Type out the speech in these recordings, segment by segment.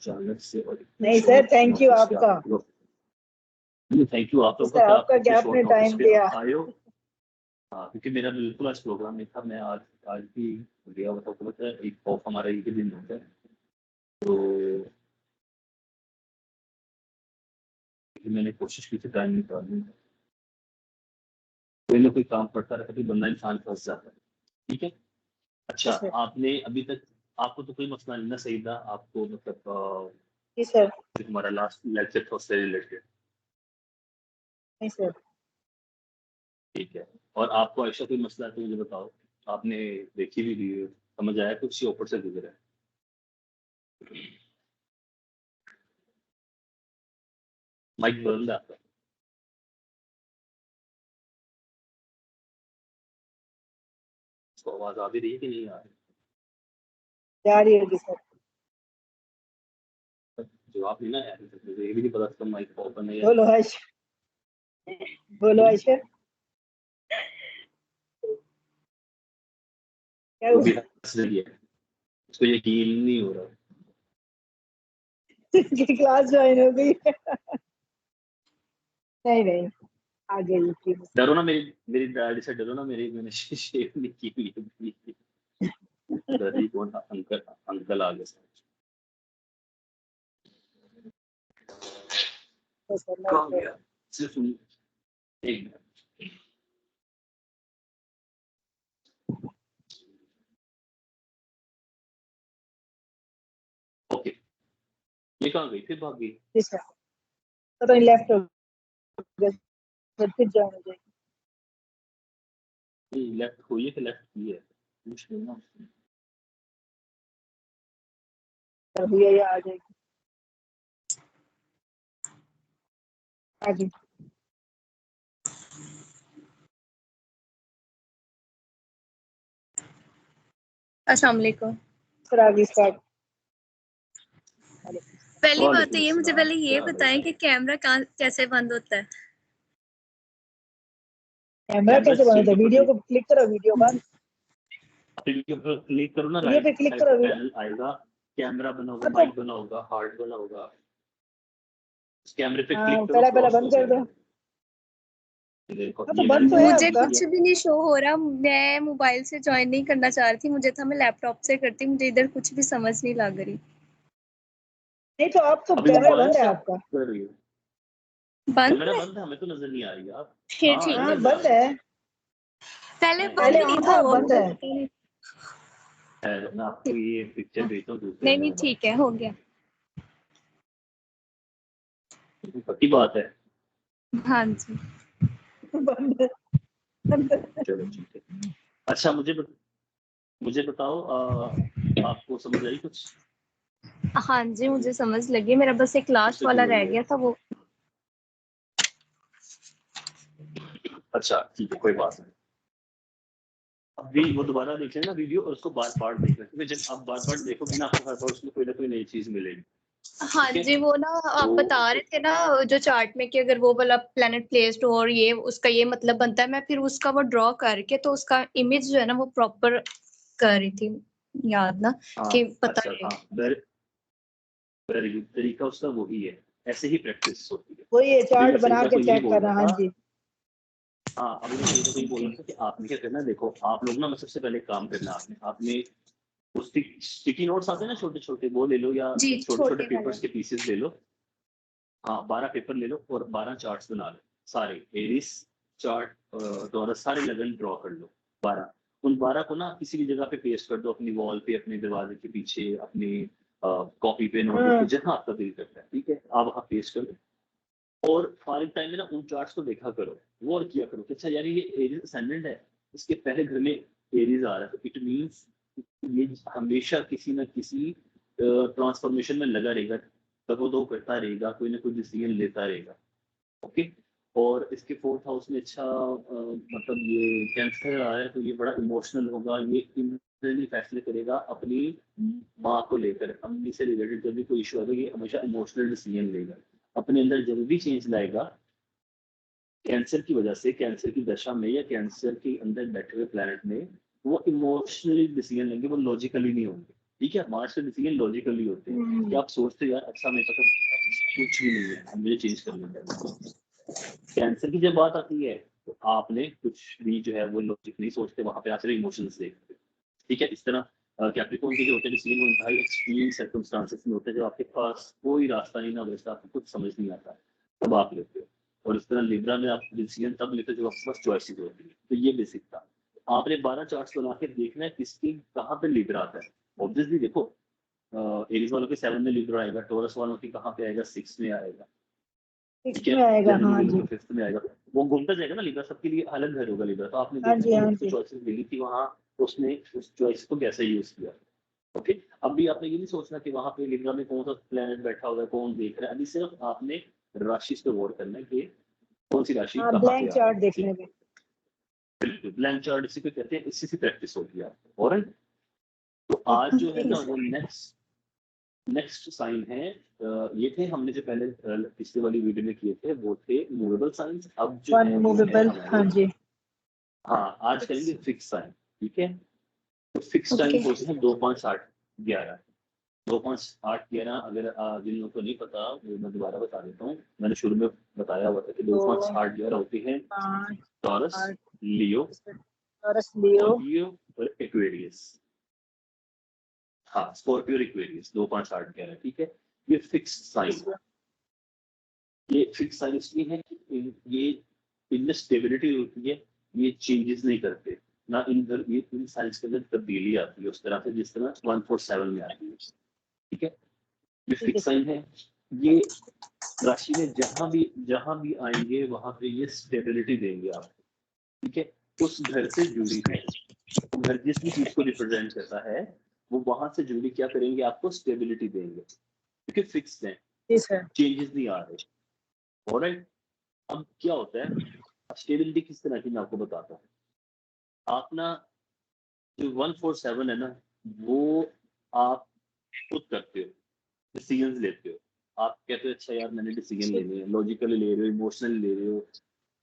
अचानक से और नहीं सर, थैंक यू आपका। थैंक यू आप लोगों का, आपका क्या आपने टाइम दिया। आए हो। हाँ, क्योंकि मेरा बिल्कुल आज प्रोग्राम नहीं था, मैं आज भी गया हुआ था, एक ऑफ हमारा एक ही दिन होता है, तो मैंने कोशिश की थी टाइम निकालने, कोई ना कोई काम पड़ता रहता है, बंदा इंसान फंस जाता है। ठीक है, अच्छा आपने अभी तक, आपको तो कोई मसला नहीं ना सही था आपको, मतलब जी सर, हमारा लास्ट लेक्चर था उससे रिलेटेड। नहीं सर। ठीक है, और आपको ऐसा कोई मसला है तो मुझे बताओ, आपने देखी भी वीडियो, समझ आया कुछ, ऊपर से गुजरा है? माइक बंद है आपका? इसको आवाज आ भी रही है कि नहीं आ रही? जा रही होगी सर। जवाब नहीं ना यार, मुझे ये भी नहीं पता था माइक ओपन है या बोलो आयशा, बोलो आयशा, क्या वो हुआ? भी हंस रही है, उसको यकीन नहीं हो रहा। की क्लास ज्वाइन हो गई। नहीं आ गई। डरो ना, मेरी डैडी से डरो ना, मैंने शेव नहीं की हुई है। डरी कौन? अंकल आ गए। कहाँ गया? सिर्फ एक मिनट। ओके, ये कहाँ गई? फिर भाग गई? तो लेफ्ट हो गया, फिर ज्वाइन हो जाएगी। लेफ्ट हुई है कि लेफ्ट की है? मुश्किल ना हुई है या आ जाएगी। आ गई। अस्सलाम वालेकुम सर, आगे स्टार्ट। पहली बात तो ये, मुझे पहले ये बताएं कि कैमरा कैसे बंद होता है? कैमरा कैसे बंद होता है? वीडियो को क्लिक करो, वीडियो बंद। वीडियो पर क्लिक करो ना, वीडियो पे क्लिक करो, पैनल आएगा, कैमरा बना होगा, माइक बना होगा, हार्ट बना होगा, उस कैमरे पे क्लिक करो, पहले बंद कर दो। देखो तो बंद तो है मुझे आपका। कुछ भी नहीं शो हो रहा, मैं मोबाइल से ज्वाइन नहीं करना चाह रही थी, मुझे था मैं लैपटॉप से करती, मुझे इधर कुछ भी समझ नहीं लग रही। नहीं तो आप तो कैमरा बंद है आपका। बंद है? हमें तो नजर नहीं आ रही आप। फिर ठीक है, बंद है। पहले बंद नहीं था, बंद है। मैं आपको ये पिक्चर भेजता हूँ। नहीं ठीक है, हो गया। पक्की बात है? हाँ जी बंद है। चलो ठीक है। अच्छा मुझे बताओ, आपको समझ आई कुछ? हाँ जी, मुझे समझ लगी, मेरा बस एक लास्ट वाला रह गया था वो। अच्छा ठीक है, कोई बात नहीं। अभी वो दोबारा देख लेना वीडियो, और उसको बार बार देख लेना, क्योंकि जब आप बार बार देखोगे ना, आपको हर बार उसमें कोई ना कोई नई चीज मिलेगी। हाँ जी, वो ना आप बता रहे थे ना जो चार्ट में कि अगर वो वाला प्लेनेट प्लेस्ड हो और ये उसका ये मतलब बनता है, मैं फिर उसका वो ड्रॉ करके तो उसका इमेज जो है ना वो प्रॉपर कर रही थी, याद ना कि पता है। तरीका उसका वही है, ऐसे ही प्रैक्टिस होती है। वही है, चार्ट बना के चेक करना। हाँ जी। हाँ, अभी मैं कहीं ना कहीं बोल रहा था कि आपने क्या करना, देखो आप लोग ना, सबसे पहले काम करना आपने वो स्टिकी नोट्स आते हैं ना छोटे छोटे, वो ले लो, या छोटे छोटे पेपर्स के पीसेस ले लो। हाँ, 12 पेपर ले लो और 12 चार्ट्स बना लो, सारे एरिस चार्ट, टॉरस, सारे लगन ड्रॉ कर लो 12। उन 12 को ना किसी भी जगह पे पेस्ट कर दो, अपनी वॉल पे, अपने दरवाजे के पीछे, अपनी कॉपी पे, नोटबुक पे, जहाँ आपका दिल करता है। ठीक है, आप वहाँ पेस्ट कर दो, और फारिग टाइम में ना उन चार्ट्स को देखा करो, वो और किया करो कि अच्छा यार, ये एरिस असेंडेंट है, इसके पहले घर में एरिस आ रहा है, तो इट मीन्स ये हमेशा किसी न किसी ट्रांसफॉर्मेशन में लगा रहेगा, दो करता रहेगा, कोई ना कोई डिसीजन लेता रहेगा। ओके, और इसके 4th हाउस में अच्छा मतलब ये कैंसर आ रहा है, तो ये बड़ा इमोशनल होगा, ये इमोशनली फैसले करेगा अपनी माँ को लेकर, अम्मी से रिलेटेड जब भी कोई इशू आएगा, ये हमेशा इमोशनल डिसीजन लेगा, अपने अंदर जब भी चेंज लाएगा कैंसर की वजह से, कैंसर की दशा में या कैंसर के अंदर बैठे हुए प्लैनेट में, वो इमोशनली डिसीजन लेंगे, वो लॉजिकली नहीं होंगे। ठीक है, मार्स के डिसीजन लॉजिकली होते हैं कि आप सोचते हो यार अच्छा मेरे पास कुछ भी नहीं है, मुझे चेंज कर लेना है। कैंसर की जब बात आती है तो आपने कुछ भी जो है वो लॉजिक नहीं सोचते, वहां पे आप सिर्फ इमोशंस देखते, ठीक है। इस तरह कैप्रिकॉर्न के जो होते हैं डिसीजन वो इंतहाई एक्सट्रीम सर्कमस्टांसेस में होते हैं, जब आपके पास कोई रास्ता नहीं ना बचता, आपको कुछ समझ नहीं आता, तब आप लेते हो। और इस तरह लिब्रा में आप डिसीजन तब लेते हो जब आपके पास चॉइसेस होती है। तो ये बेसिक था। आपने 12 चार्ट्स बना के देखना है किसकी कहाँ पे लिब्रा आता है। ऑब्वियसली देखो एरीज वालों के 7 में लिब्रा आएगा, टोरस वालों की कहाँ पे आएगा, 6 में आएगा, ठीक है, आएगा। हाँ जी, 5th में आएगा। वो घूमता जाएगा ना लिब्रा, सबके लिए अलग घर होगा लिब्रा। तो आपने हाँ देखा जी, कि हाँ उसको जी। चॉइसेस मिली थी वहाँ, उसने उस चॉइस को कैसे यूज किया। ओके, अब भी आपने ये नहीं सोचना कि वहां पे लिब्रा में कौन सा प्लेनेट बैठा हुआ है, कौन देख रहा है। अभी सिर्फ आपने राशि पे गौर करना है कि कौन सी राशि कहाँ पे ब्लैंक आ चार्ट रही है। देखने में। बिल्कुल, ब्लैंक चार्ट इसी को कहते हैं, इसी से प्रैक्टिस होगी आपको। और तो आज जो है ना वो नेक्स्ट साइन है। ये थे हमने जो पहले पिछले वाली वीडियो में किए थे, वो थे मूवेबल साइंस। अब जो है वो है मूवेबल, हाँ हमारे, जी। हाँ आज करेंगे फिक्स साइन, ठीक है। तो फिक्स टाइम होते हैं 2 5 8 11। 2 5 8 11 अगर जिन लोगों को नहीं पता वो मैं दोबारा बता देता हूँ। मैंने शुरू में बताया हुआ था कि 2 5 8 11 होती है टॉरस, लियो, स्कॉर्पियो और एक्वेरियस। हाँ, स्कॉर्पियो और एक्वेरियस 2 5 8 11, ठीक है। ये फिक्स साइन, ये फिक्स साइन इसलिए है कि ये इनमें स्टेबिलिटी होती है, ये चेंजेस नहीं करते ना। ये इन साइंस के अंदर तब्दीली आती है उस तरह से जिस तरह 147 में आती है, ठीक है। ये फिक्स साइन है। ये राशि में जहां भी आएंगे वहां पे ये स्टेबिलिटी देंगे आपको, ठीक है। उस घर से जुड़ी है, घर जिस भी चीज को रिप्रेजेंट करता है वो वहां से जुड़ी क्या करेंगे, आपको स्टेबिलिटी देंगे, क्योंकि फिक्स है, चेंजेस नहीं आ रहे। ऑलराइट, अब क्या होता है स्टेबिलिटी किस तरह की, मैं आपको बताता हूँ। आप ना जो 147 है ना, वो आप खुद करते हो, डिसीजंस लेते हो। आप कहते हो अच्छा यार मैंने डिसीजन लेने हैं, लॉजिकली ले रहे हो, इमोशनली ले रहे हो,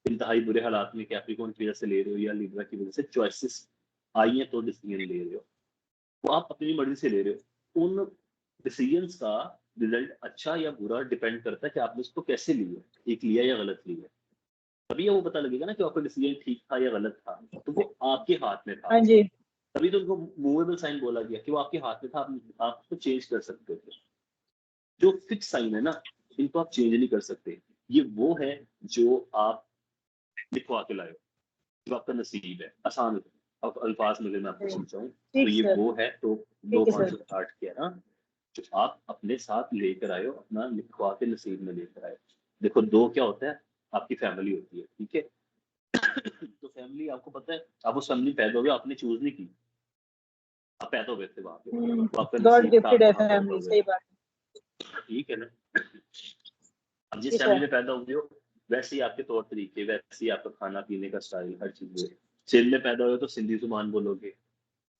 इंतहाई बुरे हालात में कैप्रिकॉर्न की वजह से ले रहे हो या लिब्रा की वजह से चॉइसेस आई हैं तो डिसीजन ले रहे हो। वो आप अपनी मर्जी से ले रहे हो। उन डिसीजंस का रिजल्ट अच्छा या बुरा डिपेंड करता है कि आपने उसको कैसे लिया, ठीक लिया या गलत लिया। तभी वो पता लगेगा ना कि आपका डिसीजन ठीक था या गलत था। तो वो आपके हाथ में था, हाँ जी। तभी तो उनको मूवेबल साइन बोला गया कि वो आपके हाथ में था, आप उसको चेंज कर सकते थे। जो फिक्स साइन है ना, इनको आप चेंज नहीं कर सकते। ये वो है जो आप लिखवा के लाए, जो आपका नसीब है। आसान अब अल्फाज में मैं आपको समझाऊं तो ये वो है। तो 2 5 8 11 जो आप अपने साथ लेकर आए हो, अपना लिखवा के नसीब में लेकर आए। देखो 2 क्या होता है, आपकी फैमिली होती है, ठीक है। तो फैमिली आपको पता है, आप उस फैमिली पैदा हो गए, आपने चूज नहीं की, आप पैदा हो गए थे वहां पे, तो आपका गॉड नसीब था गिफ्टेड है वहां पैदा फैमिली, हो सही गए, बात ठीक है ना। अब जिस है फैमिली सर। में पैदा हुए हो वैसे ही आपके तौर तरीके, वैसे ही आपका खाना पीने का स्टाइल, हर चीज। सिंध में पैदा हुए तो सिंधी जुबान बोलोगे,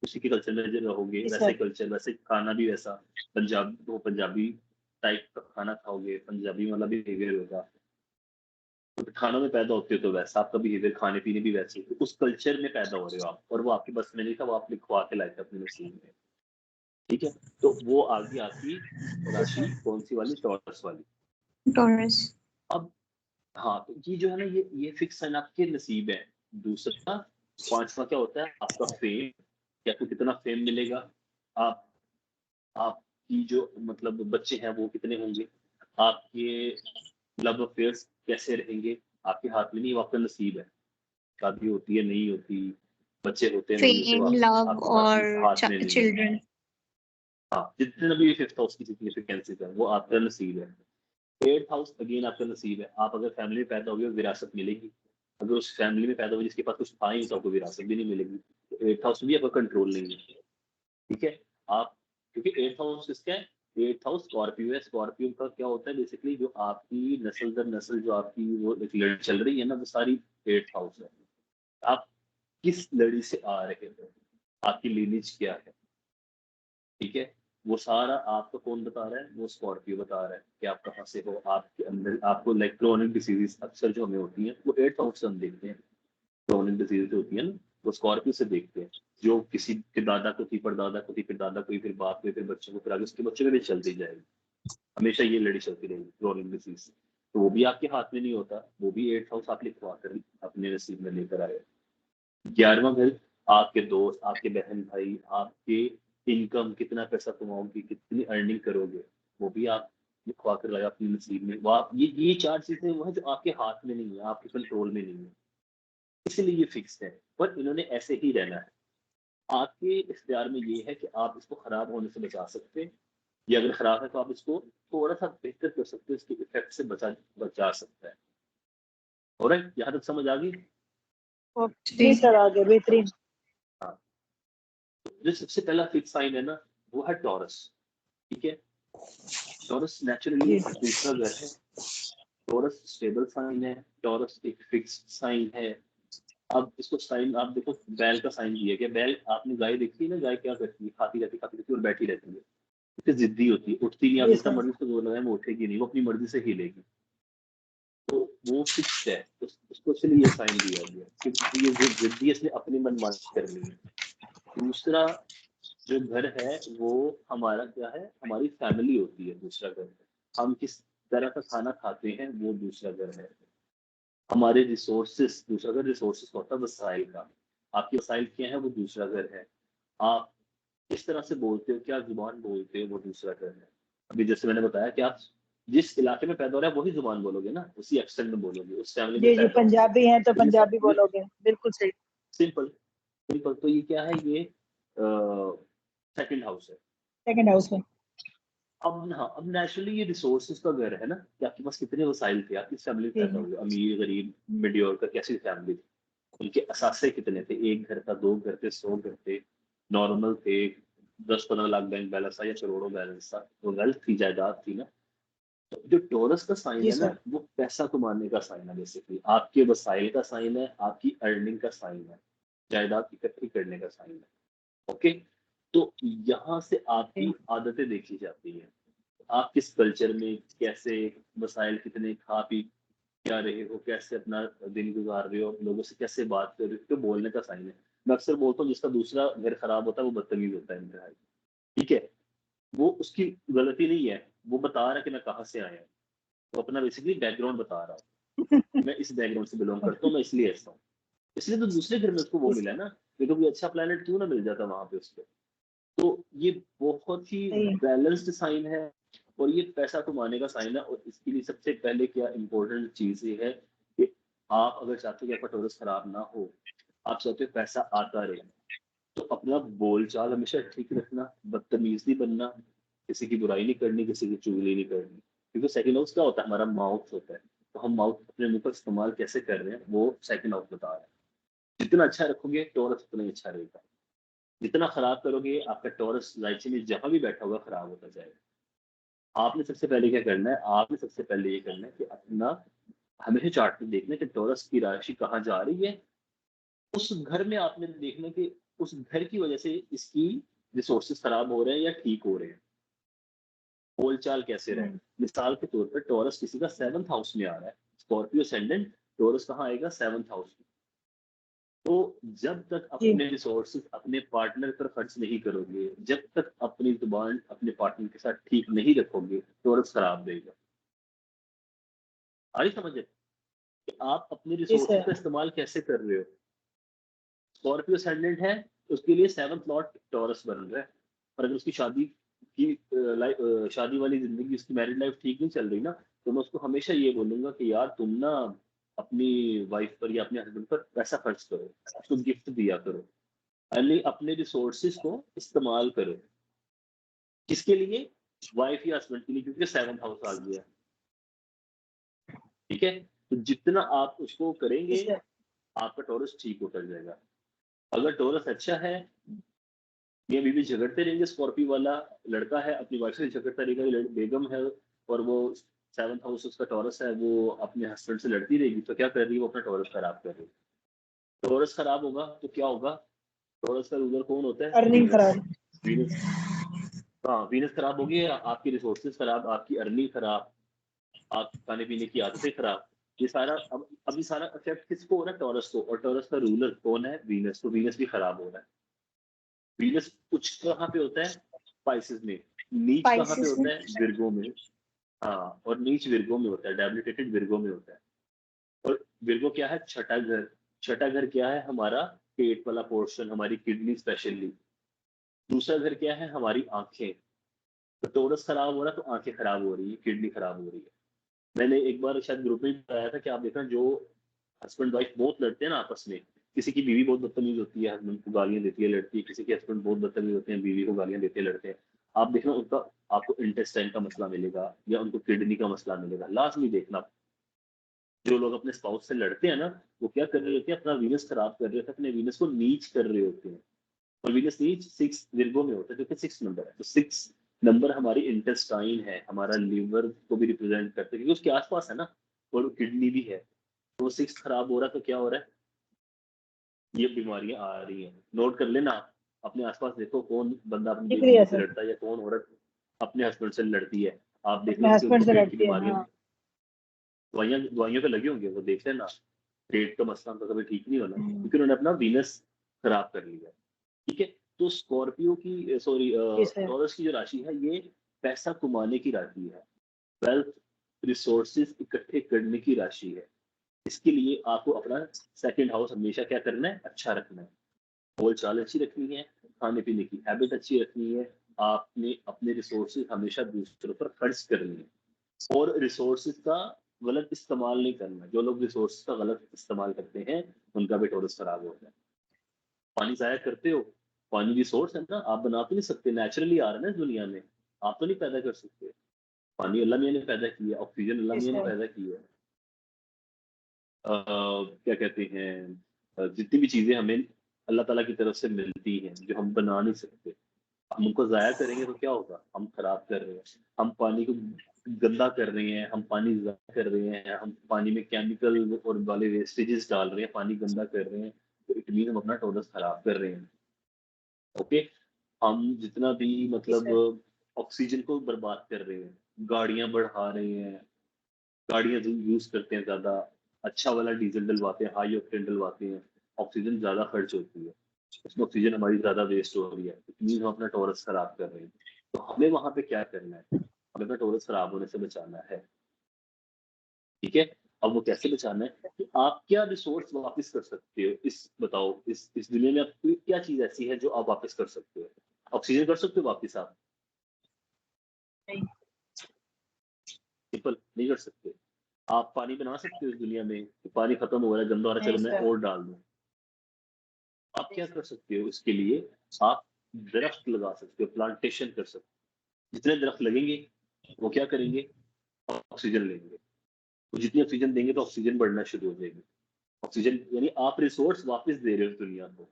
उसी के कल्चर में रहोगे, वैसे कल्चर वैसे खाना भी वैसा। पंजाब तो पंजाबी टाइप का खाना खाओगे, पंजाबी वाला बिहेवियर होगा। तो खानों में पैदा होते हो तो वैसा आपका बिहेवियर, खाने पीने भी वैसे। तो उस कल्चर में पैदा हो रहे हो आप, और वो आपके बस में नहीं था, वो आप लिखवा के लाए थे अपने नसीब में, ठीक है। तो वो आ गई आपकी राशि, कौन सी वाली, टॉरस वाली। टॉरस। अब हाँ, तो ये जो है ना, ये फिक्स साइन आपके नसीब है। दूसरा 5वां क्या होता है, आपका फेम, कि आपको कितना फेम मिलेगा, आप आपकी जो मतलब बच्चे हैं वो कितने होंगे, आपके लव अफेयर्स कैसे रहेंगे, आपके हाथ में नहीं, वो आपका नसीब है। शादी होती है नहीं होती, बच्चे होते हैं नहीं होते, वो फेम, लव आपके और हाथ में नहीं है। चिल्ड्रन। हाँ, जितने भी 5th हाउस की सिग्निफिकेंसेस है वो आपका नसीब है। 8th हाउस अगेन आपका नसीब है। आप अगर फैमिली में पैदा हुए विरासत मिलेगी, अगर उस फैमिली में पैदा हुए जिसके पास कुछ था ही तो आपको विरासत भी नहीं मिलेगी। तो 8th हाउस भी आपका कंट्रोल नहीं है, ठीक है। आप क्योंकि 8th हाउस किसका है, 8th हाउस स्कॉर्पियो है। स्कॉर्पियो का क्या होता है बेसिकली, जो आपकी नस्ल दर नस्ल जो आपकी वो एक लड़ी चल रही है ना, वो सारी 8th हाउस है। आप किस लड़ी से आ रहे हो, आपकी लीनेज क्या है, ठीक है। वो सारा आपको कौन बता रहा है, वो स्कॉर्पियो बता रहा है कि आप कहाँ से हो। आपके अंदर आपको लाइक क्रोनिक डिसीजेस अक्सर जो हमें होती हैं वो 8th हाउस से हम देखते हैं। क्रोनिक डिसीज होती है ना, वो स्कॉर्पियो से देखते हैं, जो किसी के दादा को थी, परदादा को थी, फिर दादा को, फिर बाप को, फिर बच्चों को, फिर आगे उसके बच्चों में भी चलती जाएगी, हमेशा ये लड़ी चलती रहेगी क्रॉनिक डिजीज। तो वो भी आपके हाथ में नहीं होता, वो भी 8th हाउस आप लिखवा कर अपने नसीब में लेकर आए। 11वां घर आपके दोस्त, आपके बहन भाई, आपके इनकम, कितना पैसा कमाओगे, कितनी अर्निंग करोगे, वो भी आप लिखवा कर लाए अपने नसीब में। वो आप ये 4 चीजें वो है जो आपके हाथ में नहीं है, आपके कंट्रोल में नहीं है, इसलिए ये फिक्स है, पर इन्होंने ऐसे ही रहना है। आपके इख्तियार में ये है कि आप इसको खराब होने से बचा सकते हैं, या अगर खराब है तो आप इसको थोड़ा सा बेहतर कर सकते हैं, इसके इफेक्ट से बचा सकता है। और यहाँ तक समझ आ गई? जी सर, आगे बेहतरीन। हाँ, जो सबसे पहला फिक्स साइन है ना, वो है टॉरस। ठीक है, टॉरस नेचुरली दूसरा घर है, टॉरस स्टेबल साइन है, टॉरस एक फिक्स साइन है। अब इसको साइन आप देखो, बैल का साइन दिया गया। बैल, आपने गाय देखी है ना, गाय क्या करती है, खाती रहती और बैठी रहती है, तो जिद्दी होती है, उठती नहीं, आप जितना मर्जी उसको जोर लगाए वो उठेगी नहीं, वो अपनी मर्जी से हिलेगी, तो वो फिक्स है। उसको इसलिए ये साइन दिया गया क्योंकि ये जिद्दी, इसने अपनी मनमानी कर ली है। दूसरा जो घर है वो हमारा क्या है, हमारी फैमिली होती है, दूसरा घर है। हम किस तरह का खाना खाते हैं वो दूसरा घर है। हमारे रिसोर्सेस, दूसरा घर रिसोर्सेस होता है वसाइल का, आपके वसाइल क्या है वो दूसरा घर है। आप किस तरह से बोलते हो, क्या जुबान बोलते हो, वो दूसरा घर है। अभी जैसे मैंने बताया कि आप जिस इलाके में पैदा हो रहे हैं वही जुबान बोलोगे ना, उसी एक्सेंट में बोलोगे, उस फैमिली में जी पैदा पंजाबी हैं तो पंजाबी बोलोगे, बिल्कुल सही। Simple simple. तो ये क्या है, ये सेकंड हाउस है, सेकंड हाउस में। अब हाँ, अब नेचुरली ये रिसोर्सेज का घर है ना, कि आपके पास कितने वसाइल थे, आप किस फैमिली में पैदा हुए, अमीर गरीब मीडियोकर, कैसी फैमिली थी, उनके असासे कितने थे, 1 घर था, 2 घर थे, 100 घर थे, नॉर्मल थे, 10-15 लाख बैंक बैलेंस था या करोड़ों बैलेंस था, वो वेल्थ थी, जायदाद थी ना। तो जो टॉरस का साइन है ना, वो पैसा कमाने का साइन है, बेसिकली आपके वसाइल का साइन है, आपकी अर्निंग का साइन है, जायदाद इकट्ठी करने का साइन है। ओके, तो यहाँ से आपकी आदतें देखी जाती है, आप किस कल्चर में कैसे, वसाइल कितने, खा पी क्या रहे हो, कैसे अपना दिन गुजार रहे हो, लोगों से कैसे बात कर रहे हो, तो बोलने का साइन है। मैं अक्सर बोलता हूँ जिसका दूसरा घर खराब होता है वो बदतमीज होता है इंतहाई। ठीक है, वो उसकी गलती नहीं है, वो बता रहा है कि मैं कहाँ से आया हूँ, तो अपना बेसिकली बैकग्राउंड बता रहा हूँ, मैं इस बैकग्राउंड से बिलोंग करता हूँ, मैं इसलिए ऐसा हूँ, इसलिए तो दूसरे घर में उसको वो मिला ना, देखो कोई अच्छा प्लेनेट क्यों ना मिल जाता वहां पे उसको। तो ये बहुत ही बैलेंस्ड साइन है, और ये पैसा कमाने का साइन है। और इसके लिए सबसे पहले क्या इम्पोर्टेंट चीज ये है कि आप अगर चाहते हो कि आपका टॉरस खराब ना हो, आप चाहते हो पैसा आता रहे, तो अपना बोलचाल हमेशा ठीक रखना, बदतमीज नहीं बनना, किसी की बुराई नहीं करनी, किसी की चुगली नहीं करनी, क्योंकि सेकंड हाउस क्या होता है, हमारा माउथ होता है, तो हम माउथ अपने मुंह का इस्तेमाल कैसे कर रहे हैं वो सेकंड हाउस बता रहा है। जितना अच्छा रखोगे टॉरस उतना ही अच्छा रहेगा, जितना खराब करोगे आपका टॉरस राशि में जहां भी बैठा होगा खराब होता जाएगा। आपने सबसे पहले क्या करना है, आपने सबसे पहले ये करना है कि अपना हमेशा चार्ट में देखना है कि टॉरस की राशि कहाँ जा रही है, उस घर में आपने देखना कि उस घर की वजह से इसकी रिसोर्सेज खराब हो रहे हैं या ठीक हो रहे हैं, बोलचाल कैसे रहे। मिसाल के तौर पर टॉरस किसी का 7th हाउस में आ रहा है, स्कॉर्पियो असेंडेंट, टॉरस कहाँ आएगा 7th हाउस में। तो जब तक अपने रिसोर्सेज अपने पार्टनर पर खर्च नहीं करोगे, जब तक अपनी जुबान अपने पार्टनर के साथ ठीक नहीं रखोगे, टॉरस खराब रहेगा। आई समझे कि आप अपने रिसोर्सेज का इस्तेमाल कैसे कर रहे हो। स्कॉर्पियो असेंडेंट है, उसके लिए 7th लॉट टॉरस बन रहा है, और अगर उसकी शादी की शादी वाली जिंदगी, उसकी मैरिड लाइफ ठीक नहीं चल रही ना, तो मैं उसको हमेशा ये बोलूंगा कि यार तुम ना अपनी वाइफ पर या अपने हस्बैंड पर पैसा खर्च करो, उसको गिफ्ट दिया करो, यानी अपने रिसोर्सेज को इस्तेमाल करो। किसके लिए, वाइफ या हस्बैंड के लिए, क्योंकि 7th हाउस आ गया। ठीक है, तो जितना आप उसको करेंगे आपका टॉरस ठीक होता जाएगा। अगर टॉरस अच्छा है, ये बीवी झगड़ते रहेंगे, स्कॉर्पियो वाला लड़का है अपनी वाइफ से झगड़ता रहेगा, बेगम है और वो 7th हाउस उसका टॉरस है, वो अपने हस्बैंड से लड़ती रहेगी, तो क्या कर रही है, वो अपना टॉरस खराब कर रही है। टॉरस खराब होगा तो क्या होगा, टॉरस का रूलर कौन होता है, अर्निंग खराब। वीनस। हाँ, वीनस खराब होगी, आपकी रिसोर्सेज खराब, आपकी अर्निंग खराब, आप खाने पीने की आदतें खराब, ये सारा अभी सारा इफेक्ट किसको हो रहा है? टॉरस को, और टॉरस का रूलर कौन है? वीनस। तो वीनस भी खराब हो रहा है। वीनस उच्च कहाँ पे होता है? स्पाइसेस में। नीच कहाँ पे Pisces होता है? विर्गो में। हाँ, और नीच विर्गो में होता है, डेबिलिटेटेड विर्गो में होता है। और विर्गो क्या है? छठा घर। छठा घर क्या है? हमारा पेट वाला पोर्शन, हमारी किडनी स्पेशली। दूसरा घर क्या है? हमारी आंखें। तो टोरस खराब हो रहा है तो आंखें खराब हो रही है, किडनी खराब हो रही है। मैंने एक बार शायद ग्रुप में भी बताया था कि आप देखना, जो हस्बैंड वाइफ बहुत लड़ते हैं ना आपस में, किसी की बीवी बहुत बदतमीज होती है, हस्बैंड को गालियां देती है, लड़ती है, किसी के हस्बैंड बहुत बदतमीज होते हैं, बीवी को गालियां देते हैं, लड़ते हैं, आप देखना उनका, आपको इंटेस्टाइन का मसला मिलेगा या उनको किडनी का मसला मिलेगा, लाजमी देखना। जो लोग अपने स्पाउस से लड़ते हैं ना, वो क्या कर रहे होते हैं? अपना वीनस खराब कर रहे होते हैं, अपने वीनस को नीच कर रहे होते हैं। और वीनस नीच 6 विर्गो में होता है, जो कि 6 नंबर है। तो 6 नंबर हमारी इंटेस्टाइन है, हमारा लिवर को भी रिप्रेजेंट करते हैं, क्योंकि उसके आसपास है ना, और किडनी भी है। तो 6 खराब हो रहा है तो क्या हो रहा है? ये बीमारियां आ रही हैं। नोट कर लेना आप, अपने आसपास देखो कौन बंदा अपनी दिख रही बीवी है से सर, लड़ता है या कौन औरत अपने हस्बैंड से लड़ती है। आप देख अपने लेना कि हस्बैंड उनको से पेट की लड़ती है। बीमारियां, हाँ, दवाइयां दवाइयों पे लगे होंगे, वो देख लेना। पेट का मसला उनका कभी ठीक नहीं होना, हम्म, क्योंकि उन्होंने अपना वीनस खराब कर लिया। ठीक है। तो स्कॉर्पियो की, सॉरी, जी सर। टॉरस की जो राशि है, ये पैसा कमाने की राशि है, वेल्थ, रिसोर्सेज इकट्ठे करने की राशि है। इसके लिए आपको अपना सेकंड हाउस हमेशा क्या करना है? अच्छा रखना है। बोल चाल अच्छी रखनी है, खाने पीने की हैबिट अच्छी रखनी है, आपने अपने रिसोर्सेज हमेशा दूसरों पर खर्च करनी है, और रिसोर्सेज का गलत इस्तेमाल नहीं करना। जो लोग रिसोर्सेज का गलत इस्तेमाल करते हैं, उनका भी टॉरस खराब होता है। पानी जाया करते हो, पानी रिसोर्स है ना, आप बना तो नहीं सकते, नेचुरली आ रहा है ना इस दुनिया में, आप तो नहीं पैदा कर सकते। पानी अल्लाह मियां ने पैदा किया, ऑक्सीजन अल्लाह जी मियां ने सर। पैदा किया है। क्या कहते हैं, जितनी भी चीजें हमें अल्लाह ताला की तरफ से मिलती हैं, जो हम बना नहीं सकते, हम उनको जाया करेंगे तो क्या होगा? हम खराब कर रहे हैं, हम पानी को गंदा कर रहे हैं, हम पानी जाया कर रहे हैं, हम पानी में केमिकल और वाले वेस्टेजेस डाल रहे हैं, पानी गंदा कर रहे हैं। तो इट मीन हम अपना टॉरस खराब कर रहे हैं। ओके। हम जितना भी जी मतलब सर। ऑक्सीजन को बर्बाद कर रहे हैं, गाड़ियां बढ़ा रहे हैं, गाड़ियां यूज करते हैं ज्यादा, अच्छा वाला डीजल डलवाते हैं, हाई ऑक्टेन डलवाते हैं, ऑक्सीजन ज्यादा खर्च होती है, उसमें ऑक्सीजन हमारी ज्यादा वेस्ट हो रही है, इतनी हम अपना टॉरस खराब कर रहे हैं। तो हमें वहां पे क्या करना है? हमें अपना टॉरस खराब होने से बचाना है। ठीक है। अब वो कैसे बचाना है कि आप क्या रिसोर्स वापस कर सकते हो? इस बताओ, इस दुनिया में आपकी क्या चीज ऐसी है जो आप वापस कर सकते हो? ऑक्सीजन कर सकते हो वापस आप? नहीं। सिंपल नहीं कर सकते। आप पानी बना सकते हो इस दुनिया में कि पानी खत्म हो रहा है, गंदा हो रहा है, नहीं चलो मैं सर। और डाल दूं? आप नहीं क्या सर। कर सकते हो इसके लिए? आप दरख्त लगा सकते हो, प्लांटेशन कर सकते हो। जितने दरख्त लगेंगे, वो क्या करेंगे? ऑक्सीजन लेंगे। तो जितनी ऑक्सीजन देंगे तो ऑक्सीजन बढ़ना शुरू हो जाएगी। ऑक्सीजन यानी आप रिसोर्स वापस दे रहे हो इस दुनिया को।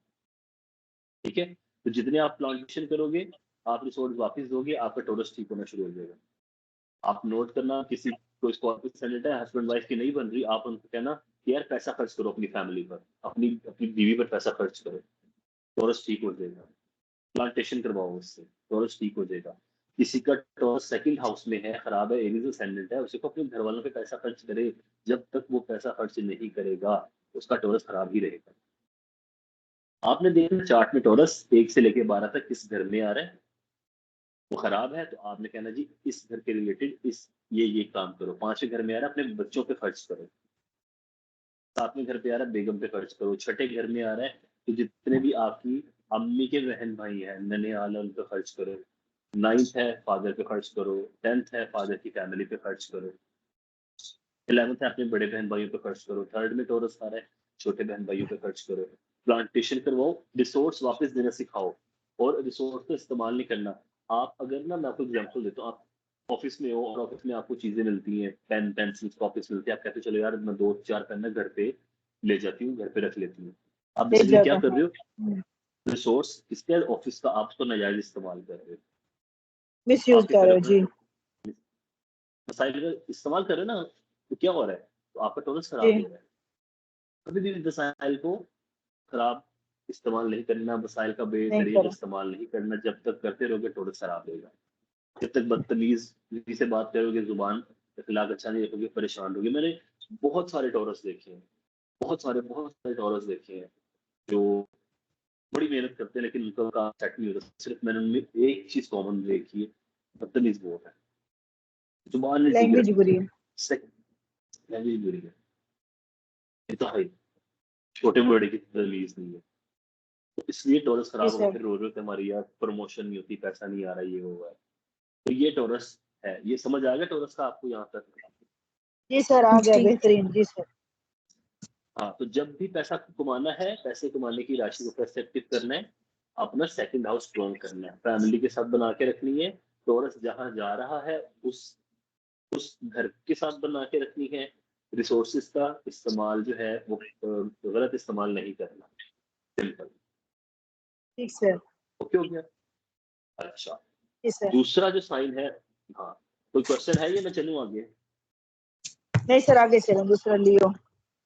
ठीक है। तो जितने आप प्लांटेशन करोगे, आप रिसोर्स वापस दोगे, आपका टॉरस ठीक होना शुरू हो जाएगा। आप नोट करना, किसी को स्कॉर्पियो सेनेट है, हस्बैंड वाइफ की नहीं बन रही, आप उनको कहना कि यार पैसा खर्च करो अपनी फैमिली पर, अपनी अपनी बीवी पर पैसा खर्च करो, टॉरस ठीक हो जाएगा। प्लांटेशन करवाओ उससे, टॉरस ठीक हो जाएगा। किसी का टॉरस सेकंड हाउस में है, खराब है, एरीज असेंडेंट है, उसी को अपने घर वालों पे पैसा खर्च करे। जब तक वो पैसा खर्च नहीं करेगा, उसका टॉरस खराब ही रहेगा। आपने देखा चार्ट में टॉरस 1 से लेके 12 तक किस घर में आ रहा है, वो खराब है, तो आपने कहना जी इस घर के रिलेटेड इस ये काम करो। 5वें घर में आ रहा है, अपने बच्चों पे खर्च करो। 7वें घर पे आ रहा है, बेगम पे खर्च करो। छठे घर में आ रहा है, तो जितने भी आपकी अम्मी के बहन भाई हैं, नने आला, उन पे खर्च करो। 9th है, फादर पे खर्च करो। 10th है, फादर की फैमिली पे खर्च करो। 11th है, अपने बड़े बहन भाइयों पे खर्च करो। 3rd में टॉरस आ रहा है, छोटे बहन भाइयों पे खर्च करो। प्लांटेशन करवाओ, रिसोर्स वापस देना सिखाओ, और रिसोर्स को इस्तेमाल नहीं करना। आप अगर ना, मैं आपको एग्जाम्पल देता हूँ, आप ऑफिस में हो और ऑफिस में आपको चीजें मिलती हैं, पेन पेंसिल कॉपीज मिलती है, आप कहते हो चलो यार मैं 2-4 पेन ना घर पे ले जाती हूँ, घर पे रख लेती हूँ। आप एक बेसिकली क्या जगह, कर हाँ। रहे हो? रिसोर्स किसके? ऑफिस का। आप उसको नाजायज इस्तेमाल कर रहे हो। मिस यूज आपकी कर रहे हो तरफ जी। वसाइल का इस्तेमाल कर रहे हो ना, तो क्या हो रहा है? तो आपका टोनस खराब जी। हो रहा है। कभी भी वसाइल को खराब इस्तेमाल नहीं करना, वसाइल का नहीं बेतरीके करो। इस्तेमाल नहीं करना। जब तक करते रहोगे, टोनस खराब होगा। जब तक बदतमीज से बात करोगे, जुबान अखलाक अच्छा नहीं रखोगे, परेशान रहोगे। मैंने बहुत सारे टॉरस देखे हैं, बहुत सारे टॉरस देखे हैं जो बड़ी मेहनत करते हैं लेकिन उनका काम सेट नहीं होता। सिर्फ मैंने उनमें एक चीज कॉमन देखी है, बदतमीज बहुत है, जुबान नहीं ठीक लैंग्वेज बुरी रखते, है। लैंग्वेज बुरी है, इंतहाई छोटे बड़े की तमीज नहीं है। तो इसलिए टॉरस जी खराब हो गया, सर। फिर रो रहे थे हमारी यार प्रमोशन नहीं होती, पैसा नहीं आ रहा, ये हुआ है। तो ये टॉरस है, ये समझ आ गया टॉरस का आपको यहाँ तक? जी सर आ गया, जी बेहतरीन। जी सर। हाँ, तो जब भी पैसा कमाना है, पैसे कमाने की राशि को कैसे एक्टिव करना है, अपना सेकंड हाउस स्ट्रॉन्ग करना है, फैमिली के साथ बना के रखनी है। टॉरस जहां जा रहा है उस घर के साथ बना के रखनी है। रिसोर्सेज का इस्तेमाल जो है वो गलत इस्तेमाल नहीं करना, सिंपल। ठीक सर। ओके हो गया? अच्छा, जी सर। दूसरा जो साइन है, हाँ, कोई क्वेश्चन है, ये मैं चलूँ आगे? नहीं सर, आगे चलो, दूसरा लियो।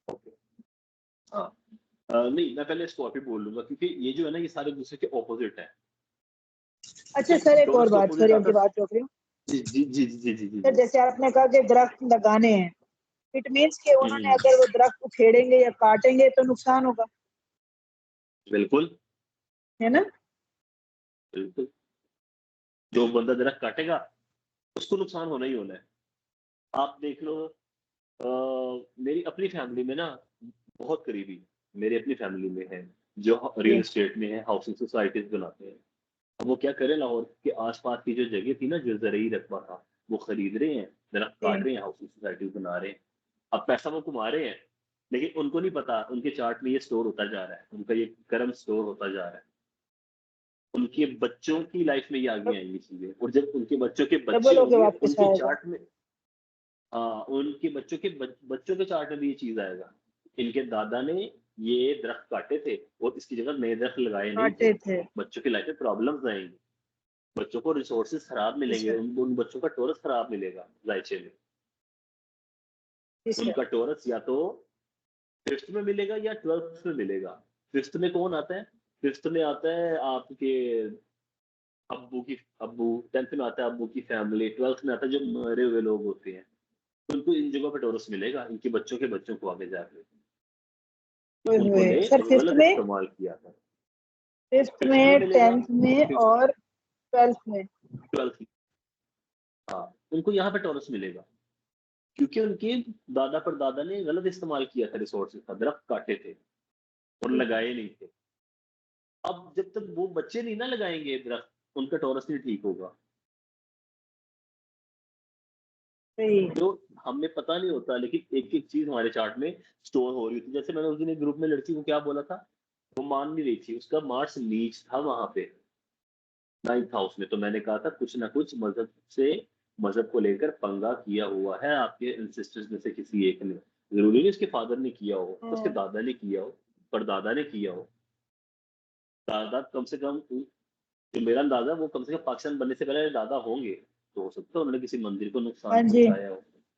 ओके, हाँ, नहीं मैं पहले स्कॉर्पियो बोल लूंगा क्योंकि ये जो है ना ये सारे दूसरे के ऑपोजिट है। अच्छा सर, एक और टॉरस के बात, ऑपोजिट सॉरी आता आपकी है। बात रोक रही हूँ। जी जी जी जी जी जी सर जी। जैसे आपने कहा कि दरख्त लगाने हैं, इट मीन्स कि उन्होंने हम्म, अगर वो दरख्त उखेड़ेंगे या काटेंगे तो नुकसान होगा, बिल्कुल है ना? बिल्कुल। जो बंदा दरख्त काटेगा उसको नुकसान होना ही होना है। आप देख लो, मेरी अपनी फैमिली में ना बहुत करीबी मेरे अपनी फैमिली में है जो रियल जी। एस्टेट में है, हाउसिंग सोसाइटीज बनाते हैं। अब वो क्या करें, लाहौर के आसपास की जो जगह थी ना जो ज़रूरी रकबा था, वो खरीद रहे हैं, दरख्त काट जी। रहे हैं, हाउसिंग सोसाइटीज बना रहे हैं। अब पैसा वो कमा रहे हैं लेकिन उनको नहीं पता उनके चार्ट में ये स्टोर होता जा रहा है, उनका ये कर्म स्टोर होता जा रहा है। उनके बच्चों की लाइफ में ये आगे आएंगी चीजें, और जब उनके बच्चों के बच्चे डबल होके होंगे वापस उनके आएगा। चार्ट में, हाँ, उनके बच्चों के बच्चों के चार्ट में भी ये चीज आएगा। इनके दादा ने ये दरख्त काटे थे और इसकी जगह नए दरख्त लगाए नहीं थे। काटे थे। बच्चों की लाइफ में प्रॉब्लम्स आएंगी, बच्चों को रिसोर्सेज खराब जी मिलेंगे, सर। उन बच्चों का टोरस खराब मिलेगा जायचे में। जी सर। उनका टोरस या तो फिफ्थ में मिलेगा या ट्वेल्थ में मिलेगा। फिफ्थ में कौन आता है? फिफ्थ में आता है आपके अब्बू, 10th में आता है अब्बू की फैमिली, 12th में आता है जो मरे हुए लोग होते हैं। तो उनको इन जगहों पे टोरस मिलेगा, इनके बच्चों के बच्चों को आगे जाके, कि ओए होए उन्होंने सर, फिफ्थ गलत में? इस्तेमाल किया था। फिफ्थ फिफ्थ में में, मिलेगा, 10th में और 12th में? 12th, हाँ, उनको यहाँ पे टोरस मिलेगा क्योंकि उनके दादा परदादा ने गलत इस्तेमाल किया था रिसोर्सेज का, दरख्त काटे थे और ठीक है। लगाए नहीं थे। अब जब तक वो बच्चे नहीं ना लगाएंगे दरख्त, उनका टोरस नहीं ठीक होगा। सही। तो हमें पता नहीं होता लेकिन एक एक चीज हमारे चार्ट में स्टोर हो रही थी। जैसे मैंने उस दिन एक ग्रुप में लड़की को क्या बोला था, वो मान नहीं रही थी, उसका मार्स नीच था वहां पे 9th हाउस में। तो मैंने कहा था कुछ ना कुछ मजहब को लेकर पंगा किया हुआ है आपके इंसिस्टर्स में से किसी एक ने। जरूरी नहीं उसके फादर ने किया हो, तो उसके हाँ। दादा ने किया हो, परदादा ने किया हो। दादा कम से कम, जो मेरा अंदाजा वो कम से कम पाकिस्तान बनने से पहले दादा होंगे। तो हो सकता है उन्होंने किसी मंदिर को नुकसान हाँ जी। पहुंचाया हो,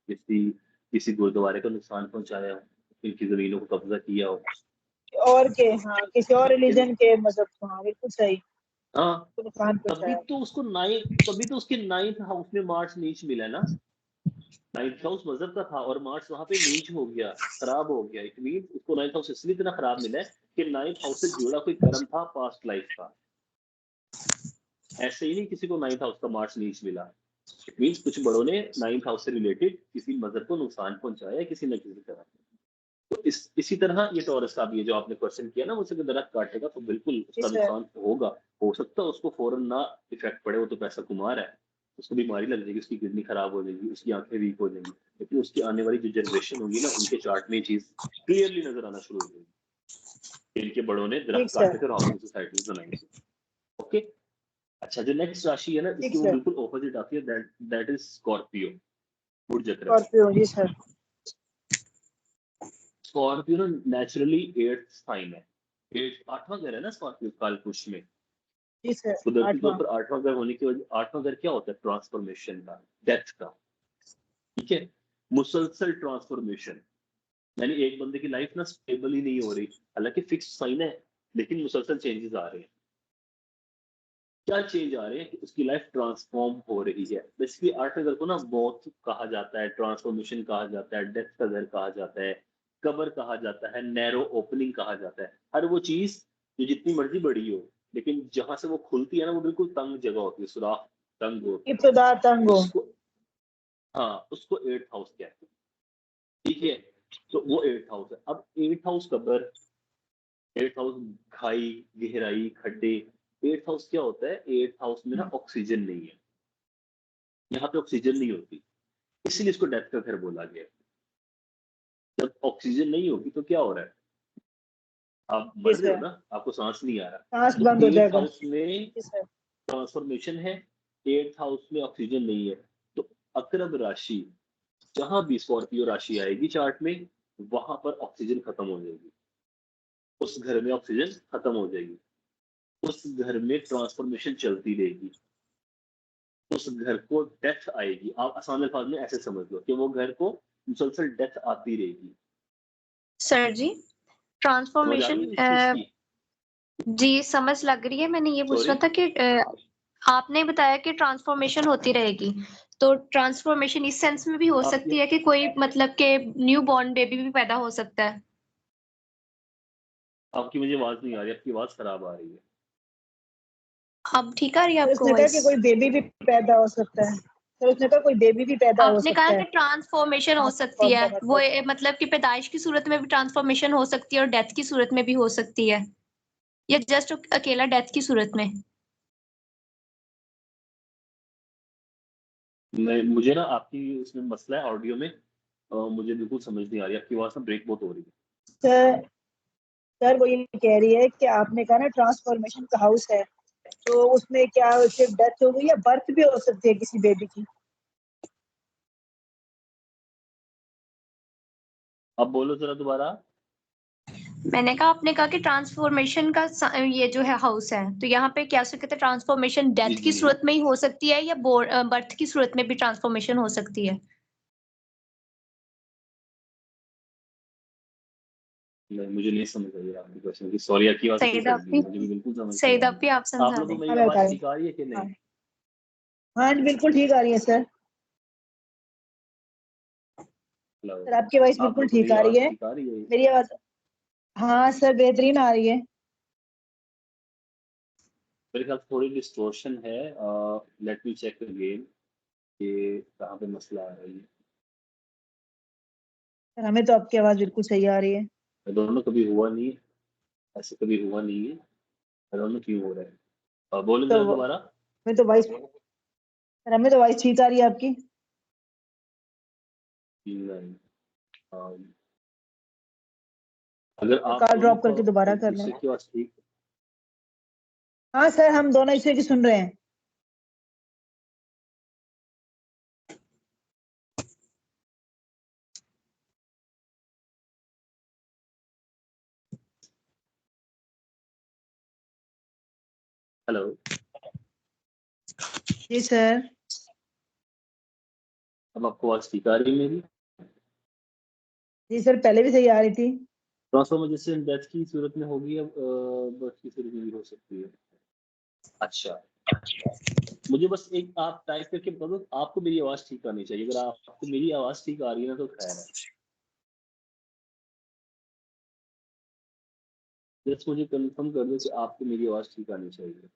किसी किसी गुरुद्वारे को नुकसान पहुंचाया हो, इनकी जमीनों को कब्जा किया हो। और के, हाँ, किसी और इन रिलीजन के मजहब को, हाँ बिल्कुल सही। हाँ, तो नुकसान तभी पहुंचाया। तो उसको तभी तो उसके 9th हाउस में मार्स नीच मिला ना। 9th हाउस मजहब का था और मार्स वहां पे नीच हो गया, खराब हो गया। इट मीन उसको 9th हाउस इसलिए इतना खराब मिला है कि 9th हाउस से जुड़ा कोई कर्म था पास्ट लाइफ का। ऐसे ही नहीं किसी को 9th हाउस का मार्स नीच मिला। इट मीन्स कुछ बड़ों ने 9th हाउस से रिलेटेड किसी मजहब को नुकसान पहुंचाया है किसी न किसी तरह। तो इसी तरह ये टॉरस का भी है, जो आपने क्वेश्चन किया ना मुझसे कि दरख्त काटेगा तो बिल्कुल जी उसका सर। नुकसान होगा। हो सकता है उसको फौरन ना इफेक्ट पड़े, वो तो पैसा कुमार है, उसको बीमारी लग जाएगी, उसकी किडनी खराब हो जाएगी, उसकी आंखें वीक हो जाएंगी, लेकिन उसकी आने वाली जो जनरेशन होगी ना उनके चार्ट में ये चीज क्लियरली नजर आना शुरू हो जाएगी। इनके बड़ों ने ठीक दरख्त सर। काटे थे और हाउसिंग सोसाइटीज बनाई थी। ओके, अच्छा, जो नेक्स्ट राशि है ना ठीक इसकी वो सर। बिल्कुल ऑपोजिट आती है, दैट इज स्कॉर्पियो, बुर्ज अकरम। स्कॉर्पियो, जी सर। स्कॉर्पियो ना नेचुरली 8th साइन है, 8वां घर है ना स्कॉर्पियो कालपुरुष में। जी सर। कुदरती तौर 8वां। पर 8वां घर होने की वजह, 8वां घर क्या होता है? ट्रांसफॉर्मेशन का, डेथ का। ठीक है, मुसलसल ट्रांसफॉर्मेशन, यानी एक बंदे की लाइफ ना स्टेबल ही नहीं हो रही, हालांकि फिक्स साइन है लेकिन मुसलसल चेंजेस आ रहे हैं। क्या चेंज आ रहे हैं कि उसकी लाइफ ट्रांसफॉर्म हो रही है। बेसिकली आर्ट के घर को ना मौत कहा जाता है, ट्रांसफॉर्मेशन कहा जाता है, डेथ का घर कहा जाता है, कबर कहा जाता है, नैरो ओपनिंग कहा जाता है। हर वो चीज जो जितनी मर्जी बड़ी हो, लेकिन जहां से वो खुलती है ना, वो बिल्कुल तंग जगह होती है, सुराख तंग होती है, इब्तदा तंग हो। उसको, हाँ, उसको एट्थ हाउस कहते हैं। ठीक है, तो वो एट्थ हाउस है। अब eighth house cover, eighth house खाई, गहराई, खड्डे। एट्थ हाउस क्या होता है? एट्थ हाउस में ना ऑक्सीजन नहीं है, यहाँ पे ऑक्सीजन नहीं होती, इसीलिए इसको डेथ का घर बोला गया। जब ऑक्सीजन नहीं होगी तो क्या हो रहा है? आप मर जी रहे हो सर, ना, आपको सांस नहीं आ रहा। सांस तो बंद हो एट्थ जाएगा। हाउस में जी सर। ट्रांसफॉर्मेशन है, एट्थ हाउस में ऑक्सीजन नहीं है। तो अकरब राशि, जहां भी स्कॉर्पियो राशि आएगी चार्ट में, वहां पर ऑक्सीजन खत्म हो जाएगी, उस घर में ऑक्सीजन खत्म हो जाएगी, उस घर में ट्रांसफॉर्मेशन चलती रहेगी, उस घर को डेथ आएगी। आप आसान अल्फाज में ऐसे समझ लो कि वो घर को मुसलसल डेथ आती रहेगी। सर जी, समझ आ रही ट्रांसफॉर्मेशन है इस चीज की? जी समझ लग रही है। मैंने ये पूछ सॉरी, रहा था कि आपने बताया कि ट्रांसफॉर्मेशन होती रहेगी, तो ट्रांसफॉर्मेशन इस सेंस में भी हो आप सकती है कि कोई मतलब के न्यू बॉर्न बेबी भी पैदा हो सकता है। आपकी मुझे आवाज नहीं आ रही, आपकी आवाज खराब आ रही है। अब ठीक आ रही है तो आपको उसने कहा वॉइस? कि कोई बेबी भी पैदा हो सकता है। तो उसने कहा कोई बेबी भी पैदा हो आपने कहा सकता कि है। ट्रांसफॉर्मेशन हो सकती ट्रांसफॉर्म है, का वो मतलब। मतलब कि पैदाइश की सूरत में भी ट्रांसफॉर्मेशन हो सकती है और डेथ की सूरत में भी हो सकती है, या जस्ट अकेला डेथ की सूरत में? मैं मुझे ना आपकी इसमें मसला है ऑडियो में, मुझे बिल्कुल समझ नहीं आ रही, आपकी आवाज ना ब्रेक बहुत हो रही है। सर, सर वो ये कह रही है कि आपने कहा ना ट्रांसफॉर्मेशन का हाउस है, तो उसमें क्या सिर्फ डेथ हो गई या बर्थ भी हो सकती है किसी बेबी की? अब बोलो जरा दोबारा। मैंने कहा, आपने कहा कि ट्रांसफॉर्मेशन का ये जो है हाउस है, तो यहाँ पे क्या कहते हैं, ट्रांसफॉर्मेशन जी डेथ की जी, सूरत में ही हो सकती है या बर्थ की सूरत में भी ट्रांसफॉर्मेशन हो सकती है? नहीं, मुझे नहीं समझ आई आपकी क्वेश्चन की, सॉरी, आपकी आवाज फिर सईद कट गई, आपी, मुझे भी बिल्कुल समझ नहीं सईद आ आपी आप रही। आप समझा लोगों दें। को मेरी हाँ मैं बता आवाज रही ठीक आ रही है कि हूँ। नहीं? हाँ हाँ, बिल्कुल ठीक आ रही है सर। हेलो, सर आपकी आवाज आप बिल्कुल लोगों को ठीक मेरी आ रही आवाज है। ठीक आ रही है? मेरी आवाज, हाँ सर, बेहतरीन आ रही है। मेरे ख्याल से थोड़ी डिस्टोर्शन है, लेट मी चेक अगेन कि कहाँ पे मसला आ रही है। सर हमें तो आपकी आवाज बिल्कुल सही आ रही है। दोनों कभी हुआ नहीं है, ऐसे कभी हुआ नहीं है, दोनों क्यों हो रहा है? बोलो तो जरा दोबारा। हमें तो वॉइस, सर हमें तो वॉइस ठीक आ रही है आपकी। नहीं, अ, अगर तो आप कॉल दोनों ड्रॉप को करके दोबारा एक कर लें। दूसरे की आवाज ठीक, हाँ सर, हम दोनों इसे की सुन रहे हैं। हेलो, जी सर। अब आपको आवाज ठीक आ रही है मेरी? जी सर, पहले भी सही आ रही थी। ट्रांसफॉर्मर जैसे डेथ की सूरत में होगी, अब बर्थ की सूरत में भी हो सकती है। अच्छा, मुझे बस एक आप टाइप करके बता दो, आपको मेरी आवाज ठीक आनी चाहिए। अगर आपको मेरी आवाज ठीक आ रही है ना, तो खैर है। जस्ट मुझे कंफर्म कर दो कि आपको मेरी आवाज ठीक आनी चाहिए।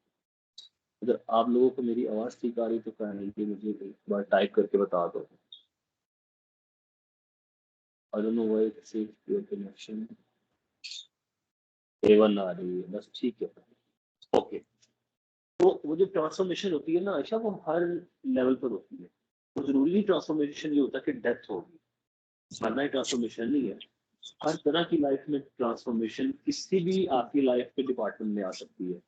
अगर आप लोगों को मेरी आवाज ठीक आ रही है तो कहेंगे, मुझे एक बार टाइप करके बता दो। I don't know why it says your connection A1 आ रही है, बस ठीक है। ओके, तो वो जो ट्रांसफॉर्मेशन होती है ना आयशा, वो हर लेवल पर होती है। तो जरूरी नहीं ट्रांसफॉर्मेशन ये होता कि डेथ होगी, मरना ही ट्रांसफॉर्मेशन नहीं है। हर तरह की लाइफ में ट्रांसफॉर्मेशन किसी भी आपकी लाइफ के डिपार्टमेंट में आ सकती है।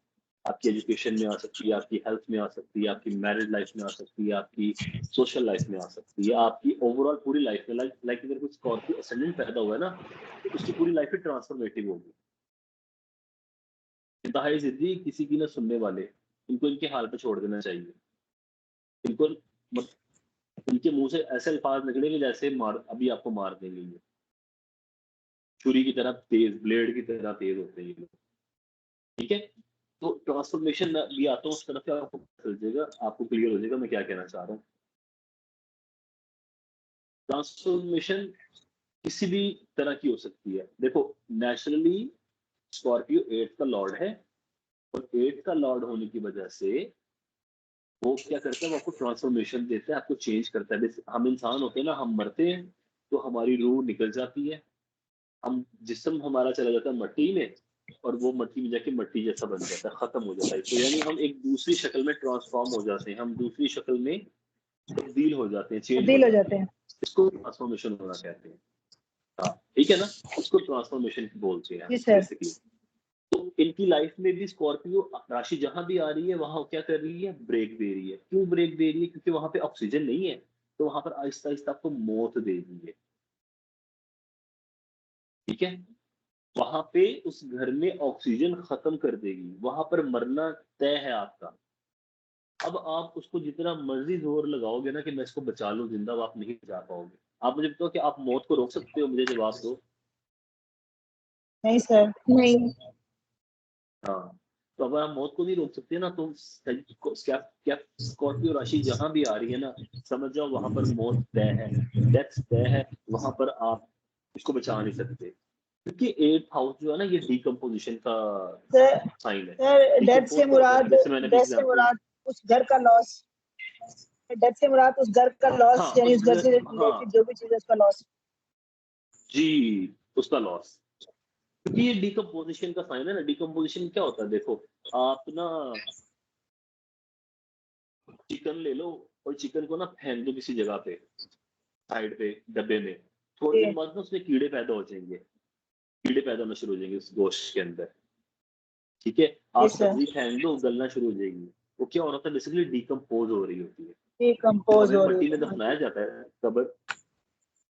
आपकी एजुकेशन में आ सकती है, आपकी हेल्थ में आ सकती है, आपकी मैरिड लाइफ में आ सकती है, आपकी सोशल लाइफ में आ सकती है, आपकी ओवरऑल पूरी लाइफ में। लाइक अगर कुछ स्कॉर्पियो असेंडेंट पैदा हुआ है ना, तो उसकी पूरी लाइफ ही ट्रांसफॉर्मेटिव होगी। इंतहाई जिद्दी, किसी की ना सुनने वाले, इनको इनके हाल पे छोड़ देना चाहिए। इनको मत, इनके मुंह से ऐसे अल्फाज निकलेंगे जैसे मार, अभी आपको मार देंगे ये। छुरी की तरह तेज, ब्लेड की तरह तेज होते हैं ये लोग। ठीक है, तो ट्रांसफॉर्मेशन भी आता हूँ उस तरफ से, आपको चल जाएगा, आपको क्लियर हो जाएगा मैं क्या कहना चाह रहा हूँ। ट्रांसफॉर्मेशन किसी भी तरह की हो सकती है। देखो नेचुरली स्कॉर्पियो 8 का लॉर्ड है, और 8 का लॉर्ड होने की वजह से वो क्या करता है, वो आपको ट्रांसफॉर्मेशन देता है, आपको चेंज करता है। हम इंसान होते हैं ना, हम मरते हैं तो हमारी रूह निकल जाती है, हम जिस्म हमारा चला जाता है मट्टी में, और वो मट्टी में जाके मट्टी जैसा बन जाता है, खत्म हो जाता है। तो यानी हम एक दूसरी शक्ल में ट्रांसफॉर्म हो जाते हैं, हम दूसरी शक्ल में तब्दील हो जाते हैं, चेंज तब्दील हो हो जाते हैं। इसको ट्रांसफॉर्मेशन होना कहते हैं। हाँ ठीक है ना, उसको ट्रांसफॉर्मेशन बोलते हैं जी सर। बेसिकली। तो इनकी लाइफ में भी स्कॉर्पियो राशि जहां भी आ रही है वहां क्या कर रही है, ब्रेक दे रही है। क्यों ब्रेक दे रही है? क्योंकि वहां पे ऑक्सीजन नहीं है, तो वहां पर आहिस्ता आहिस्ता आपको मौत दे रही है। ठीक है, वहां पे उस घर में ऑक्सीजन खत्म कर देगी, वहां पर मरना तय है आपका। अब आप उसको जितना मर्जी जोर लगाओगे ना कि मैं इसको बचा लूं जिंदा, आप नहीं बचा पाओगे। आप मुझे बताओ कि आप मौत को रोक सकते हो? मुझे जवाब दो। नहीं सर। नहीं। हाँ, तो अगर आप मौत को नहीं रोक सकते ना, तो क्या क्या स्कॉर्पियो राशि जहां भी आ रही है ना, समझ जाओ वहां पर मौत तय है, डेथ तय है। वहां पर आप उसको बचा नहीं सकते, क्योंकि 8th हाउस जो है ना, ये डिकम्पोजिशन का सर साइन है। सर डेथ डिकम्पोज से क्या होता है? मुराद, जैसे मैंने अभी डेथ से एग्जांपल, मुराद उस घर का लॉस, डेथ से मुराद उस घर का लॉस, हाँ यानी उस उस घर से हाँ रिलेटेड जो भी चीज है उसका लॉस। जी, उसका लॉस। क्योंकि ये डिकम्पोजिशन का साइन है ना। डिकम्पोजिशन क्या होता है? देखो आप ना चिकन ले लो, और चिकन को ना फेंक दो किसी जगह पे, साइड पे डब्बे में। थोड़े दिन जी बाद ना उसमें कीड़े पैदा हो जाएंगे, कीड़े पैदा होना शुरू हो जाएंगे उस गोश्त के अंदर। ठीक है, जी आप सर। सब्जी फेंक दो, गलना शुरू हो जाएगी। वो क्या हो रहा था? बेसिकली डिकम्पोज हो रही होती है। जब डिकम्पोज हमें हो रही मट्टी में है, हाँ दफनाया जी। जाता है, कब्र,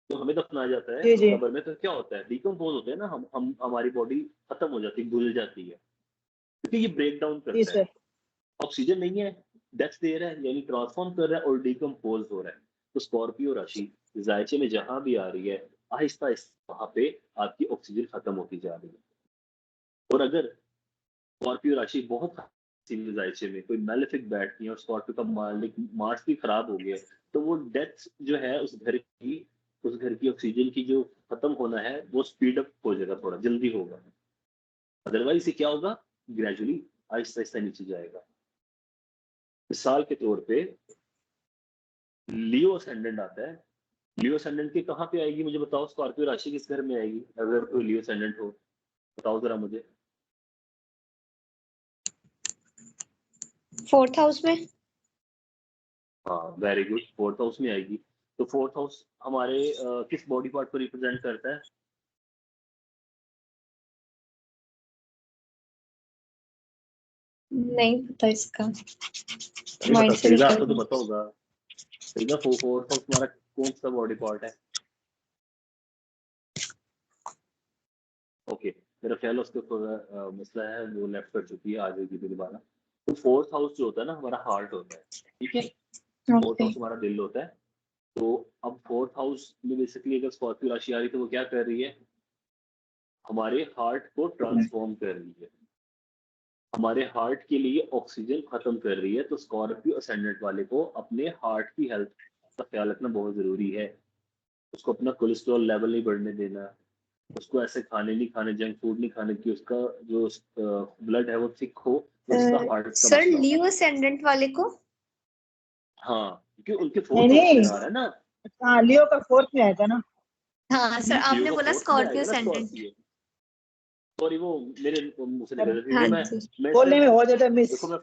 तो हमें दफनाया जाता है जी जी कब्र में, तो क्या होता है? डिकम्पोज होते हैं ना हम हमारी बॉडी खत्म हो जाती है, घुल जाती है, क्योंकि ये ब्रेक डाउन जी करता है। सर। ऑक्सीजन नहीं है, डेथ दे रहा है, यानी ट्रांसफॉर्म कर रहा है और डिकम्पोज हो रहा है। तो स्कॉर्पियो राशि जायचे में जहां भी आ रही है, आहिस्ता आहिस्ता वहां पे आपकी ऑक्सीजन खत्म होती जा रही है। और अगर स्कॉर्पियो राशि बहुत जायचे में कोई मेलेफिक बैठ गई और स्कॉर्पियो का मालिक मार्स भी खराब हो गया, तो वो डेथ जो है उस घर की ऑक्सीजन की जो खत्म होना है, वो स्पीड अप हो जाएगा, थोड़ा जल्दी होगा। अदरवाइज ये क्या होगा? ग्रेजुअली आहिस्ता आहिस्ता नीचे जाएगा। मिसाल के तौर पे लियो असेंडेंट आता है, लियो असेंडेंट की कहाँ पे आएगी मुझे बताओ? स्कॉर्पियो राशि किस घर में आएगी अगर कोई लियो असेंडेंट हो? बताओ जरा मुझे। 4th हाउस में। हाँ वेरी गुड, 4th हाउस में आएगी। तो 4th हाउस हमारे किस बॉडी पार्ट को रिप्रेजेंट करता है? नहीं पता इसका, नहीं माइंड पता? से फरीदा निकल आपको तो गया। पता होगा। फरीदा 4th हाउस हमारा कौन सा बॉडी पार्ट है? ओके, मेरा ख्याल है उसका थोड़ा मसला है, वो लेफ्ट कर चुकी है, आ जाएगी फिर दोबारा। तो 4th हाउस जो होता है ना, हमारा हार्ट होता है। ठीक है, 4th ओके। हाउस हमारा दिल होता है। तो अब 4th हाउस में बेसिकली अगर स्कॉर्पियो राशि आ रही है, तो वो क्या कर रही है? हमारे हार्ट को ट्रांसफॉर्म कर रही है, हमारे हार्ट के लिए ऑक्सीजन खत्म कर रही है। तो स्कॉर्पियो असेंडेंट वाले को अपने हार्ट की हेल्थ का ख्याल रखना बहुत जरूरी है। उसको अपना कोलेस्ट्रॉल लेवल नहीं बढ़ने देना, उसको ऐसे खाने नहीं खाने, जंक फूड नहीं खाने की, उसका जो ब्लड है वो थिक हो, तो उसका हार्ट का सर मसला हो। लियो असेंडेंट वाले को। हाँ, क्योंकि उनके नहीं 4th हाउस में नहीं, आ रहा है ना। हाँ लियो का फोर्थ में आया था ना। हाँ सर, लियो आपने का बोला 4th में स्कॉर्पियो आएगा ना असेंडेंट। स्कॉर्पियो। सॉरी, वो मेरे मुंह से निकल रही हाँ है। जी। मैं बोलने में सिर्फ, हो जाता मिस। देखो मैं,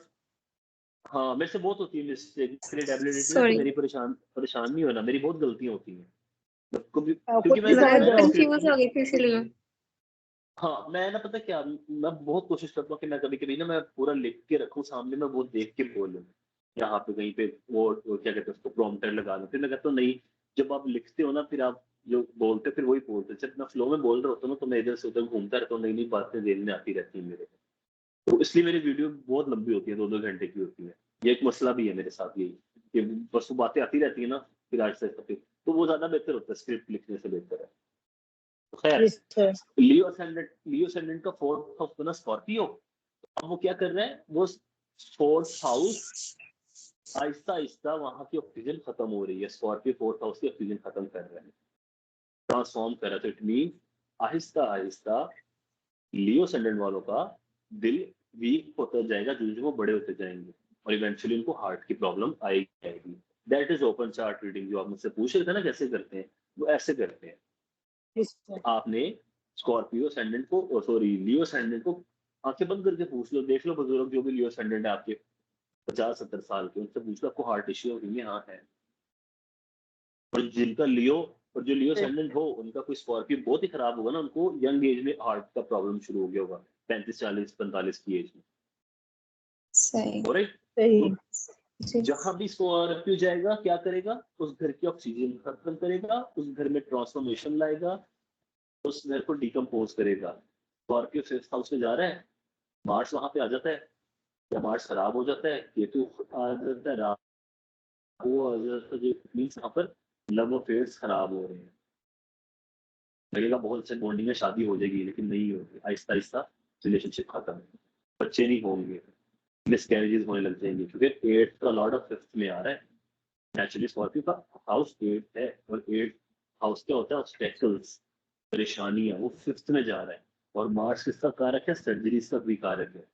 हाँ मेरे से बहुत होती है मिस्टेक, क्रेडिबिलिटी ना, तो सॉरी, मेरी परेशान नहीं होना, मेरी बहुत गलतियां होती हैं। मैं कभी, खुद क्योंकि की मैं समझ मैं मैं जाओ। स्क्रिप्ट कंफ्यूज हो गई थी इसलिए। हाँ मैं ना, पता क्या, मैं बहुत कोशिश करता हूँ कि मैं कभी कभी ना मैं पूरा लिख के रखूँ सामने, मैं वो देख के बोलूँ। यहाँ पे कहीं पे वो क्या कहते हैं उसको, प्रॉम्प्टर लगा लूँ। फिर मैं कहता हूँ नहीं, जब आप लिखते हो ना, फिर आप जो बोलते हो फिर वही बोलते हो। जब मैं फ्लो में बोल रहा होता हूँ ना, तो मैं इधर से उधर घूमता रहता हूँ, नई नई बातें दिल में आती रहती है मेरे। तो इसलिए मेरी वीडियो बहुत लंबी होती है, 2-2 घंटे की होती है। ये एक मसला भी है मेरे साथ, यही कि बस वो बातें आती रहती है ना, फिर आज से फिर तो वो ज्यादा बेहतर होता है, स्क्रिप्ट लिखने से बेहतर है। तो खैर, जी सर। लियो असेंडेंट का 4th हाउस बना स्कॉर्पियो। अब वो क्या कर रहा है, वो फोर्थ हाउस आहिस्ता आहिस्ता वहां की ऑक्सीजन खत्म हो रही है, स्कॉर्पियो फोर्थ हाउस की ऑक्सीजन खत्म कर रहा है, ट्रांसफॉर्म कर रहा है। तो it mean Aahista Aahista Leo ascendant वालों का दिल वीक होता जाएगा, जो वो बड़े होते जाएंगे और इवेंचुअली उनको हार्ट की प्रॉब्लम आएगी। That is open chart reading. जो आप मुझसे पूछ रहे थे ना कैसे करते हैं, वो ऐसे करते हैं। Yes, sir. आपने स्कॉर्पियो असेंडेंट को, सॉरी लियो असेंडेंट को आंखें बंद करके पूछ लो, देख लो बुजुर्ग जो भी लियो असेंडेंट है आपके 50-70 साल के, उनसे पूछ लो आपको हार्ट इश्यू है? हाँ है। और जिनका लियो और जो लियो असेंडेंट हो उनका कोई स्कॉर्पियो बहुत ही खराब होगा ना, उनको यंग एज में हार्ट का प्रॉब्लम शुरू हो गया होगा, 35-40-45 की एज में। सही ऑलराइट। सही। जहां भी स्कॉर्पियो जाएगा क्या करेगा, उस घर की ऑक्सीजन खत्म करेगा, उस घर में ट्रांसफॉर्मेशन लाएगा, उस घर को डिकम्पोज करेगा। स्कॉर्पियो फिफ्थ हाउस में जा रहा है, मार्स वहां पे आ जाता है, या मार्स खराब हो जाता है, केतु आ जाता है, राहु आ जाता है, जो मीन्स वहां पर लव अफेयर्स खराब हो रहे हैं। लगेगा बहुत अच्छे बॉन्डिंग में शादी हो जाएगी, लेकिन नहीं होगी, आहिस्ता आहिस्ता रिलेशनशिप खत्म, बच्चे नहीं होंगे, मिसकैरेजेस होने लग जाएंगे, क्योंकि 8th का लॉर्ड ऑफ 5th में आ रहा है। नेचुरली स्कॉर्पियो का हाउस 8 है, और 8th हाउस क्या होता है, ऑब्स्टेकल्स, परेशानियां, वो 5th में जा रहा है। और मार्स किसका कारक है, सर्जरीज का भी कारक है।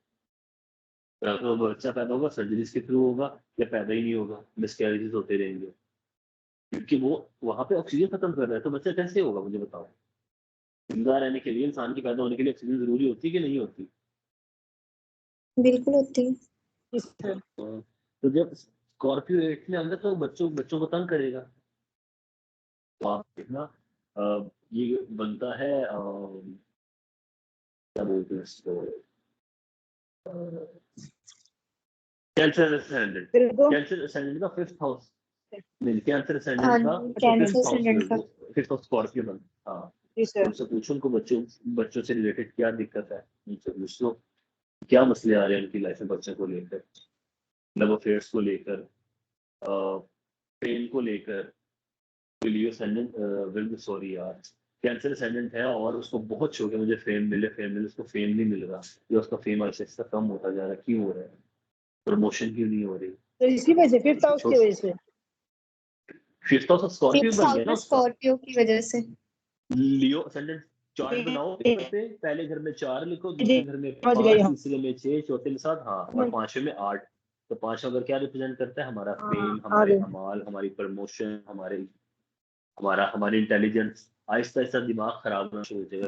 तो बच्चा पैदा होगा सर्जरीज के थ्रू होगा, या पैदा ही नहीं होगा, मिसकैरेजेस होते रहेंगे, क्योंकि वो वहां पे ऑक्सीजन खत्म कर रहा है। तो बच्चा कैसे होगा मुझे बताओ? जिंदा रहने के लिए, इंसान की पैदा होने के लिए ऑक्सीजन जरूरी होती है कि नहीं होती? बिल्कुल होती है। Yes, sir. तो जब स्कॉर्पियो 8 में आएगा तो बच्चों को तंग करेगा। तो आप देखना ये बनता है क्या बोलते हैं इसको, कैंसर असेंडेंट। फिर वो कैंसर असेंडेंट का 5th हाउस, नहीं कैंसर असेंडेंट हाँ का कैंसर 5th हाउस में, एसेंडेंट का 5th हाउस स्कॉर्पियो बन। हाँ, Yes, sir. उनसे पूछो उनको बच्चों से रिलेटेड क्या दिक्कत है, उनसे पूछ लो क्या मसले आ रहे हैं उनकी लाइफ में, बच्चों को लेकर, लव अफेयर्स को लेकर, पेन को लेकर। लियो असेंडेंट सॉरी यार, कैंसर असेंडेंट है और उसको बहुत शौक है मुझे फेम मिले, उसको फेम नहीं मिल रहा, या उसका फेम आहिस्ता कम होता जा रहा है। क्यों हो रहा है? प्रमोशन क्यों नहीं हो रही? तो इसी वजह से फिफ्थ हाउस की वजह से। फिफ्थ हाउस स्कॉर्पियो फिफ्थ बन हाउस गया ना में उसका। स्कॉर्पियो की वजह से। लियो असेंडेंट चार्ट बनाओ पेपर पे, पहले घर में 4 लिखो, दूसरे घर में समझ 5, गई हम। तीसरे में 6, चौथे में 7, हाँ, और पांचवें में 8। तो 5 अगर क्या रिप्रेजेंट करता है, हमारा फेम, हमारे आगे। अमाल, हमारी प्रमोशन, हमारी इंटेलिजेंस। आहिस्ता आहिस्ता दिमाग खराब होना शुरू हो जाएगा,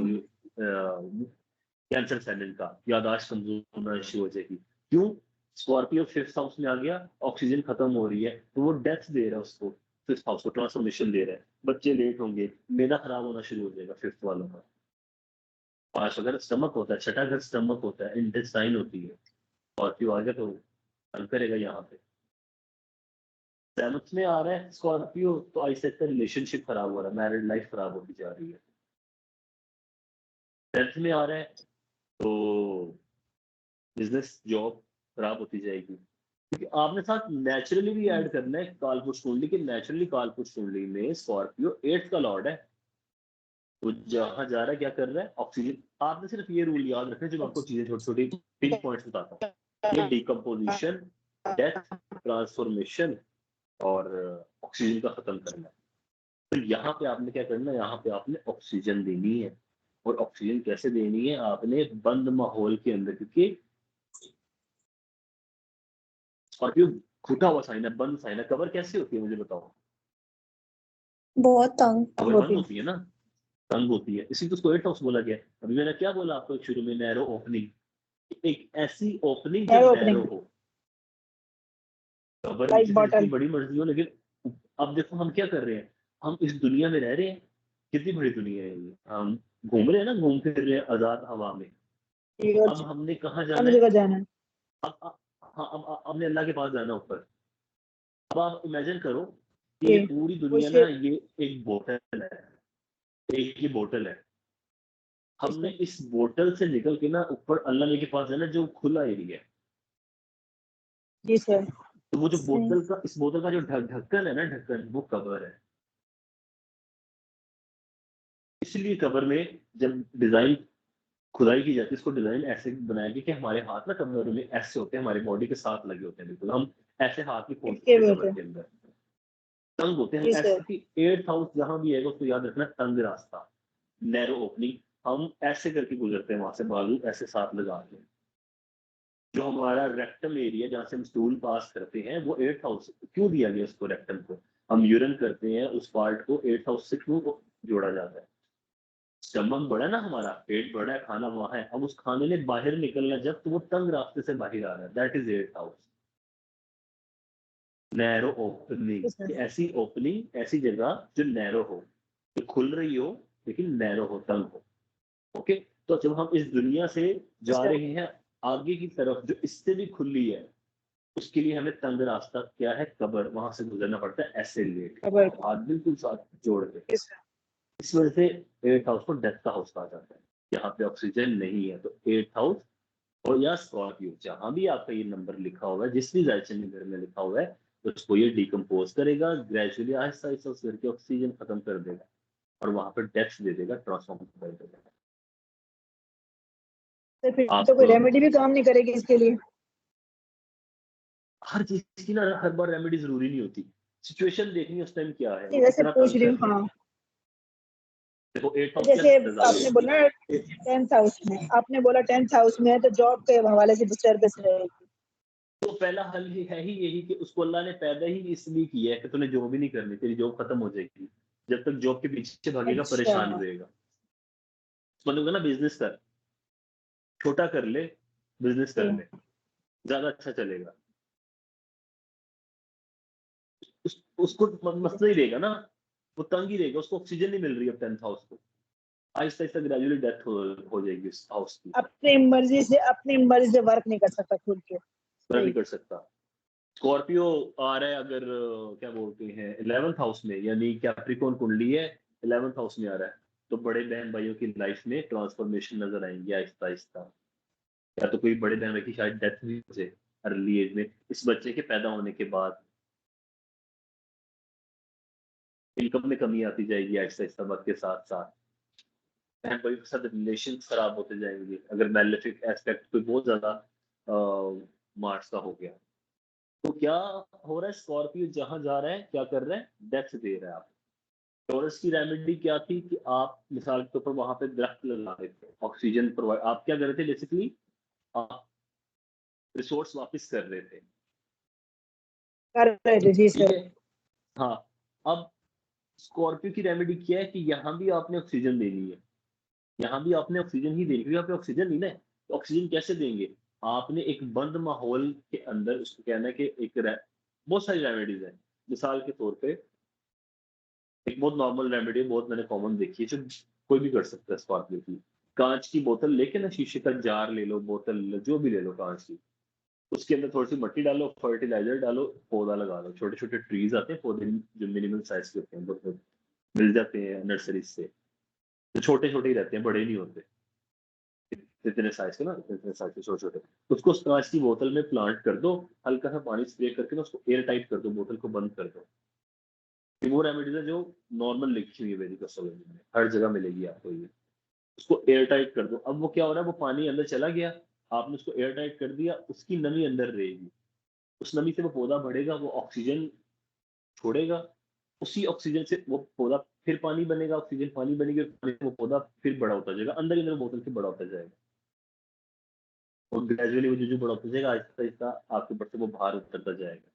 कैंसर असेंडेंट का याददाश्त कमजोर होना शुरू हो जाएगी। क्यों? स्कॉर्पियो 5th हाउस में आ गया, ऑक्सीजन खत्म हो रही है, तो वो डेथ दे रहा है उसको, 5th हाउस को ट्रांसफॉर्मेशन दे रहा है, बच्चे लेट होंगे, मैदा खराब होना शुरू हो जाएगा 5th वालों का। 5 अगर स्टमक होता है, 6ठा घर स्टमक होता है, इंटेस्टाइन होती है, स्कॉर्पियो आ गया तो हल करेगा यहाँ पे। 7th में आ रहा है स्कॉर्पियो, तो आहिस्ता आहिस्ता रिलेशनशिप खराब हो रहा है, मैरिड लाइफ खराब होती जा रही है। 10th में आ रहा है तो बिजनेस जॉब खराब होती जाएगी, क्योंकि आपने साथ नेचुरली भी ऐड करना है कालपुरुष कुंडली के। नेचुरली कालपुरुष कुंडली में स्कॉर्पियो 8th का लॉर्ड है, तो जहां जा रहा है क्या कर रहा है, ऑक्सीजन। आपने सिर्फ ये रूल याद रखना है, जो आपको चीजें छोटी छोटी पिन पॉइंट्स बताता हूँ, ये डिकम्पोजिशन, डेथ, ट्रांसफॉर्मेशन और ऑक्सीजन का खत्म करना। तो यहाँ पे आपने क्या करना है, यहाँ पे आपने ऑक्सीजन देनी है। और ऑक्सीजन कैसे देनी है, आपने बंद माहौल के अंदर, क्योंकि स्कॉर्पियो खुटा हुआ साइन है, बंद साइन है। कवर कैसे होती है मुझे बताओ? बहुत तंग कवर बंद होती है ना, तंग होती है, इसी तो उसको 8th हाउस बोला गया। अभी मैंने क्या बोला आपको शुरू में, नैरो ओपनिंग, एक ऐसी ओपनिंग जो Narrow नैरो opening. हो, कवर Like नीचे से bottle. जितनी बड़ी मर्जी हो, लेकिन अब देखो हम क्या कर रहे हैं, हम इस दुनिया में रह रहे हैं, कितनी बड़ी दुनिया है ये, हम घूम रहे हैं ना, घूम फिर रहे हैं आजाद हवा में। अब हमने कहाँ जाना है? जगह जाना है। हाँ, अब हमने अल्लाह के पास जाना ऊपर। अब आप इमेजिन करो कि ये पूरी दुनिया ना, ये एक बोतल है, एक ही बोतल है। हमने इस बोतल से निकल के ना ऊपर अल्लाह के पास जाना, जो खुला एरिया है। जी सर। तो वो जो बोतल का, इस बोतल का जो ढक्कन है ना, ढक्कन, वो कवर है। इसलिए कवर में जब डिजाइन खुदाई की जाती है, इसको डिजाइन ऐसे बनाया गया कि हमारे हाथ ना कमर में ऐसे होते हैं, हमारे बॉडी के साथ लगे होते हैं, बिल्कुल हम ऐसे हाथ नहीं खोल इसके सकते भी कमर होते के अंदर, तंग होते हैं जी हम सर। ऐसे कि 8th हाउस जहां भी है उसको याद रखना, तंग रास्ता, नैरो ओपनिंग, हम ऐसे करके गुजरते हैं वहां से, बाजू ऐसे साथ लगा के, जो हमारा रेक्टम एरिया जहाँ से हम स्टूल पास करते हैं वो 8th हाउस क्यों दिया गया उसको, रेक्टम को हम यूरिन करते हैं, उस पार्ट को 8th हाउस से क्यों जोड़ा जाता है। स्टमक बड़ा है ना हमारा, पेट बड़ा है, खाना वहां है, अब उस खाने ने बाहर निकलना जब, तो वो तंग रास्ते से बाहर आ रहा है, that is 8th house. Narrow opening, जी सर। ऐसी ओपनिंग, ऐसी जगह जो नैरो हो, जो खुल रही हो लेकिन नैरो हो, तंग हो। ओके, तो जब हम इस दुनिया से जी जा सर। रहे हैं आगे की तरफ जो इससे भी खुली है, उसके लिए हमें तंग रास्ता क्या है, कब्र, वहां से गुजरना पड़ता है ऐसे रिलेट, खबर। हाथ बिल्कुल साथ जोड़ के। जी सर। इस वजह से 8th हाउस को डेथ का हाउस कहा जाता है, यहाँ पे ऑक्सीजन नहीं है, तो 8th हाउस और या स्कॉर्पियो जहां भी आपका ये नंबर लिखा हुआ है, जिस भी जायचे घर में लिखा हुआ है, तो उसको ये डिकम्पोज करेगा ग्रेजुअली, आहिस्ता आहिस्ता उस घर के ऑक्सीजन खत्म कर देगा और वहां पर डेथ दे देगा, ट्रांसफॉर्म कर देगा। तो फिर आप तो कोई रेमेडी भी काम नहीं करेगी इसके लिए। हर चीज की ना हर बार रेमेडी जरूरी नहीं होती, सिचुएशन देखनी है उस टाइम क्या है, वो वैसे कितना पूछ तंग रही कर हूँ रहा है। हाँ। देखो 8th तो हाउस क्या जैसे सजा आपने देती बोला है। 10th हाउस में, आपने बोला 10th हाउस में है तो जॉब के हवाले से डिस्टर्बेंस रहेगी। तो पहला हल है ही यही कि उसको अल्लाह ने पैदा ही इसलिए किया है कि तूने जॉब ही नहीं करनी, तेरी जॉब खत्म हो जाएगी, जब तक जॉब के पीछे भागेगा अच्छा। परेशान रहेगा। मतलब ना बिजनेस कर, छोटा कर ले, बिजनेस कर ले, ज्यादा अच्छा चलेगा, उसको मसला ही रहेगा ना, वो तंग ही रहेगा, उसको ऑक्सीजन नहीं मिल रही है 10th हाउस को, आहिस्ता आहिस्ता ग्रेजुअली डेथ हो जाएगी उस हाउस की, अपनी मर्जी से वर्क नहीं कर सकता खुल के। पूरा नहीं सही। कर सकता। स्कॉर्पियो आ रहा है अगर क्या बोलते हैं 11th हाउस में, यानी कैप्रिकॉर्न कुंडली है, 11th हाउस में आ रहा है, तो बड़े बहन भाइयों की लाइफ में ट्रांसफॉर्मेशन नजर आएंगे आहिस्ता आहिस्ता, या तो कोई बड़े बहन भाई की शायद डेथ भी हो जाए अर्ली एज में, इस बच्चे के पैदा होने के बाद इनकम में कमी आती जाएगी आहिस्ता आहिस्ता वक्त के साथ साथ, बहन भाई के साथ रिलेशन खराब होते जाएंगे अगर मैलेफिक एस्पेक्ट कोई बहुत ज्यादा मार्क्स का हो गया, तो क्या हो रहा है, स्कॉर्पियो जहां जा रहा है क्या कर रहा है, डेथ दे रहा है। आप टॉरस की रेमेडी क्या थी कि आप मिसाल के ऊपर वहां पे दरख्त लगा रहे थे, ऑक्सीजन प्रोवाइड, आप क्या कर रहे थे बेसिकली, आप रिसोर्स वापस कर रहे थे, कर रहे थे जी ठीक सर। है। हाँ, अब स्कॉर्पियो की रेमेडी क्या है कि यहाँ भी आपने ऑक्सीजन देनी है, यहाँ भी आपने ऑक्सीजन ही देनी है, क्योंकि यहाँ पे ऑक्सीजन नहीं ना है, तो ऑक्सीजन कैसे देंगे, आपने एक बंद माहौल के अंदर, उसको कहना है कि बहुत सारी रेमेडीज है, मिसाल के तौर पे एक बहुत नॉर्मल रेमेडी, बहुत मैंने कॉमन देखी है, जो कोई भी कर सकता है स्कॉर्पियो की, कांच की बोतल लेके ना, शीशे का जार ले लो, बोतल जो भी ले लो कांच की, उसके अंदर थोड़ी सी मिट्टी डालो, फर्टिलाइजर डालो, पौधा लगा लो, छोटे छोटे ट्रीज आते हैं पौधे, जो मिनिमम साइज के होते हैं, बहुत मिल जाते हैं नर्सरी से, तो छोटे छोटे ही रहते हैं, बड़े नहीं होते, इतने साइज के ना, इतने साइज के छोटे छोटे, उसको उस कांच की बोतल में प्लांट कर दो, हल्का सा पानी स्प्रे करके ना उसको एयर टाइट कर दो, बोतल को बंद कर दो। वो रेमेडीज है जो नॉर्मल लिखी हुई है वैदिक एस्ट्रोलॉजी में, हर जगह मिलेगी आपको ये, उसको एयर टाइट कर दो, अब वो क्या हो रहा है, वो पानी अंदर चला गया, आपने उसको एयर टाइट कर दिया, उसकी नमी अंदर रहेगी, उस नमी से वो पौधा बढ़ेगा, वो ऑक्सीजन छोड़ेगा, उसी ऑक्सीजन से वो पौधा फिर पानी बनेगा, ऑक्सीजन पानी बनेगी, पानी से वो पौधा फिर बड़ा होता जाएगा, अंदर ही अंदर बोतल से बड़ा होता जाएगा, और ग्रेजुअली वो जो बड़ा होता जाएगा, आहिस्ता आहिस्ता आपके ऊपर से वो बाहर उतरता जाएगा,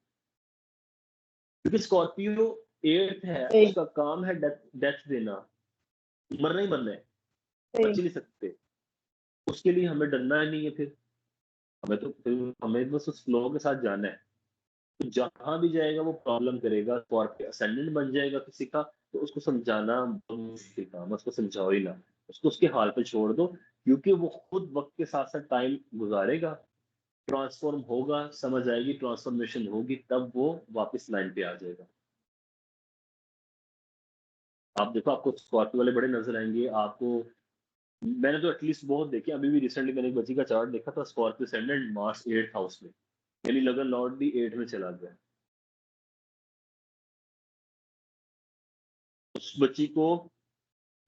क्योंकि स्कॉर्पियो एर्थ है, सही। उसका काम है डेथ, डेथ देना, मरना ही मरना है, बच सही। ही नहीं सकते, उसके लिए हमें डरना ही नहीं है, फिर हमें बस उस फ्लो के साथ जाना है, तो जहां भी जाएगा वो प्रॉब्लम करेगा, स्कॉर्पियो असेंडेंट बन जाएगा किसी का, तो उसको समझाना बहुत मुश्किल काम है, उसको समझाओ ही ना, उसको उसके हाल पे छोड़ दो, क्योंकि वो खुद वक्त के साथ साथ टाइम गुजारेगा, ट्रांसफॉर्म होगा, समझ आएगी, ट्रांसफॉर्मेशन होगी, तब वो वापस लाइन पे आ जाएगा। आप देखो, आपको स्कॉर्पियो वाले बड़े नजर आएंगे आपको, मैंने तो एटलीस्ट बहुत देखे, अभी भी रिसेंटली मैंने एक बच्ची का चार्ट देखा था, Scorpio ascendant Mars 8th house में, यानी लगन लॉर्ड भी 8 में चला गया, उस बच्ची को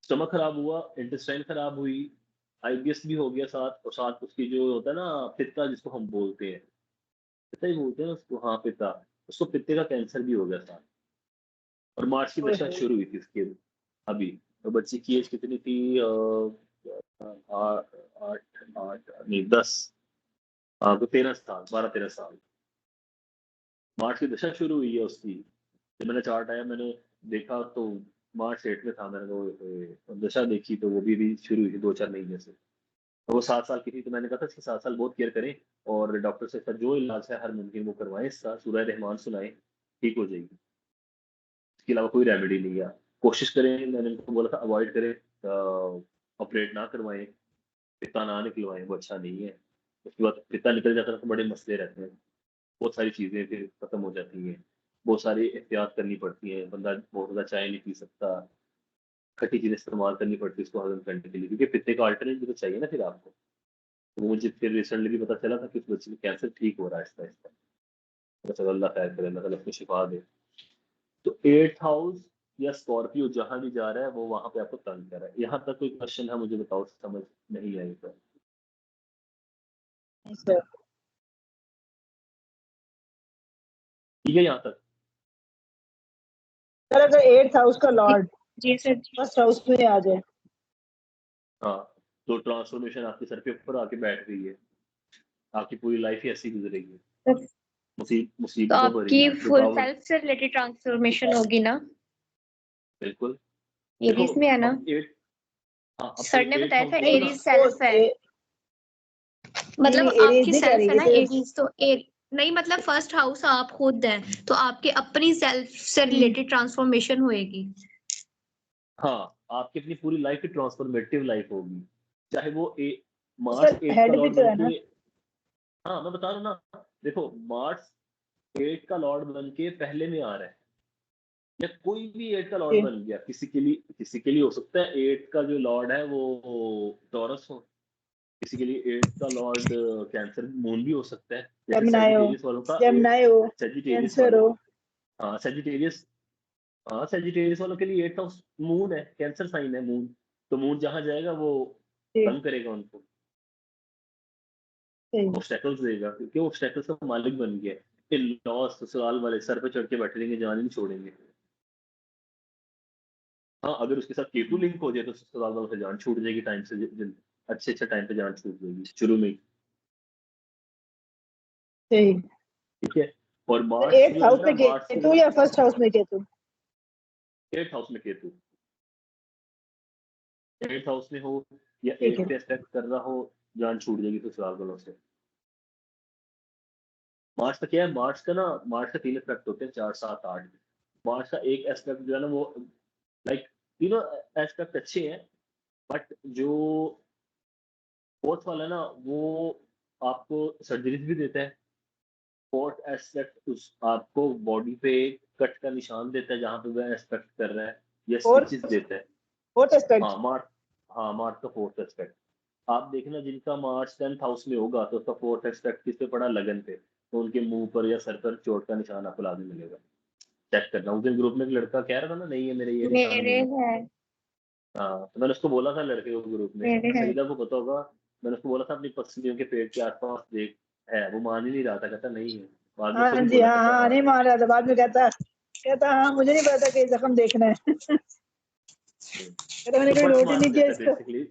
स्टमक खराब हुआ, इंटेस्टाइन खराब हुई, IBS भी हो गया साथ, और साथ उसकी जो होता है ना पित्ता, जिसको हम बोलते हैं, पित्ता ही बोलते हैं ना उसको, हाँ पित्ता, उसको पित्ते का कैंसर भी हो गया साथ। और मार्च की ओए दशा होए। शुरू हुई थी उसकी अभी। तो बच्ची की एज कितनी थी? 10, हाँ तो 13 साल, 12-13 साल। मार्च की दशा शुरू हुई है उसकी। जब मैंने चार्ट आया, मैंने देखा तो मार्च 8 में था। मैंने वो दशा देखी तो वो भी शुरू हुई थी 2-4 महीने से। तो वो 7 साल की थी, तो मैंने कहा था इसकी 7 साल बहुत केयर करें, और डॉक्टर से इसका जो इलाज है हर मुमकिन वो करवाएं, इसका सूरह रहमान सुनाएं, ठीक हो जाएगी। इसके अलावा कोई रेमेडी नहीं है। कोशिश करें, मैंने उनको बोला था अवॉइड करें, ऑपरेट ना करवाएं, पिता ना निकलवाएं, वो अच्छा नहीं है। उसके बाद पिता निकल जाता है तो बड़े मसले रहते हैं, बहुत सारी चीजें फिर खत्म हो जाती हैं, बहुत सारी एहतियात करनी पड़ती है, बंदा बहुत ज्यादा चाय नहीं पी सकता, खट्टी चीजें इस्तेमाल करनी पड़ती है इसको हजम करने के लिए, क्योंकि पित्ते का अल्टरनेट भी तो चाहिए ना फिर आपको। तो मुझे फिर रिसेंटली भी पता चला था कि उस बच्चे का कैंसर ठीक हो रहा है आहिस्ता आहिस्ता। बस अल्लाह खैर करे, अल्लाह ताला उसको शिफा दे। तो 8th हाउस या स्कॉर्पियो जहां भी जा रहा है वो वहां पे आपको तंग कर रहा है। यहाँ तक कोई क्वेश्चन है? मुझे बताओ, समझ नहीं आई तो। नहीं सर। ठीक है यहाँ तक? सर अगर 8th हाउस का लॉर्ड जी सर। फर्स्ट हाउस में आ जाए, हाँ, तो ट्रांसफॉर्मेशन आपके सर के ऊपर आके बैठ गई है, आपकी पूरी लाइफ ही ऐसी गुजरेगी, तो मुसीबतों भरी, आपकी फुल रुकावट। सेल्फ से रिलेटेड ट्रांसफॉर्मेशन होगी ना? बिल्कुल। देखो, एरीज में है ना? अब एट हाँ अब सर ने एट बताया हाउस था जो है ना, एरीज सेल्फ है, नहीं मतलब नहीं एरीज आपकी नहीं कह सेल्फ रही है ना जैसे एरीज, तो नहीं मतलब फर्स्ट हाउस आप खुद हैं तो आपके अपनी सेल्फ से रिलेटेड ट्रांसफॉर्मेशन होएगी। हाँ आपकी अपनी पूरी लाइफ की ट्रांसफॉर्मेटिव लाइफ होगी, चाहे वो सर मार्स 8 का हेड भी लॉर्ड तो बन है ना। के। हाँ मैं बता रहा हूँ ना, देखो मार्स 8 का लॉर्ड बन के पहले में आ रहा है, या कोई भी 8 का लॉर्ड बन गया, किसी के लिए हो सकता है 8 का जो लॉर्ड है वो टॉरस हो, किसी के लिए 8 का लॉर्ड कैंसर मून भी हो सकता है, जैसे जेमिनाई हो, सेजिटेरियस वालों का जेमिनाई हो, सेजिटेरियस कैंसर वालों, हो। हाँ सेजिटेरियस, हाँ सेजिटेरियस वालों के लिए 8 हाउस मून है, कैंसर साइन है मून। तो मून जहां जाएगा वो जी तंग करेगा उनको, सही। ऑब्स्टेकल्स देगा, क्योंकि वो ऑब्स्टेकल्स का मालिक बन गया है। लॉस ससुराल वाले सर पे चढ़ के बैठे रहेंगे, जान ही नहीं छोड़ेंगे। हाँ अगर उसके साथ केतु लिंक हो जाए तो ससुराल वालों से जान छूट जाएगी, टाइम से अच्छे अच्छे टाइम पे जान छूट जाएगी शुरू में ही। सही। ठीक है। और सर मार्स 8th जो है हाउस ना, में मार्स केतु या फर्स्ट हाउस में केतु? 8th हाउस में केतु, 8th हाउस में हो या ठीक 8 है। पे अटैक कर रहा हो, जान छूट जाएगी ससुराल वालों से। मार्स का क्या है, मार्स का ना, मार्स का 3 एस्पेक्ट होते हैं, 4, 7, 8। मार्स का एक एस्पेक्ट जो है ना वो लाइक, तीनों एस्पेक्ट अच्छे हैं, बट जो फोर्थ वाला है ना वो आपको सर्जरीज भी देता है। फोर्थ एस्पेक्ट उस आपको बॉडी पे कट का निशान देता है जहां पे वह एस्पेक्ट कर रहा है, या स्टिचेस फोर्थ देता है। Fourth aspect. हाँ मार्स, हाँ मार्स का फोर्थ एस्पेक्ट। आप देखना जिनका मार्स 10th हाउस में होगा तो उसका फोर्थ एस्पेक्ट किस पे पड़ा, लगन पे, तो उनके मुंह पर या सर पर चोट का निशान आपको लाजमी मिलेगा। चेक करना। उस दिन ग्रुप में एक लड़का कह रहा था ना, नहीं है मेरे ये निशान मेरे नहीं है। है, हाँ तो मैंने उसको बोला था, लड़के को ग्रुप में, मेरे है। सईदा को पता होगा, मैंने उसको बोला था अपनी पसलियों के पेट के आसपास देख, है, वो मान ही नहीं रहा था, कहता नहीं है। बाद में हाँ खुद ही जी बोला, हाँ कहता हाँ, हाँ नहीं है। मान रहा था, बाद में कहता कहता हाँ मुझे नहीं पता कि जख्म देखना है। कहता मैंने तो कभी बर्थ नोट ही मार्क नहीं किया देता है इसको। बेसिकली।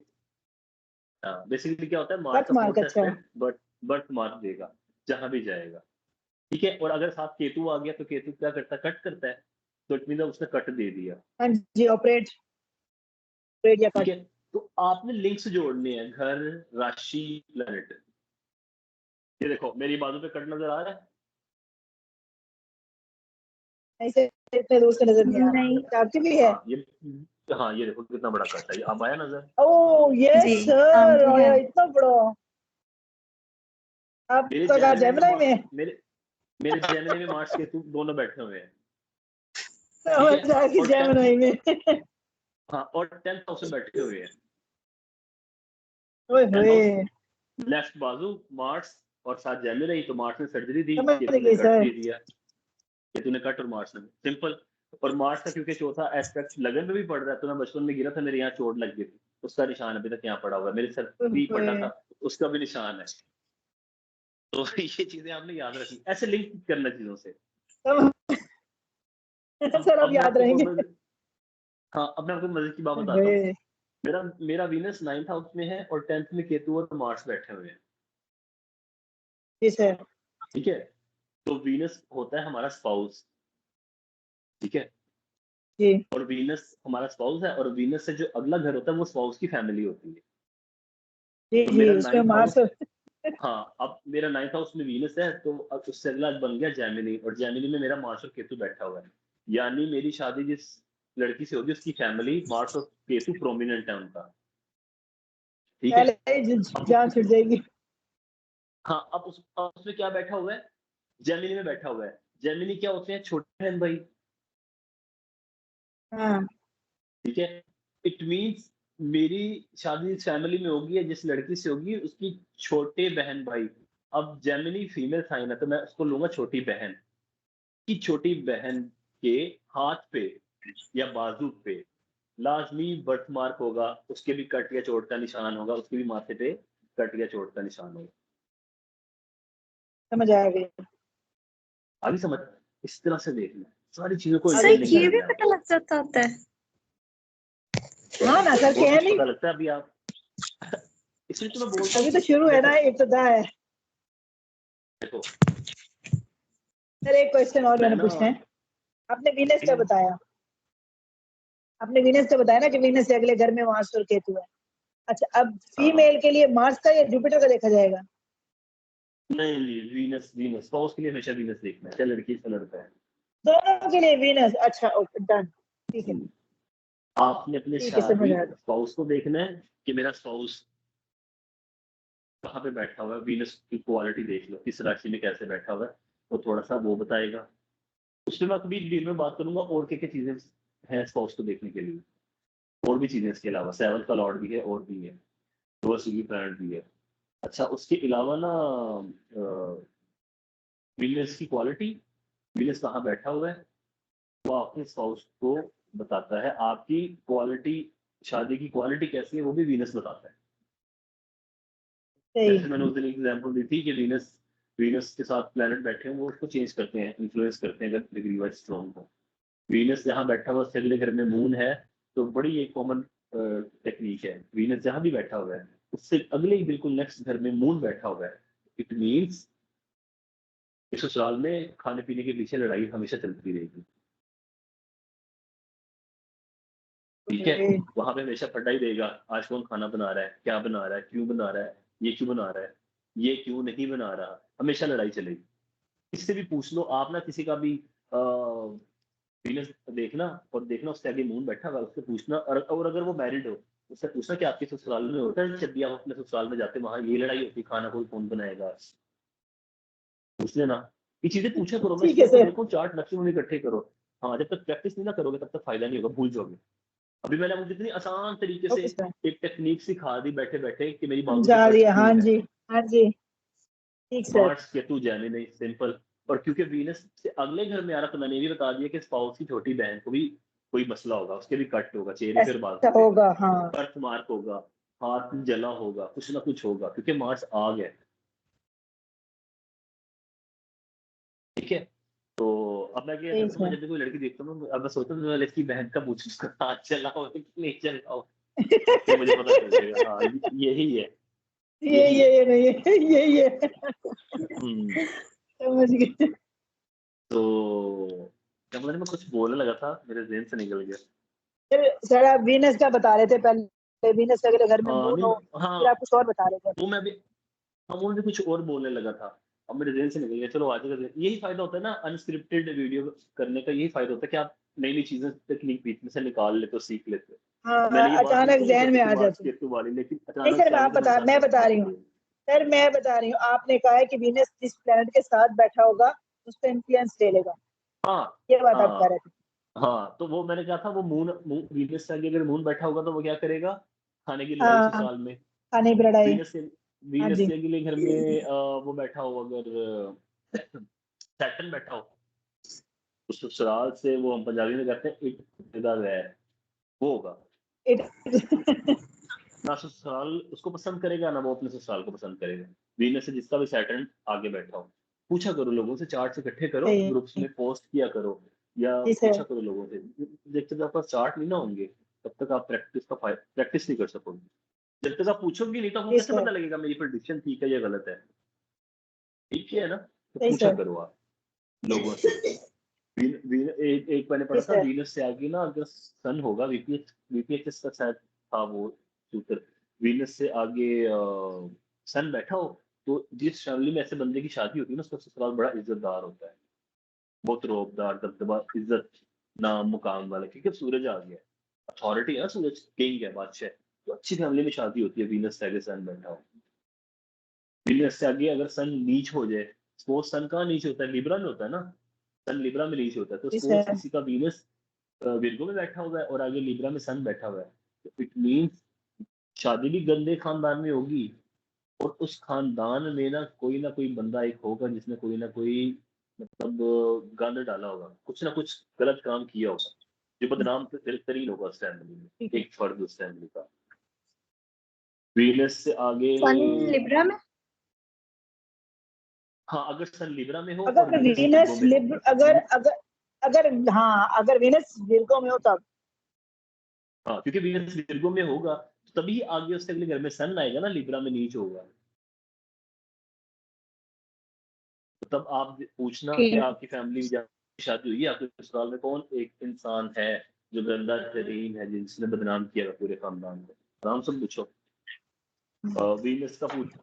हाँ बेसिकली क्या होता है, मार्स बर्थ का मार्क फोर्थ अच्छा। एस्पेक्ट बर्थ बर्थ मार्क देगा जहां भी जाएगा। ठीक है। और अगर साथ केतु आ गया तो केतु क्या करता है, कट करता है, तो इट मीन उसने कट दे दिया। हाँ जी, ऑपरेट ऑपरेट या ठीक कट। है। तो आपने लिंक्स जोड़ने हैं, घर, राशि, प्लेनेट। ये देखो मेरी बाजू पे कट नजर आ रहा है? ऐसे इतने दूर से नजर नहीं आ नहीं। रहा, चार्ट भी है। हाँ ये देखो कितना बड़ा कट है, अब आया नजर? ओह यस जी हाँ सर, जी है। इतना बड़ा। मेरे आपका कहा जेमिनी में जेमिनाई में? मेरे मेरे जेमिनी में मार्स केतु दोनों बैठे हुए हैं। ठीक है। समझ आ गई और 10th, जेमिनाई में। हाँ और 10th हाउस में बैठे हुए हैं। ओए 10th होए। हाउस, लेफ्ट बाजू मार्स, और साथ जेमिनी, तो मार्स ने सर्जरी दी, समझ केतु ने गई कट सर। दे दिया। केतु ने कट और मार्स ने सिंपल। और मार्स का क्योंकि चौथा एस्पेक्ट लगन में भी पड़ रहा है, तो मैं बचपन में गिरा था, मेरे यहाँ चोट लग गई थी, उसका निशान अभी तक यहाँ पड़ा हुआ है, मेरे सर भी पड़ा था, उसका भी निशान है। तो ये चीजें आपने याद रखी, ऐसे लिंक करना चीजों से। सर अब याद रहेंगे। हाँ, अब मैं आपको मजे की बात बताता हूँ। मेरा वीनस 9th हाउस में है और 10th में केतु और मार्स बैठे हुए हैं। जी सर। ठीक है, तो वीनस होता है हमारा स्पाउस, ठीक है जी। और वीनस हमारा स्पाउस है, और वीनस से जो अगला घर होता है वो स्पाउस की फैमिली होती है। जी तो जी, मेरा उसमें 9th मार्स। हाउस, हाँ, अब मेरा 9th हाउस में वीनस है, तो अब उससे अगला बन गया जेमिनी, और जेमिनी में मेरा मार्स और केतु बैठा हुआ है। यानी मेरी शादी जिस लड़की से होगी उसकी फैमिली मार्स और केतु प्रोमिनेंट है उनका, ठीक है। पहले जान छुट जाएगी। हाँ, अब उसमें क्या बैठा हुआ है, जेमिनी में बैठा हुआ है। जेमिनी क्या होते हैं, छोटे बहन भाई, हाँ। ठीक है। इट मीन्स मेरी शादी जिस फैमिली में होगी या जिस लड़की से होगी उसकी छोटे बहन भाई। अब जेमिनी फीमेल साइन है, तो मैं उसको लूंगा छोटी बहन की, छोटी बहन के हाथ पे या बाजू पे लाजमी बर्थ मार्क होगा, उसके भी कट या चोट का निशान होगा, उसके भी माथे पे कट या चोट का निशान होगा। समझ आ गई। आगे समझ, इस तरह से देखना, सारी चीजों को सर इंटरलिंक ये भी करना है पता आपको। लग जाता होता है? हाँ ना सर, बहुत क्या कुछ नहीं, पता लगता है अभी आप इसलिए तो मैं बोलता हूँ अभी कि तो शुरू है ना, देखो इब्तदा है। देखो सर एक क्वेश्चन और मैं मैंने ना पूछना है। आपने वीनस का बताया, आपने वीनस का बताया ना कि वीनस से अगले घर में मार्स और केतु है। अच्छा, अब फीमेल के लिए मार्स का या जुपिटर का देखा जाएगा? नहीं, वीनस वीनस स्पाउस के लिए हमेशा वीनस देखना है, चाहे लड़की से लड़का है। दोनों के लिए वीनस। अच्छा ओके, डन, ठीक है। आपने अपने ठीक है, समझ शादी आ गया। स्पाउस को देखना है कि मेरा स्पाउस कहाँ पे बैठा हुआ है, वीनस की क्वालिटी देख लो, किस राशि में कैसे बैठा हुआ है, तो थोड़ा सा वो बताएगा। उसमें मैं कभी डिटेल में बात करूंगा और क्या चीजें हैं स्पाउस को देखने के लिए, और भी चीजें इसके अलावा, 7th का लॉर्ड भी है और भी है, 2 सिगी प्लैनेट भी है। अच्छा, उसके अलावा ना वीनस की क्वालिटी, वीनस कहाँ बैठा हुआ है वो आपके स्पाउस को बताता है। आपकी क्वालिटी, शादी की क्वालिटी कैसी है वो भी वीनस बताता है। सही। जैसे मैंने उस दिन एग्जांपल दी थी कि वीनस वीनस के साथ प्लैनेट बैठे हैं, वो उसको चेंज करते हैं, इन्फ्लुएंस करते हैं अगर डिग्री वाइज स्ट्रॉन्ग हो। वीनस जहाँ बैठा हुआ उससे अगले घर में मून है, तो बड़ी एक कॉमन टेक्निक है, वीनस जहाँ भी बैठा हुआ है उससे अगले ही बिल्कुल नेक्स्ट घर में मून बैठा हुआ है, इट मीन्स इस ससुराल में खाने पीने के पीछे लड़ाई हमेशा चलती रहेगी, ठीक है। वहां पे हमेशा पढ़ा ही रहेगा, आज कौन खाना बना रहा है, क्या बना रहा है, क्यों बना रहा है, ये क्यों बना रहा है, ये क्यों नहीं बना रहा, हमेशा लड़ाई चलेगी। इससे भी पूछ लो आप ना, किसी का भी वीनस देखना, और देखना उसके आगे मून बैठा हुआ, उससे पूछना, और अगर वो मैरिड हो उससे पूछना कि आपके ससुराल में होता है जब भी आप अपने ससुराल में जाते वहां ये लड़ाई होती, खाना कौन बनाएगा, पूछ लेना। ये चीजें पूछा करो, मैं ठीक है इसलिए तो सर। देखो चार्ट मैक्सिमम इकट्ठे करो। हाँ, जब तक प्रैक्टिस नहीं ना करोगे तब तक फायदा नहीं होगा, भूल जाओगे। अभी मैंने आपको कितनी आसान तरीके से ओके सर, एक टेक्निक सिखा दी बैठे बैठे कि मेरी बातों से समझा फर्क दिया। हाँ क्यों है। जी, हाँ जी, ठीक sir. Mars Ketu Gemini, simple. और क्योंकि वीनस से अगले घर में आ रहा, तो मैंने ये भी बता दिया कि स्पाउस की छोटी बहन को भी कोई मसला होगा, उसके भी कट होगा चेहरे पे और ऐसा बाजू पे, होगा, हाँ। बर्थ मार्क होगा, हाथ जला होगा, कुछ ना कुछ होगा, क्योंकि मार्स आ गया, ठीक है। तो अब मैं क्या सही करता हूँ, मैं सर। जब भी कोई लड़की देखता हूँ, अब मैं सोचता हूँ मैं इसकी बहन का पूछूं उसका हाथ चला हो कि नहीं चला हो, तो मुझे पता चल जाएगा, हाँ यही है, यही है। ये नहीं है, यही है। हम्म। समझ गए। तो क्या मतलब, मैं कुछ बोलने लगा था, मेरे ज़हन से निकल गया। सर आप वीनस का बता रहे थे पहले, वीनस के अगले घर में मून नहीं, हो, हाँ, फिर आप कुछ और बता रहे थे। वो मैं भी, हाँ, वो भी कुछ और बोलने लगा था, अब मेरे ज़हन से निकल गया। चलो आगे का, यही फायदा होता है ना अनस्क्रिप्टेड वीडियो करने का, यही फायदा होता है कि आप नई नई चीजें, टेक्निक बीच में से निकाल लेते हो, सीख लेते हो। हाँ, मैंने ये बात अचानक बिल्कुल नहीं जहन सोची में कि आ मार्स जाते हैं। केतु वाली, लेकिन नहीं अचानक सर, से आ गई तो मैंने कहा मैं चलो बता बात रही हूँ। करें। सर मैं बता रही हूँ, आपने कहा है कि वीनस जिस प्लेनेट के साथ बैठा होगा उस पर इन्फ्लुएंस ले लेगा, हाँ, ये बात आप कह हाँ, रहे थे। हाँ, तो वो मैंने कहा था, वो वीनस से आगे अगर मून बैठा होगा तो वो क्या करेगा, खाने की लड़ाई हाँ, ससुराल में। खाने की लड़ाई। वीनस से हाँ वीनस जी। से अगले घर में वो बैठा हो, अगर सैटर्न बैठा हो, उस ससुराल से वो हम पंजाबी में कहते हैं इट वैर, वो होगा ना ससुराल उसको पसंद करेगा ना वो अपने ससुराल को पसंद करेगा। वीनस से जिसका भी सैटर्न आगे बैठा हो, पूछा करो लोगों से, चार्ट इकट्ठे करो, सही है। ग्रुप्स में पोस्ट किया करो या जी सर। पूछा करो लोगों से। जब तक आपका चार्ट नहीं ना होंगे तब तक आप प्रैक्टिस नहीं कर सकोगे। जब तक आप पूछोगे नहीं तो आपको जी कैसे सर। पता लगेगा मेरी प्रेडिक्शन ठीक है या गलत है? ठीक है ना, तो सही पूछा सर। करो आप लोगों से। एक मैंने जी पढ़ा था, सर। वीनस से आगे ना अगर सन होगा, वीपीएचएस का शायद था वो सूत्र, वीनस से आगे सन बैठा हो तो जिस फैमिली में ऐसे बंदे की शादी होती है ना उसका ससुराल बड़ा इज्जतदार होता है, बहुत रोबदार, दबदबा, इज्जत, नाम मुकाम वाला, क्योंकि अब सूरज आ गया, अथॉरिटी है ना, सूरज किंग है, बादशाह। तो अच्छी फैमिली में शादी होती है वीनस से आगे सन बैठा हो। वीनस से आगे अगर सन नीच हो जाए, सपोज सन कहाँ नीच होता है, लिब्रा में होता है ना, सन लिब्रा में नीच होता है, तो जी सपोज सर। किसी का वीनस विर्गो में बैठा हुआ है और आगे लिब्रा में सन बैठा हुआ है, तो इट मीन्स शादी भी गंदे खानदान में होगी, और उस खानदान में ना कोई बंदा एक होगा जिसने कोई ना कोई मतलब गंद डाला होगा, कुछ ना कुछ गलत काम किया होगा, जो बदनाम तरीन होगा उस फैमिली में, ठीक है। एक फर्द उस फैमिली का। वीनस से आगे, सन लिब्रा में। हाँ अगर सन लिब्रा में हो और अगर वीनस विर्गो वीनस में हो, लिब्र अगर अगर अगर हाँ अगर वीनस विर्गो में हो तब। हाँ क्योंकि वीनस विर्गो में होगा तो तभी आगे उसके अगले घर में सन आएगा ना, लिब्रा में नीच होगा। तो तब आप पूछना कि ठीक। आपकी फैमिली में जब शादी हुई है, आपके ससुराल में कौन एक इंसान है जो गंदा तरीन है, जिसने बदनाम किया पूरे खानदान को, आराम से पूछो। वीनस का पूछ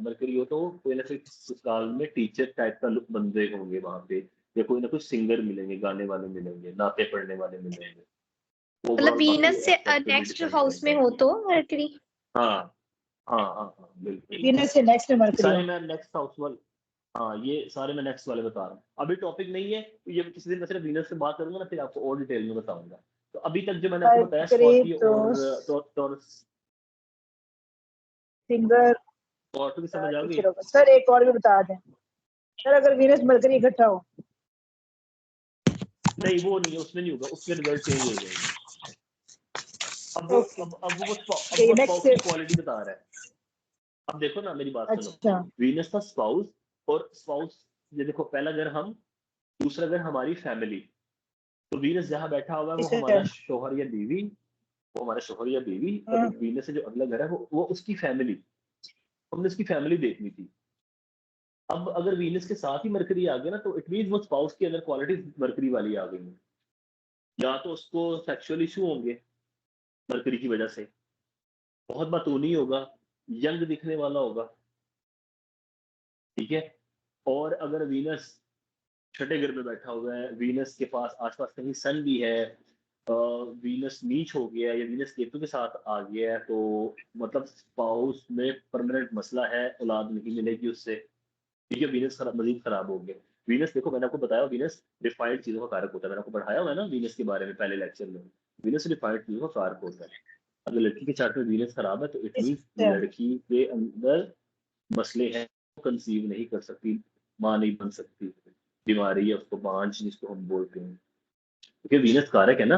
मरकरी हो तो कोई ना कोई ससुराल में टीचर टाइप का लुक बंदे होंगे वहां पे, या कोई ना कोई सिंगर मिलेंगे, गाने वाले मिलेंगे, नाते पढ़ने वाले मिलेंगे। मतलब ओवरऑल बाकी वीनस से एस्पेक्ट पे भी नेक्स्ट डिपेंड हाउस करता में है। हो तो मरकरी। हाँ हाँ हाँ हाँ बिल्कुल। वीनस से नेक्स्ट में मरकरी सारे हो। मैं नेक्स्ट हाउस वाले, हाँ ये सारे मैं नेक्स्ट वाले बता रहा हूँ, अभी टॉपिक नहीं है, ये किसी दिन मैं सिर्फ वीनस से बात करूंगा ना, फिर आपको और डिटेल में बताऊंगा। तो अभी तक जो मैंने आपको बताया मरकरी स्कॉर्पियो तो और टॉरस, सिंगर स्कॉर्पियो की समझ आ गई। टीचर होगा सर। एक और भी बता दें सर, अगर वीनस मरकरी इकट्ठा हो। नहीं वो नहीं है, उसमें नहीं होगा, उसमें रिजल्ट चेंज हो जाएंगे। अब वो ओके अब वो स्पाउस की नेक्स्ट। क्वालिटी बता रहा है। अब देखो ना मेरी बात सुनो, अच्छा। वीनस का स्पाउस, और स्पाउस, ये देखो पहला घर हम, दूसरा घर हमारी फैमिली। तो वीनस जहां बैठा हुआ है वो हमारा सर। शोहर या बीवी, वो हमारा शोहर या बीवी, और हाँ, वीनस से जो अगला घर है वो उसकी फैमिली, हमने उसकी फैमिली देखनी थी। अब अगर वीनस के साथ ही मरकरी आ गया ना, तो इट मीन वो स्पाउस की अंदर क्वालिटी मरकरी वाली आ गई है। या तो उसको सेक्सुअल इशू होंगे मरकरी की वजह से, बहुत बतूनी होगा, यंग दिखने वाला होगा, ठीक है। और अगर वीनस छठे घर में बैठा हुआ है, वीनस के पास आसपास कहीं सन भी है, वीनस नीच हो गया या वीनस केतु के साथ आ गया है, तो मतलब स्पाउस में परमानेंट मसला है, औलाद नहीं मिलेगी उससे, ठीक है। वीनस मजीद खराब हो गया। वीनस देखो मैंने आपको बताया, वीनस रिफाइंड चीजों का कारक होता है, मैंने आपको पढ़ाया हुआ है ना वीनस के बारे में पहले लेक्चर में। वीनस रिफाइंड चीजों का कारक होता है। अगर लड़की के चार्ट में वीनस खराब है तो इट मीन सर। लड़की के अंदर मसले हैं, कंसीव नहीं कर सकती, माँ नहीं बन सकती, बीमारी है उसको, बांझ जिसको हम बोलते हैं, क्योंकि वीनस कारक है ना,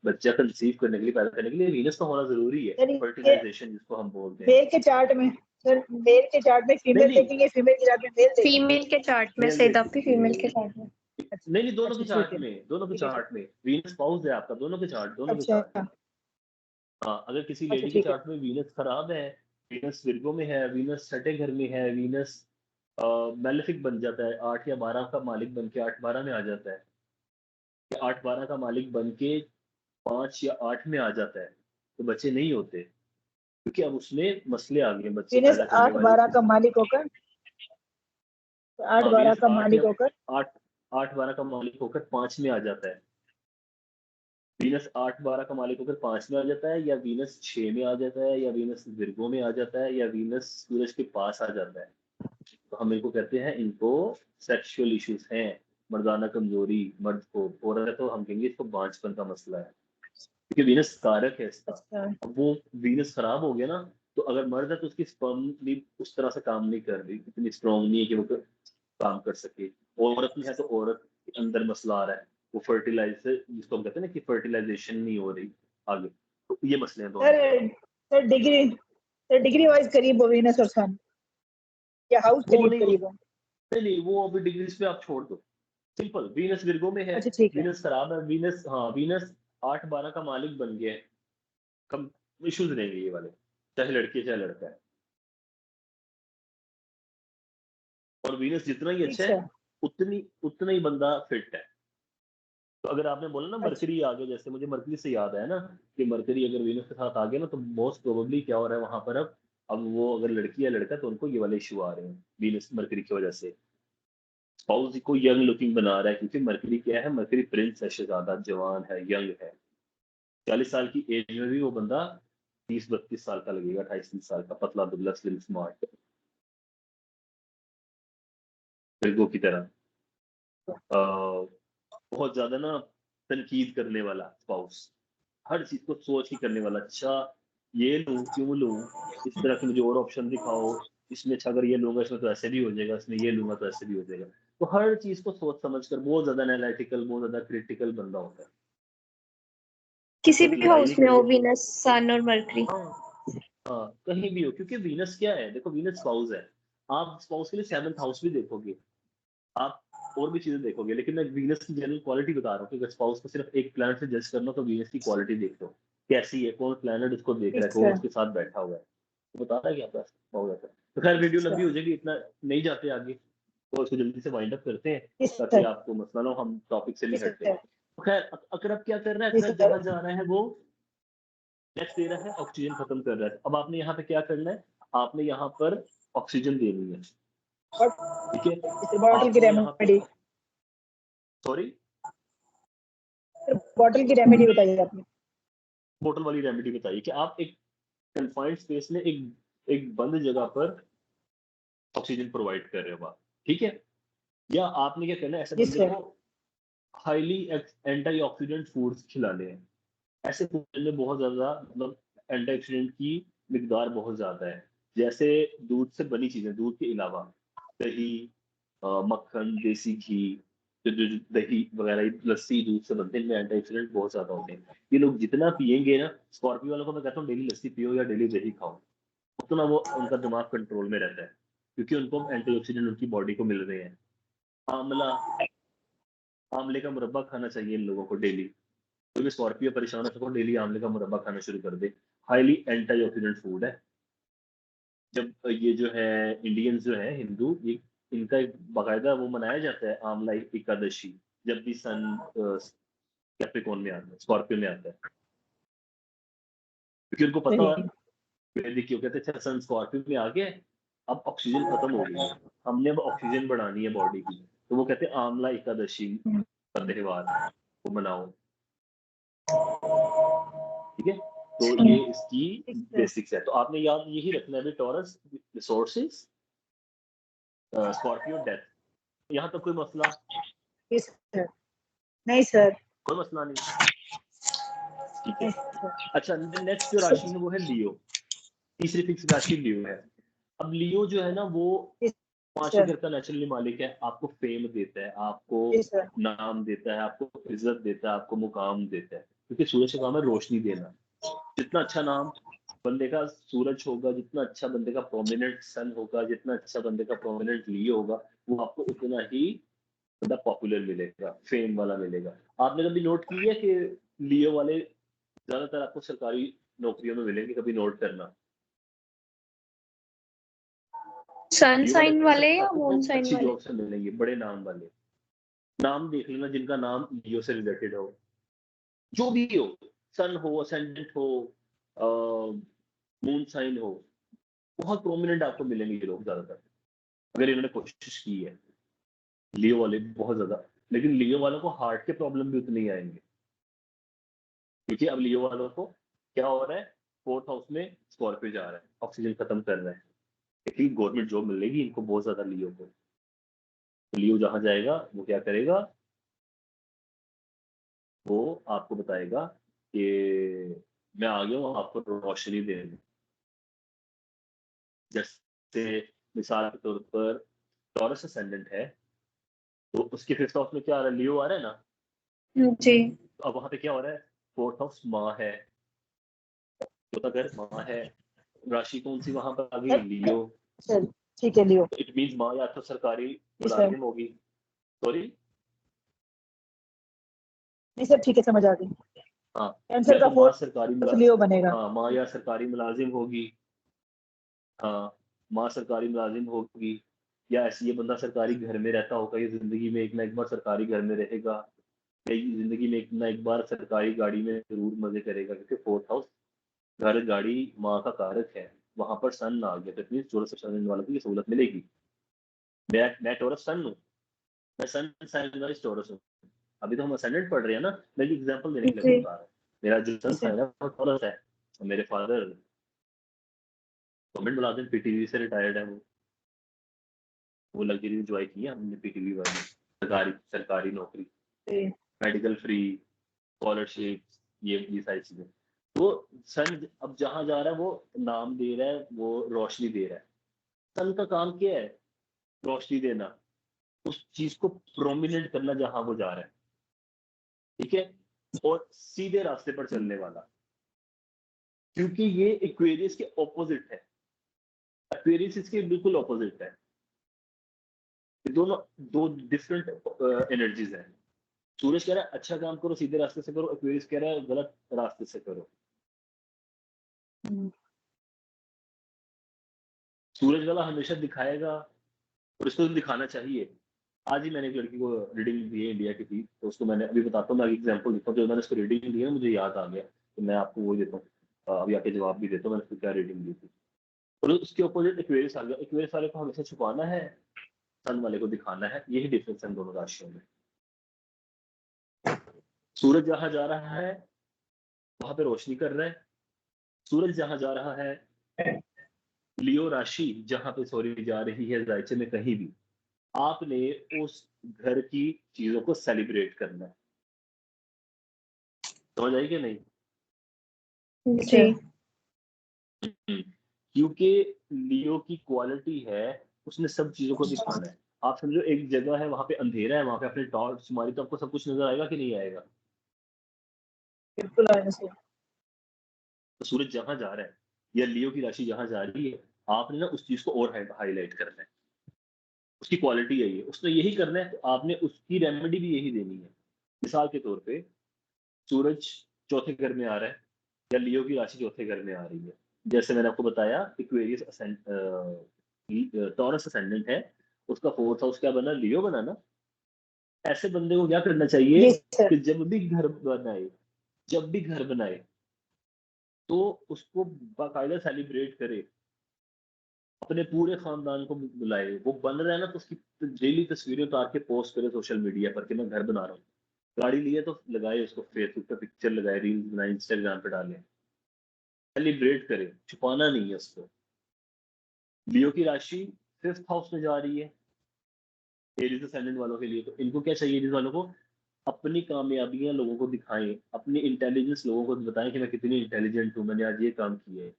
बच्चा कंसीव करने के लिए, पैदा करने के लिए वीनस का होना जरूरी है, सर ये फर्टिलाइजेशन जिसको हम बोलते हैं। मेल के चार्ट में सर, मेल के चार्ट में नहीं फीमेल नहीं, देखेंगे, फीमेल के चार्ट में मेल देखेंगे। फीमेल के चार्ट में मेल सैदा पे देखेंगे, फीमेल के चार्ट में। नहीं नहीं, दोनों अच्छा के ठीक चार्ट है। में, दोनों के ठीक है चार्ट में वीनस स्पाउस है आपका, दोनों के चार्ट, दोनों के अच्छा। चार्ट। हाँ अगर किसी अच्छा लेडी के ठीक है। चार्ट में वीनस खराब है, वीनस विर्गो में है, वीनस छठे घर में है, वीनस मेलेफिक बन जाता है, 8 या 12 का मालिक बन के 8-12 में आ जाता है, या 8-12 का मालिक बन के 5 या 8 में आ जाता है, तो बच्चे नहीं होते, क्योंकि अब उसमें मसले आ गए बच्चे वीनस पैदा करने आठ वाली बारह का चीज। मालिक होकर, आठ हाँ बारह वीनस का आठ या मालिक होकर। आठ 8-12 का मालिक होकर 5 में आ जाता है। वीनस 8-12 का मालिक होकर 5 में आ जाता है, या वीनस 6 में आ जाता है, या वीनस विर्गो में आ जाता है, या वीनस सूरज के पास आ जाता है, तो हम इनको कहते हैं, इनको सेक्सुअल इश्यूज हैं, मर्दाना कमजोरी, मर्द को, औरत है तो हम कहेंगे इसको बांझपन का मसला है, क्योंकि वीनस कारक है इसका। अच्छा। अब वो वीनस खराब हो गया ना, तो अगर मर्द है तो उसकी स्पर्म भी उस तरह से काम नहीं कर रही, इतनी स्ट्रांग नहीं है कि वो काम कर सके। औरत में है तो औरत के अंदर मसला आ रहा है, वो फर्टिलाइजर जिसको हम कहते हैं ना कि फर्टिलाइजेशन नहीं हो रही आगे, तो ये मसले हैं दोनों। सर डिग्री वाइज करीब हो वीनस और सन, या हाउस वो करीब नहीं करीब हो? नहीं, वो अभी डिग्रीज पे आप छोड़ दो, सिंपल वीनस विर्गो में है, अच्छा ठीक है। वीनस खराब है, वीनस, हाँ वीनस 8-12 का मालिक बन गया है, कम इश्यूज रहेंगे ये वाले, चाहे लड़की है चाहे लड़का है। और वीनस जितना ही ठीक अच्छा सर। है उतना ही बंदा फिट है। तो अगर आपने बोला ना अच्छा मरकरी आ गया, जैसे मुझे मरकरी से याद है ना कि मरकरी अगर वीनस के साथ आ गया ना, तो मोस्ट प्रोबेबली क्या हो रहा है वहां पर, अब वो अगर लड़की या लड़का तो उनको ये वाले इशू आ रहे हैं वीनस मरकरी की वजह से। स्पाउस को यंग लुकिंग बना रहा है, क्योंकि मरकरी क्या है, मरकरी प्रिंस है, शहजादा, जवान है, यंग है। 40 साल की एज में भी वो बंदा 30-32 साल का लगेगा, 28-30 साल का, पतला दुबला स्लिम स्मार्ट, फिरगो की तरह। बहुत ज्यादा ना तनकीद करने वाला स्पाउस, हर चीज को सोच के करने वाला, अच्छा ये लूं क्यों लूं, इस तरह के मुझे और ऑप्शन दिखाओ, इसमें अच्छा अगर ये लूंगा इसमें तो ऐसे भी हो जाएगा, इसमें ये लूंगा तो ऐसे भी हो जाएगा। तो हर चीज को सोच समझ कर बहुत ज्यादा एनालिटिकल, बहुत ज्यादा क्रिटिकल बंदा होता है। किसी बस भी लड़ाई नहीं हाउस में हो करेगा। वीनस सन और मरकरी। हाँ हाँ, कहीं भी हो, क्योंकि वीनस क्या है, देखो वीनस स्पाउस है, आप स्पाउस के लिए 7th हाउस भी देखोगे, आप और भी चीजें देखोगे, लेकिन मैं वीनस की जनरल क्वालिटी बता रहा हूँ कि अगर स्पाउस को सिर्फ एक प्लैनेट से जज करना तो वीनस की क्वालिटी देख लो कैसी है, कौन प्लैनेट उसको देख रहा ठीक है, कौन सर। उसके साथ बैठा हुआ है, तो बता रहा है कि आपका स्पाउस है। तो खैर वीडियो सर लंबी हो जाएगी, इतना नहीं जाते आगे, तो इसको जल्दी से वाइंड अप करते हैं जी ताकि सर। आपको मसला ना हो, हम टॉपिक से जी नहीं हटते। सर। तो खैर अकरब क्या कर रहा है, जी अकरब सर। जहां जा रहा है वो नेक्स्ट दे रहा है, ऑक्सीजन खत्म कर रहा है। अब आपने यहाँ पे क्या करना है, आपने यहाँ पर ऑक्सीजन देनी है, ठीक है। बॉटल की आपने यहाँ पे, रेमेडी, सॉरी, बॉटल की रेमेडी बताइए आपने। बोतल वाली रेमेडी बताइए कि आप एक कन्फाइंड स्पेस में एक एक बंद जगह पर ऑक्सीजन प्रोवाइड कर रहे हो आप, ठीक है। या आपने क्या करना है, ऐसे जी बंदे सर। को हाईली एंटीऑक्सीडेंट फूड्स खिलाने हैं। ऐसे फूड में बहुत ज्यादा मतलब एंटीऑक्सीडेंट की मिकदार बहुत ज्यादा है, जैसे दूध से बनी चीजें, दूध के अलावा दही, मक्खन, देसी घी, जो दही वगैरह, लस्सी, दूध से बनते हैं, इनमें एंटीऑक्सीडेंट बहुत ज्यादा होते हैं। ये लोग जितना पियेंगे ना, स्कॉर्पियो वालों को मैं कहता हूँ डेली लस्सी पियो या डेली दही खाओ, उतना वो उनका दिमाग कंट्रोल में रहता है, क्योंकि उनको एंटीऑक्सीडेंट उनकी बॉडी को मिल रहे हैं। आंवला, आंवले का मुरब्बा खाना चाहिए इन लोगों को डेली। कोई भी स्कॉर्पियो परेशान है तो डेली आंवले का मुरब्बा खाना शुरू कर दे, हाईली एंटीऑक्सीडेंट फूड है। जब ये जो है इंडियंस जो है हिंदू, ये इनका एक बाकायदा वो मनाया जाता है आंवला एकादशी, जब भी सन कैप्रिकॉन में आता है, स्कॉर्पियो में आता है, क्योंकि उनको पता है, सही। वैदिक क्यों कहते हैं, अच्छा सन स्कॉर्पियो में आ गया है, अब ऑक्सीजन खत्म हो गई है, हमने अब ऑक्सीजन बढ़ानी है बॉडी की, तो वो कहते हैं आंवला एकादशी का त्योहार को मनाओ, ठीक है। तो ये इसकी ठीक सर। बेसिक्स है, तो आपने याद यही रखना है भी, टॉरस रिसोर्सेज, स्कॉर्पियो डेथ, यहाँ तक कोई मसला, जी सर। नहीं सर। कोई मसला नहीं, ठीक है। नहीं सर। अच्छा, नेक्स्ट जो राशि है वो है लियो, तीसरी फिक्स राशि लियो है। अब लियो जो है ना वो जी पांचवें सर। घर का नेचुरली मालिक है, आपको फेम देता है, आपको जी सर। नाम देता है, आपको इज्जत देता है, आपको मुकाम देता है, क्योंकि सूरज का काम है रोशनी देना। जितना अच्छा नाम बंदे का सूरज होगा, जितना अच्छा बंदे का प्रोमिनेंट सन होगा, जितना अच्छा बंदे का प्रोमिनेंट लियो होगा, वो आपको उतना ही बंदा पॉपुलर मिलेगा, फेम वाला मिलेगा। आपने कभी नोट किया है कि लियो वाले ज्यादातर आपको सरकारी नौकरियों में मिलेंगे, कभी नोट करना, सन लियो वाले साइन वाले या आपको मून बहुत साइन अच्छी वाले? जॉब से मिलेंगे, बड़े नाम वाले। नाम देख लेना जिनका नाम लियो से रिलेटेड हो, जो भी हो, सन हो, असेंडेंट हो, मून साइन हो, बहुत प्रोमिनेंट आपको मिलेंगे ये लोग ज्यादातर, अगर इन्होंने कोशिश की है। लियो वाले बहुत ज्यादा, लेकिन लियो वालों को हार्ट के प्रॉब्लम भी उतने ही आएंगे, क्योंकि अब लियो वालों को क्या हो रहा है, 4th हाउस में स्कॉर्पियो जा रहा है, ऑक्सीजन खत्म कर रहा है, लेकिन गवर्नमेंट जॉब मिलेगी इनको बहुत ज्यादा लियो को। तो लियो जहां जाएगा वो क्या करेगा, वो आपको बताएगा कि मैं आ गया हूँ आपको रोशनी देने। जैसे मिसाल के तौर पर टॉरस असेंडेंट है तो उसके 5th हाउस में क्या आ रहा है, लियो आ रहा है ना। जी तो अब वहां पे क्या हो रहा है, 4th हाउस माँ है, चौथा घर माँ है, राशि कौन सी वहां पर आ गई, लियो। सर ठीक है लियो। इट मींस माँ या तो सरकारी जी सर। मुलाजिम होगी, सॉरी नहीं सर ठीक है समझ आ गई। हाँ, आंसर या का तो माँ फोर्थ सरकारी लियो बनेगा। हाँ माँ या सरकारी मुलाजिम होगी, हाँ माँ सरकारी मुलाजिम होगी, या ऐसे ये बंदा सरकारी घर में रहता होगा, ये जिंदगी में एक ना एक बार सरकारी घर में रहेगा, या ये जिंदगी में एक ना एक बार सरकारी गाड़ी में जरूर मजे करेगा, क्योंकि 4th हाउस घर गाड़ी माँ का कारक है। वहां पर सन आ गया तो मीन टॉरस असेंडेंट वालों को ये सहूलत मिलेगी। मैं टॉरस सन हूँ, मैं सन साइन वाइज टॉरस हूँ। अभी तो हम असेंडेंट पढ़ रहे हैं ना, मैं ये एग्जांपल देने के लिए जी बता रहा हूँ। मेरा जो सन जी सर। साइन है वो टॉरस है, और मेरे फादर गवर्नमेंट मुलाजिम पीटीवी से रिटायर्ड है। वो लग्जरी एंजॉय की है हमने पीटीवी वाली, सरकारी सरकारी नौकरी, जी मेडिकल फ्री, स्कॉलरशिप, ये सारी चीजें। तो सन अब जहां जा रहा है वो नाम दे रहा है, वो रोशनी दे रहा है। सन का काम क्या है, रोशनी देना, उस चीज को प्रोमिनेंट करना जहां वो जा रहा है, ठीक है, और सीधे रास्ते पर चलने वाला, क्योंकि ये एक्वेरियस के ऑपोजिट है, एक्वेरियस इसके बिल्कुल ऑपोजिट है। ये दोनों दो डिफरेंट एनर्जीज हैं। सूरज कह रहा है अच्छा काम करो, सीधे रास्ते से करो, एक्वेरियस कह रहा है गलत रास्ते से करो। सूरज वाला हमेशा दिखाएगा, और इसको दिखाना चाहिए। आज ही मैंने एक लड़की को रीडिंग दी है, इंडिया की थी, तो उसको मैंने अभी बताता हूँ, मैं एग्जांपल देता हूँ, जो मैंने उसको रीडिंग दी है मुझे याद आ गया, तो मैं आपको वो देता हूँ, अभी आके जवाब भी देता हूँ मैंने उसको क्या रीडिंग दी थी। और उसके अपोजिट एक्वेरियस आ गया, एक्वेरियस वाले को हमेशा छुपाना है, सन वाले को दिखाना है, यही डिफरेंस है दोनों राशियों में। सूरज जहां जा रहा है वहां पे रोशनी कर रहा है, सूरज जहां जा रहा है, लियो राशि जहां पे सॉरी जा रही है जायचे में कहीं भी, आपने उस घर की चीजों को सेलिब्रेट करना है। समझ आई कि नहीं? जी क्योंकि लियो की क्वालिटी है, उसने सब चीजों को दिखाना है। आप समझो एक जगह है वहां पे अंधेरा है, वहां पे अपने टॉर्च मारी तो आपको सब कुछ नजर आएगा कि नहीं आएगा? बिल्कुल आने से। तो सूरज जहां जा रहा है या लियो की राशि जहां जा रही है, आपने ना उस चीज को और हाईलाइट करना है। उसकी क्वालिटी है ये, उसने यही करना है, तो आपने उसकी रेमेडी भी यही देनी है। मिसाल के तौर पे सूरज चौथे घर में आ रहा है, या लियो की राशि चौथे घर में आ रही है, जैसे मैंने आपको बताया इक्वेरियस टॉरस असेंडेंट है, उसका 4th हाउस क्या बना, लियो बना ना। ऐसे बंदे को क्या करना चाहिए जी सर। कि जब भी घर बनाए तो उसको बाकायदा सेलिब्रेट करे, अपने पूरे खानदान को बुलाए। वो बन रहा है ना तो उसकी डेली तस्वीरें उतार के पोस्ट करे सोशल मीडिया पर कि मैं घर बना रहा हूँ। गाड़ी लिए तो लगाए, उसको फेसबुक पे पिक्चर लगाए, रील्स बनाए, इंस्टाग्राम पे डाले, सेलिब्रेट करे, छुपाना नहीं है उसको। लियो की राशि 5th हाउस में जा रही है एरीज असेंडेंट वालों के लिए, तो इनको क्या चाहिए, एरीज वालों को अपनी कामयाबियां लोगों को दिखाएं, अपनी इंटेलिजेंस लोगों को बताएं कि मैं कितनी इंटेलिजेंट हूँ, मैंने आज ये काम किया है।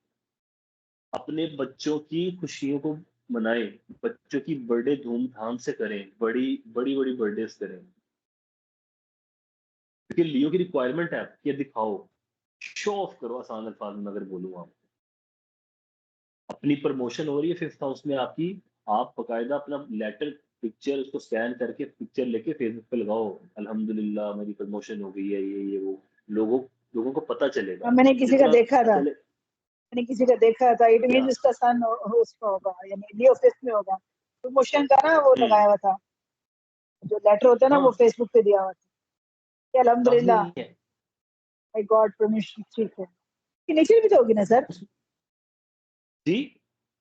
अपने बच्चों की खुशियों को मनाएं, बच्चों की बर्थडे धूमधाम से करें, बड़ी बड़ी बड़ी बर्थडे करें, क्योंकि लियो की रिक्वायरमेंट है कि दिखाओ, शो ऑफ करो, आसान अल्फाज में अगर बोलूँ आप। अपनी प्रमोशन हो रही है 5th हाउस में आपकी, आप बकायदा अपना लेटर पिक्चर उसको स्कैन करके पिक्चर लेके फेसबुक पे लगाओ, अल्हम्दुलिल्लाह मेरी प्रमोशन हो गई है, ये वो, लोगों लोगों को पता चलेगा। मैंने किसी का जितना देखा था, चले मैंने किसी का देखा था, इट क्या। मीन इसका सन उसमें होगा, यानी लियो फिफ्थ में होगा। प्रमोशन का ना वो हम्म, लगाया हुआ था, जो लेटर होता है ना वो हाँ फेसबुक पे दिया हुआ था कि अल्हम्दुलिल्लाह लाजमी है। I got promotion. ठीक है, उसकी नेचर भी तो होगी ना सर, जी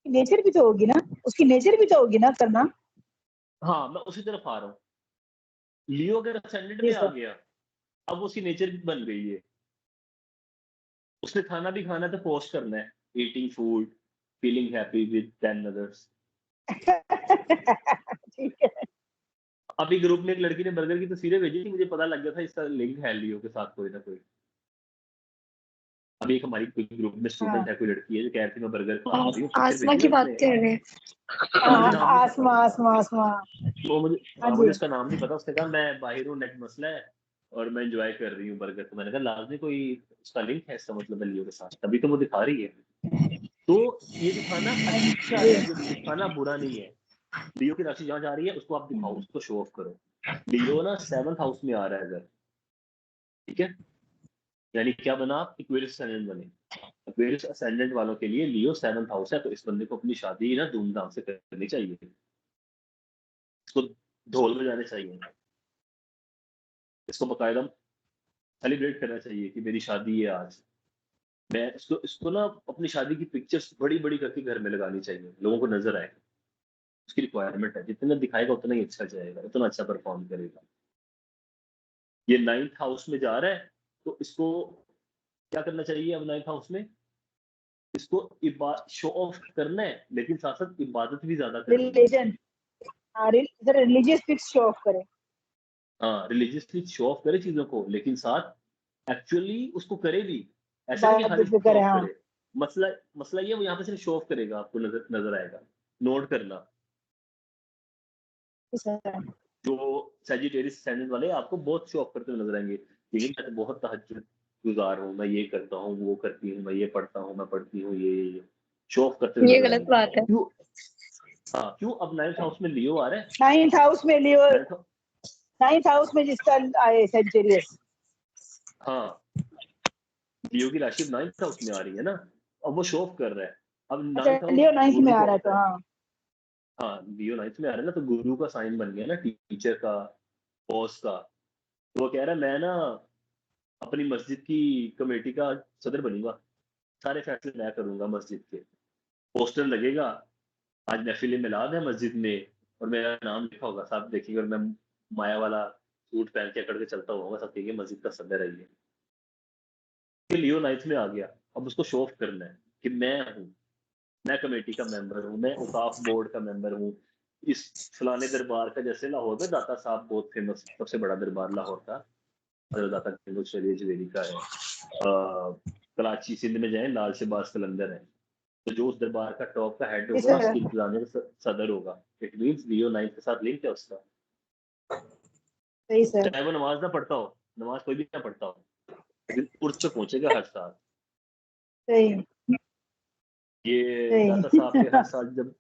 नेचर भी तो होगी ना, उसकी नेचर भी तो होगी ना करना। हाँ, मैं उसी तरफ आ रहा हूँ। लियो अगर असेंडेंट जी में आ सर। गया, अब उसकी नेचर भी बन गई है, उसने खाना भी खाना है तो पोस्ट करना है, eating food, feeling happy with 10 others. ठीक है। अभी ग्रुप में एक लड़की ने बर्गर की तस्वीरें भेजी थी, मुझे पता लग गया था इसका लिंक है लियो के साथ कोई ना कोई। अभी एक हमारी ग्रुप में स्टूडेंट है, कोई लड़की है जो कह रही थी मैं बर्गर खा रही हूँ, आसमा की बात कर रहे हैं। आसमा आसमा आसमा। वो मुझे हाँ मुझे जी। उसका नाम नहीं पता। उसने कहा मैं बाहर हूँ, नेट मसला है और मैं एंजॉय कर रही हूँ बर्गर। तो मैंने कहा लाजमी कोई उसका लिंक है, इसका मतलब है लियो के साथ, तभी तो वो दिखा रही है। तो ये दिखाना अच्छा है, ये दिखाना बुरा नहीं है। लियो की राशि जहाँ जा रही है उसको आप दिखाओ, उसको शो ऑफ करो। लियो ना 7th हाउस में आ रहा है अगर, ठीक है, यानी क्या बना आप, इक्वेरियस असेंडेंट बने। इक्वेरियस असेंडेंट वालों के लिए लियो 7th हाउस है, तो इस बंदे को अपनी शादी ना धूमधाम से करनी चाहिए, इसको ढोल बजाने चाहिए, इसको बाकायदा सेलिब्रेट करना चाहिए कि मेरी शादी है आज। मैं इसको इसको ना अपनी शादी की पिक्चर्स बड़ी बड़ी करके घर में लगानी चाहिए, लोगों को नजर आए। उसकी रिक्वायरमेंट है, जितना दिखाएगा उतना ही अच्छा जाएगा, उतना अच्छा परफॉर्म करेगा। ये 9th हाउस में जा रहा है, तो इसको क्या करना चाहिए अब 9th हाउस में, इसको शो ऑफ करना है, लेकिन साथ साथ इबादत भी ज्यादा करनी है। Religion, religious pics show off करें। हाँ, रिलीजियसली शो ऑफ करे चीजों को, लेकिन साथ एक्चुअली उसको करे भी। ऐसा नहीं कि खाली इबादत शो करें, ऑफ हाँ। करे। मसला मसला ये, वो यहाँ पे सिर्फ शो ऑफ करेगा, आपको नजर नजर आएगा। नोट करना, जो सेजिटेरियस असेंडेंट वाले आपको बहुत शो ऑफ करते हुए नजर आएंगे, लेकिन मैं तो बहुत तहज्जुद गुजार हूँ, मैं ये करता हूँ, वो करती हूँ, मैं ये पढ़ता हूँ, मैं पढ़ती हूँ, ये शो ऑफ करते हुए ये नजर गलत आएंगे। बात है। क्यों? हाँ, क्यों? अब 9th हाउस में लियो आ रहा है। 9th हाउस में लियो, 9th 9th हाउस में जिसका आए सेजिटेरियस। हाँ, लियो की राशि 9th हाउस में आ रही है ना, अब वो शो ऑफ कर रहा है। अब अच्छा, 9th हाउस लियो 9th में गुरु आ का रहा है होता तो है। हाँ। हाँ, लियो 9th में आ रहा है ना, तो गुरु का साइन बन गया ना, टीचर का, बॉस का। तो वो कह रहा है मैं ना अपनी मस्जिद की कमेटी का सदर बनूंगा, सारे फैसले मैं करूंगा मस्जिद के। पोस्टर लगेगा, आज महफिल मिलाद है मस्जिद में, और मेरा नाम लिखा होगा, साहब देखिएगा, और मैं माया वाला सूट पहन के अकड़ के चलता हुआ, सब कहेंगे मस्जिद का सदर है ये। लियो 9th में आ गया, अब उसको शो ऑफ करना है कि मैं हूँ, मैं कमेटी का मेंबर हूँ, मैं औकाफ बोर्ड का मेंबर हूँ। इस फलाने दरबार का, जैसे लाहौर में दाता साहब बहुत फेमस, सबसे बड़ा दरबार लाहौर का हजरत दाता गंगोह शरीय जवेरी का है। कराची सिंध में जाए, लाल शहबाज कलंदर है, तो जो उस दरबार का टॉप का हेड जी होगा, सर। उसकी इंतजामिया का सदर होगा। इट मींस लियो 9th के साथ लिंक है उसका। सही सर। चाहे वो नमाज ना पढ़ता हो, नमाज कोई भी ना पढ़ता हो, लेकिन उर्स पे पहुंचेगा हर साल। सही ये दाता सही। साहब पे हर साल जब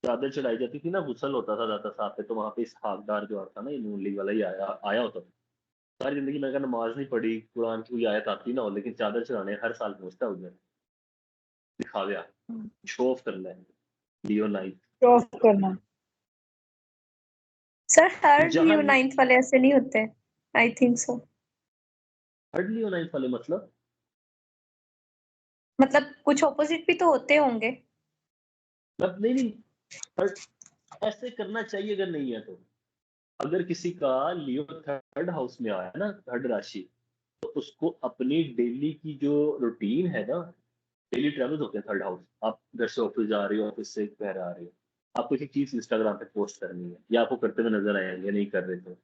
चादर चढ़ाई जाती थी ना, गुसल होता था दाता साहब पे, तो वहां पे इस हाकदार जो आता ना, ये नून लीग वाला ही आया होता था। सारी जिंदगी मैंने नमाज नहीं पढ़ी, कुरान की कोई आयत आती ना हो, लेकिन चादर चढ़ाने हर साल पहुंचता है उधर। दिखा गया, शो ऑफ करना है, लियो 9th। शो ऑफ करना। सर हर जहां लियो 9th वाले ऐसे नहीं होते, I think so. Her Leo 9th वाले मतलब कुछ ऑपोजिट भी तो होते होंगे। मतलब नहीं नहीं, हर ऐसे करना चाहिए अगर नहीं है तो। अगर किसी का लियो 3rd हाउस में आया ना, 3rd राशि, तो उसको अपनी डेली की जो रूटीन है ना, डेली ट्रेवल्स होते हैं 3rd हाउस। आप घर से ऑफिस जा रहे हो, ऑफिस से घर आ रहे हो, आपको एक चीज इंस्टाग्राम पे पोस्ट करनी है, या आपको करते हुए नजर आएंगे, नहीं कर रहे तो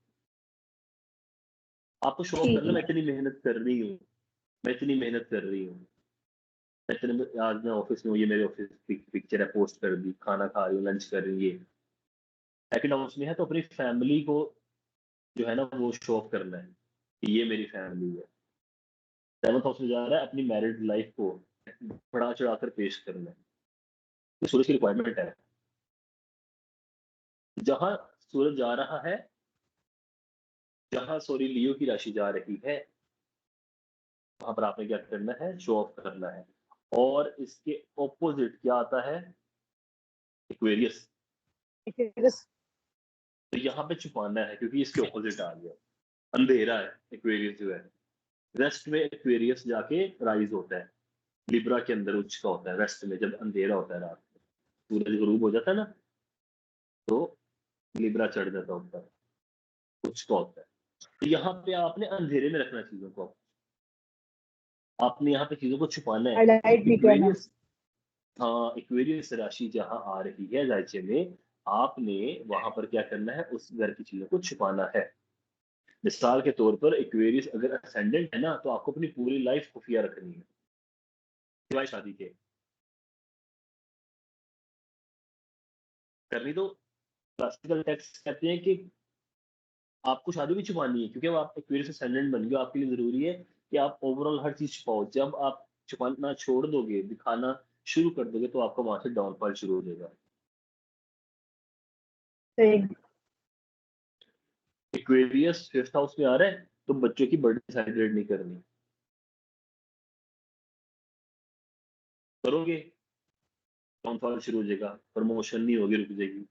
आपको शो ऑफ ठीक करना, मैं है। इतनी मेहनत कर रही हूँ, मैं इतनी मेहनत कर रही हूँ, मैं इतने आज मैं ऑफिस में हूँ, ये मेरे ऑफिस पिक्चर है, पोस्ट कर दी, खाना खा रही हूँ, लंच कर रही है। सेकंड हाउस में है तो अपनी फैमिली को जो है ना वो शो ऑफ करना है कि ये मेरी फैमिली है। 7th हाउस में जा रहा है, अपनी मैरिड लाइफ को बढ़ा चढ़ा कर पेश करना है, ये सूरज की रिक्वायरमेंट है। जहां सूरज जा रहा है, जहां सॉरी लियो की राशि जा रही है, वहां पर आपने क्या करना है, शो ऑफ करना है। और इसके ऑपोजिट क्या आता है, एक्वेरियस। तो यहाँ पे छुपाना है, क्योंकि इसके ऑपोजिट आ गया, अंधेरा है एक्वेरियस जो है। वेस्ट में एक्वेरियस जाके राइज होता है, लिब्रा के अंदर उच्च का होता है, वेस्ट में जब अंधेरा होता है रात में, सूरज गुरूब हो जाता है ना, तो लिब्रा चढ़ जाता है ऊपर, उच्च का होता है। तो यहाँ पे आपने अंधेरे में रखना चीजों को, आपने यहाँ पे चीजों को छुपाना है। हाईलाइट भी करना। इक्वेरियस, हाँ, इक्वेरियस राशि जहां आ रही है जायचे में, आपने वहां पर क्या करना है, उस घर की चीजों को छुपाना है। मिसाल के तौर पर इक्वेरियस अगर असेंडेंट है ना, तो आपको अपनी पूरी लाइफ खुफिया रखनी है, सिवाय शादी के। करनी तो क्लासिकल टेक्स्ट कहते हैं कि आपको शादी भी छुपानी है, क्योंकि वो आप एक्वेरियस असेंडेंट बन गए, आपके लिए जरूरी है कि आप ओवरऑल हर चीज छुपाओ। जब आप छुपाना छोड़ दोगे, दिखाना शुरू कर दोगे, तो आपका वहां से डाउनफॉल शुरू हो जाएगा। सही। एक्वेरियस 5th हाउस में आ रहा है, तो बच्चों की बर्थडे सेलिब्रेट नहीं करनी। करोगे डाउनफॉल शुरू हो जाएगा, प्रमोशन नहीं होगी, रुक जाएगी।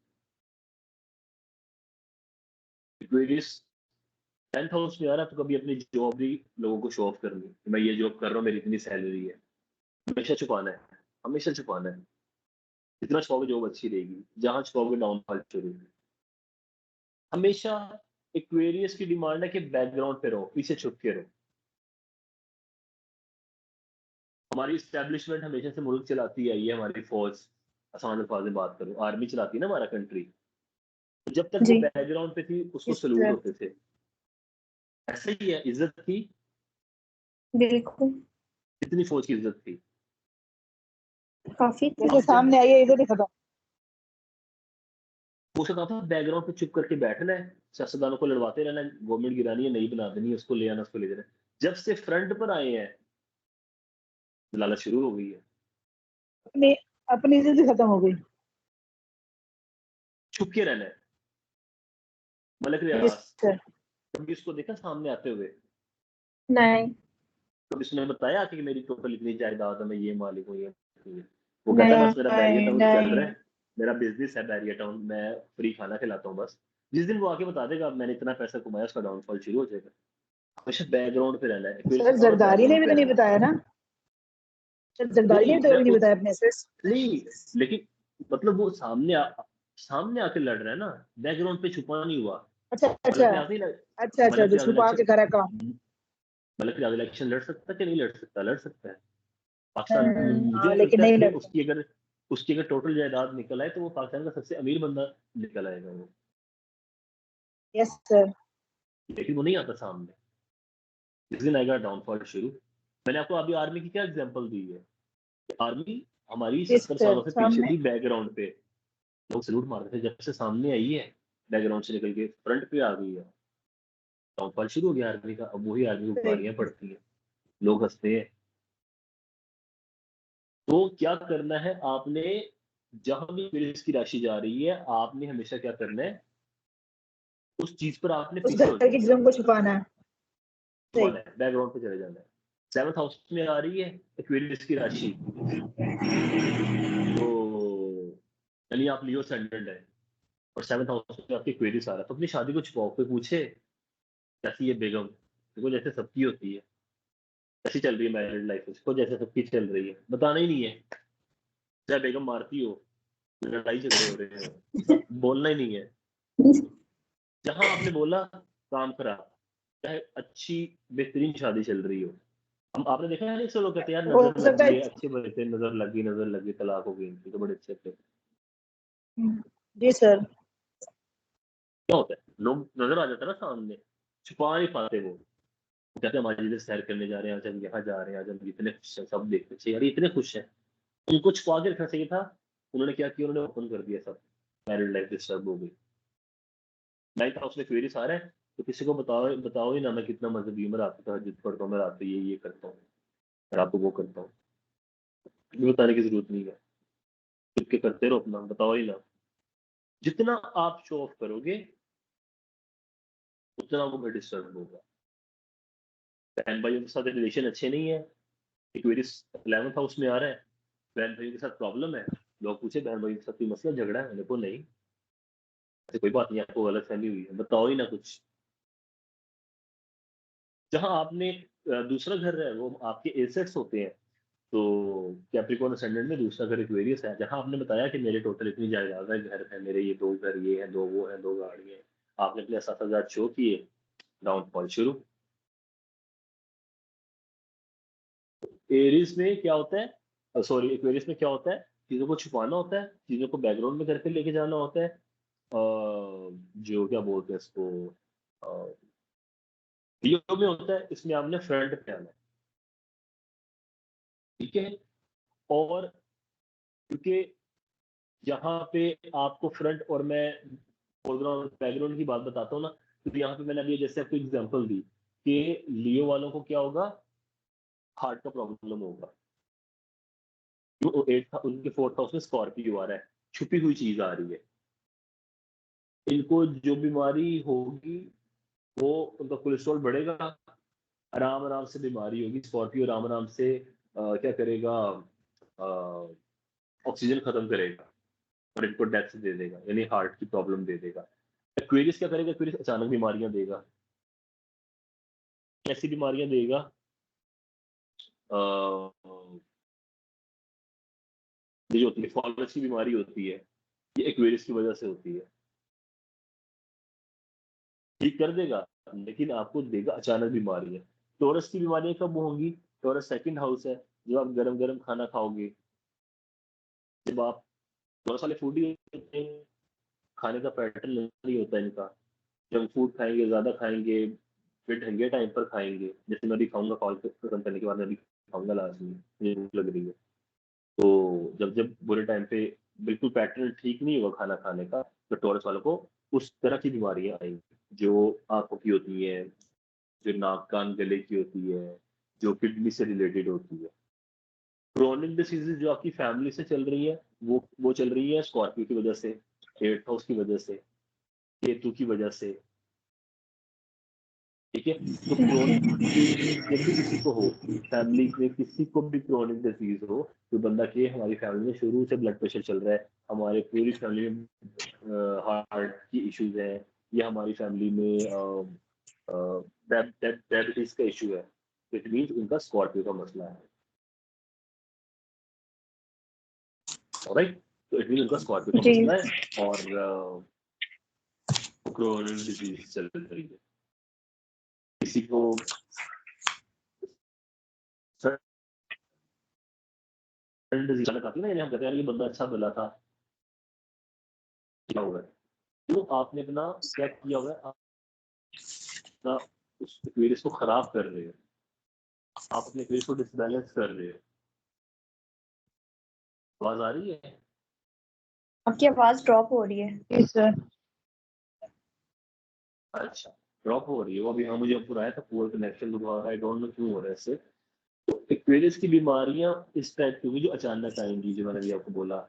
एक्वेरियस 10th हाउस में आ रहा है, तो कभी अपनी जॉब भी लोगों को शो ऑफ करनी, मैं ये जॉब कर रहा हूँ, मेरी इतनी सैलरी है। हमेशा छुपाना है, हमेशा छुपाना है। जितना छुपाओगे जॉब अच्छी रहेगी, जहां छुपाओगे डाउनफॉल शुरू होगी। हमेशा एक्वेरियस की डिमांड है कि बैकग्राउंड पे रहो, पीछे छुप के रहो। हमारी स्टैब्लिशमेंट हमेशा से मुल्क चलाती आई है, हमारी फौज, आसान अल्फाज में बात करूं, आर्मी चलाती है ना हमारा कंट्री। तो जब तक वो जी बैकग्राउंड पे थी, उसको इस सलूट होते थे। ऐसे ही है, इज्जत थी। बिल्कुल, कितनी फौज की इज्जत थी। काफी जैसे अब जब सामने आई है इधर ही खत्म। हो सकता था बैकग्राउंड पे चुप करके बैठना है, सियासतदानों को लड़वाते रहना है, गवर्नमेंट गिरानी है, नहीं बना देनी है, उसको ले आना, उसको ले जाना है। जब से फ्रंट पर आए हैं, लालच शुरू हो गई है। अपनी अपनी इज्जत ही खत्म हो गई। छुप के रहना है। मलक यस रियाज, सर। कभी उसको देखा सामने आते हुए? नहीं कभी उसने बताया कि मेरी टोटल इतनी जायदाद है, मैं ये मालिक हूँ, ये हूँ। वो कहता है बस मेरा बैरियर नहीं टाउन चल रहा नहीं है, मेरा बिजनेस है बैरियर टाउन, मैं फ्री खाना खिलाता हूँ बस। जिस दिन वो आके बता देगा मैंने इतना पैसा कमाया, उसका डाउनफॉल शुरू हो जाएगा। हमेशा बैकग्राउंड पे रहना है, एक्वेरियस सर, में कहा जरदारी ने बैकग्राउंड भी पे तो नहीं रहना बताया ना। सर, जरदारी नहीं ने तो मैं भी नहीं उस बताया अपने से। नहीं, लेकिन मतलब वो सामने आके लड़ रहा है ना, बैकग्राउंड पे छुपा नहीं हुआ। अच्छा अच्छा मलक रियाज नहीं लड़- अच्छा अच्छा, मलक जो रियाज छुपा के इलेक्शन करा काम। मलक रियाज इलेक्शन लड़ सकता है कि नहीं लड़ सकता? लड़ सकता है। पाकिस्तान, मुझे हाँ, ऐसा लेकिन लगता है नहीं कि लड़ता। उसकी अगर टोटल जायदाद निकल आए, तो वो पाकिस्तान का सबसे अमीर बंदा निकल आएगा वो। Yes sir. लेकिन वो नहीं आता सामने। जिस दिन आएगा डाउनफॉल शुरू। मैंने आपको अभी आर्मी की क्या एग्जांपल दी है। आर्मी हमारी यस 70 सर, सालों से पीछे सामने। थी बैकग्राउंड पे। लोग सलूट मारते थे, जब से सामने आई है, बैकग्राउंड से निकल के फ्रंट पे आ गई है, डाउनफॉल शुरू हो गया आर्मी का। अब वही आर्मी को सही। गालियां पड़ती हैं, लोग हंसते हैं। तो क्या करना है आपने, जहां भी पुलिस की राशि जा रही है, आपने हमेशा क्या करना है, उस चीज पर आपने उस पीछे हो घर की जाना है, चीजों को छुपाना है। सही। बैकग्राउंड पे चले जाना है। 7th हाउस में आ रही है एक्वेरियस की राशि, तो चलिए आप लियो सेंडेंट है, और 7th हाउस में आपकी एक्वेरियस आ रहा है, तो अपनी शादी को छुपाओ। कोई पूछे कैसी है बेगम, देखो जैसे सबकी होती है, कैसी चल रही है मैरिड लाइफ, उसको जैसे सबकी चल रही है, बताना ही नहीं है। चाहे बेगम मारती हो, लड़ाई झगड़े हो रहे हो, बोलना ही नहीं है। जहां आपने बोला, काम खराब। चाहे अच्छी बेहतरीन शादी चल रही हो, हम आपने देखा है ना, अक्सर लोग कहते हैं यार हो नजर सकता लगी है। है, अच्छे बने थे, नजर लगी, तलाक हो गई इनकी, तो बड़े अच्छे थे। जी सर। क्या होता है, लोग नजर आ जाता है ना सामने, छुपा नहीं पाते वो। कहते हैं हमारे जिधर सैर करने जा रहे हैं, आज हम यहाँ जा रहे हैं, आज हम इतने खुश हैं, सब देखते थे यार ये इतने खुश हैं। उनको छुपा के रखना चाहिए था। उन्होंने क्या किया, उन्होंने ओपन कर दिया सब। मैरिड लाइफ डिस्टर्ब हो गई। 9th हाउस में क्वेरीज आ रहा है, तो किसी को बताओ ही ना, मैं कितना मजहबी हूँ, मैं रात को तहज्जुद पढ़ता हूँ, मैं रात को ये करता हूँ, रात को वो करता हूँ। ये बताने की जरूरत नहीं है, चुपके करते रहो अपना, बताओ ही ना। जितना आप शो ऑफ करोगे, उतना वो डिस्टर्ब होगा। बहन भाइयों के साथ रिलेशन अच्छे नहीं है, एक्वेरियस 11th हाउस में आ रहा है, बहन भाइयों के साथ प्रॉब्लम है। लोग पूछे बहन भाइयों के साथ कोई मसला झगड़ा है, मेरे को नहीं, ऐसी कोई बात नहीं, आपको गलत फहमी हुई है, बताओ ही ना कुछ। जहां आपने दूसरा घर है, वो आपके एसेट्स होते हैं। तो कैप्रिकॉर्न असेंडेंट में दूसरा घर एक्वेरियस है, जहां आपने बताया कि मेरे टोटल इतनी जायदाद है, घर है मेरे, ये 2 घर ये है, 2 वो है, 2 गाड़ियां हैं। आपने अपने 7,000 शो किए, डाउनफॉल शुरू। एरीज में क्या होता है, सॉरी एक्वेरियस में क्या होता है, चीजों को छुपाना होता है, चीजों को बैकग्राउंड में करके लेके जाना होता है। जो क्या बोलते हैं इसको, लियो में होता है, इसमें आपने फ्रंट पे आना है। ठीक है, और क्योंकि यहाँ पे आपको फ्रंट, और मैं फोरग्राउंड बैकग्राउंड की बात बताता हूँ ना, तो यहाँ पे मैंने अभी जैसे आपको एग्जांपल दी कि लियो वालों को क्या होगा, हार्ट का प्रॉब्लम होगा। उनके 4th हाउस में स्कॉर्पियो आ रहा है, छुपी हुई चीज आ रही है। इनको जो बीमारी होगी वो उनका कोलेस्ट्रॉल बढ़ेगा, आराम आराम से बीमारी होगी। स्कॉर्पियो आराम आराम से क्या करेगा, ऑक्सीजन खत्म करेगा और इनको डेथ दे देगा, यानी हार्ट की प्रॉब्लम दे देगा। एक्वेरियस क्या करेगा, एक्वेरियस अचानक बीमारियां देगा। कैसी बीमारियां देगा, ये जो होती है फॉलस की बीमारी होती है, ये एक्वेरियस की वजह से होती है। ठीक कर देगा, लेकिन आपको देगा अचानक बीमारी है। टॉरस की बीमारियां कब होंगी, टॉरस 2nd हाउस है। जब आप गरम गरम खाना खाओगे, जब आप टॉरस वाले फूड ही होते हैं, खाने का पैटर्न नहीं होता है इनका। जंक फूड खाएंगे, ज्यादा खाएंगे, फिर ढंगे टाइम पर खाएंगे। जैसे मैं भी खाऊंगा, कॉल खत्म करने के बाद मैं भी खाऊंगा, लास्ट में मुझे भूख लग रही है। तो जब जब बुरे टाइम पे बिल्कुल पैटर्न ठीक नहीं होगा खाना खाने का, तो टॉरस वालों को उस तरह की बीमारियां आएंगी, जो आंखों की होती है, जो नाक कान गले की होती है, जो किडनी से रिलेटेड होती है। क्रोनिक डिसीजेज जो आपकी फैमिली से चल रही है, वो चल रही है स्कॉर्पियो की वजह से, 8th हाउस की वजह से, केतु की वजह से। ठीक है, तो क्रोनिक डिजीज जब भी किसी को हो, फैमिली में किसी को भी क्रोनिक डिजीज हो, तो बंदा के हमारी फैमिली में शुरू से ब्लड प्रेशर चल रहा है, हमारे पूरी फैमिली में हार्ट की इश्यूज है, या हमारी फैमिली में डायबिटीज का इशू है, इट मीन्स उनका स्कॉर्पियो का मसला है। ऑलराइट, तो इट मीन्स उनका स्कॉर्पियो का मसला है और क्रोनिक डिजीज चल रही है। किसी को डिजीज आती है ना, हम कहते हैं ये बंदा अच्छा भला था, क्या हुआ है, तो आपने अपना क्या किया हुआ है, आप अपना उस एक्वेरियस को खराब कर रहे हो, आप अपने एक्वेरियस को डिसबैलेंस कर रहे हो। आवाज आ रही है? आपकी आवाज ड्रॉप हो रही है। जी सर। अच्छा, ड्रॉप हो रही है वो अभी। हाँ, मुझे पूरा आया था, पूरा कनेक्शन दोबारा, आई डोंट नो क्यों हो रहा है इससे। तो एक्वेरियस की बीमारियां इस टाइप की होंगी जो अचानक आएंगी, जो मैंने अभी आपको बोला,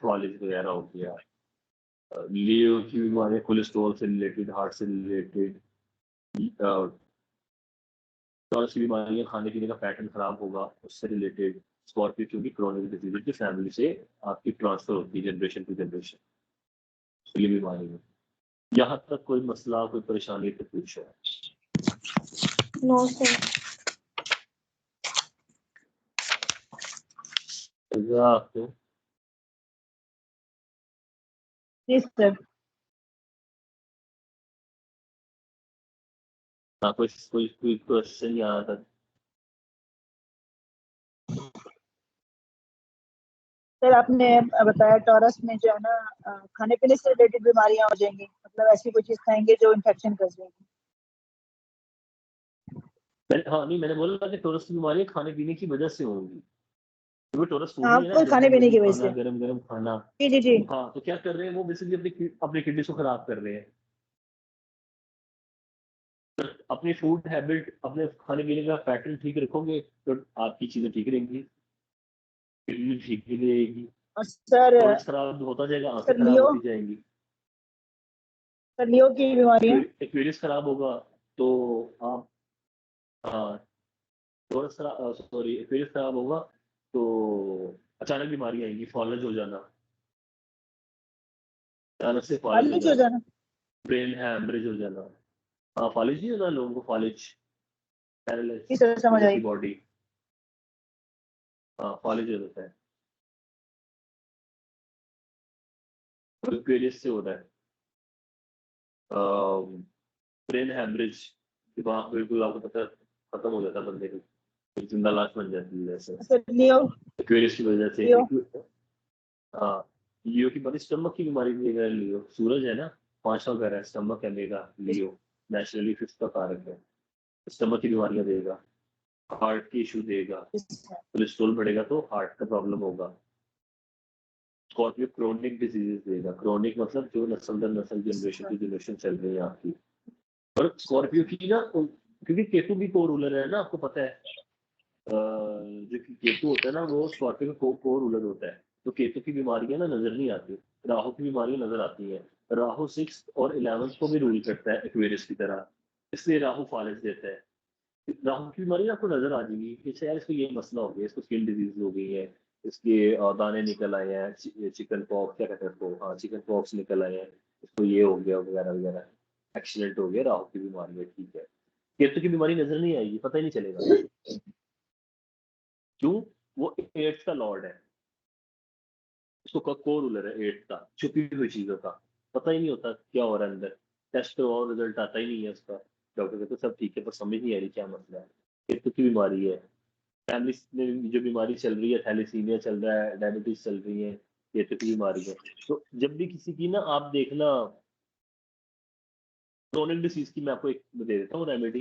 फॉलिज वगैरह हो गया, लियो की बीमारियां कोलेस्ट्रॉल से रिलेटेड, हार्ट से रिलेटेड, टॉर्स की बीमारियां खाने पीने का पैटर्न खराब होगा उससे रिलेटेड, स्कॉर्पियो क्योंकि क्रोनिक डिजीज की फैमिली से आपकी ट्रांसफर होती है जनरेशन टू जनरेशन, ये बीमारी है। यहाँ तक कोई मसला, कोई परेशानी तो कुछ है? No sir. आपको जी सर। हाँ, कोई क्वेश्चन यहाँ तक? सर आपने बताया टॉरस में जो है ना खाने पीने से रिलेटेड बीमारियां हो जाएंगी, मतलब ऐसी कोई चीज खाएंगे जो इन्फेक्शन कर जाएगी। हाँ नहीं, मैंने बोला कि टॉरस की बीमारियां खाने पीने की वजह से होंगी, क्योंकि टॉरस फूड हाँ नहीं है ना, कोई खाने जल्दी पीने जल्दी की वजह खाना, से। गरम गरम खाना। जी जी जी। हाँ, तो क्या कर रहे हैं वो, बेसिकली अपनी अपनी किडनी को खराब कर रहे हैं। अपनी फूड हैबिट, अपने खाने पीने का पैटर्न ठीक रखोगे तो आपकी चीजें ठीक रहेंगी, किडनी ठीक भी रहेगी, और सर, टॉरस खराब होता जाएगा, आंखें सर खराब होती जाएंगी। लियो की बीमारियां। एक्वेरियस खराब होगा तो आप, हाँ, टॉरस खराब, सॉरी, एक्वेरियस खराब होगा तो अचानक बीमारी आएंगी, फॉलेज हो जाना, अचानक से फॉलेज हो फालिज हो जाना, जाना। ब्रेन हैमरेज हो जाना। हाँ, फॉलेज नहीं होता लोगों को, फॉलेज, जी पैरालिसिस सर हो समझ जाती आई। बॉडी। हाँ, फॉलेज हो जाता है, एक्वेरियस से होता है। ब्रेन हैमरेज, दिमाग बिल्कुल आपको पता है, खत्म हो जाता है बंदे की, एक जिंदा लाश बन जाती है ऐसे, सर लियो। एक्वेरियस की वजह से। लियो। हाँ, लियो की बड़ी स्टमक की बीमारी भी है। लियो सूरज है ना, 5वां घर है, स्टमक है मेरा, लियो नेचुरली 5th का कारक है, स्टमक की बीमारियां देगा। हार्ट की इशू देगा, जी सर। कोलेस्ट्रॉल बढ़ेगा तो हार्ट का प्रॉब्लम होगा। स्कॉर्पियो क्रोनिक डिजीजेस देगा, क्रोनिक मतलब जो नस्ल दर नस्ल, जनरेशन टू जनरेशन चल रही है आपकी। और स्कॉर्पियो की ना, क्योंकि केतु भी को रूलर है ना, आपको पता है जो केतु होता है ना वो स्कॉर्पियो का को रूलर होता है। तो केतु की बीमारियां ना नजर नहीं आती, राहु की बीमारियां नजर आती है। राहु 6 और 11 को भी रूल करता है एक्वेरियस की तरह, इसलिए राहु फालिज देता है। राहु की बीमारी आपको नजर आ जाएगी कि यार इसको ये मसला हो गया, इसको स्किन डिजीज हो गई है, इसके दाने निकल आए हैं, चिकन पॉक्स क्या कहते हैं इसको, हाँ चिकन पॉक्स निकल आए हैं, इसको ये हो गया वगैरह वगैरह, एक्सीडेंट हो गया, राहु की बीमारी है, ठीक है। केतु की बीमारी नजर नहीं आएगी, पता ही नहीं चलेगा। क्यों? वो 8th का लॉर्ड है, उसको को रूलर है 8th का, छुपी हुई चीजों का पता ही नहीं होता क्या हो रहा है अंदर, टेस्ट और रिजल्ट आता ही नहीं है उसका। डॉक्टर कहते सब ठीक है, पर समझ नहीं आ रही क्या मसला है। केतु की बीमारी है। फैमिली में जो बीमारी चल रही है, थैलेसीमिया चल रहा है, डायबिटीज चल रही है, केतु की बीमारी है। तो जब भी किसी की ना आप देखना, क्रोनिक डिसीज की मैं आपको एक दे देता हूँ रेमेडी।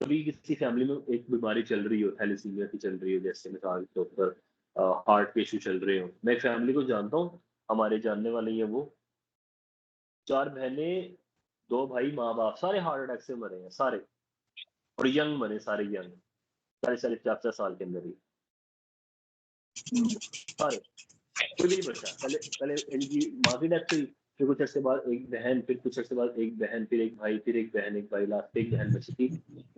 कभी किसी फैमिली में एक बीमारी चल रही हो, थैलेसीमिया की चल रही हो, जैसे मिसाल के तौर पर हार्ट के इशू चल रहे हो, मैं एक फैमिली को जानता हूँ, हमारे जानने वाले ही है वो, 4 बहनें, 2 भाई, माँ बाप सारे हार्ट अटैक से मरे हैं सारे, और यंग मरे सारे, यंग 40-40-50 साल के अंदर ही सारे, कोई भी नहीं बचा। पहले पहले इनकी माँ की डेथ हुई, फिर कुछ अर्से बाद एक बहन, फिर कुछ अर्से बाद एक बहन, फिर एक भाई, फिर एक बहन, एक भाई, लास्ट एक बहन बची थी,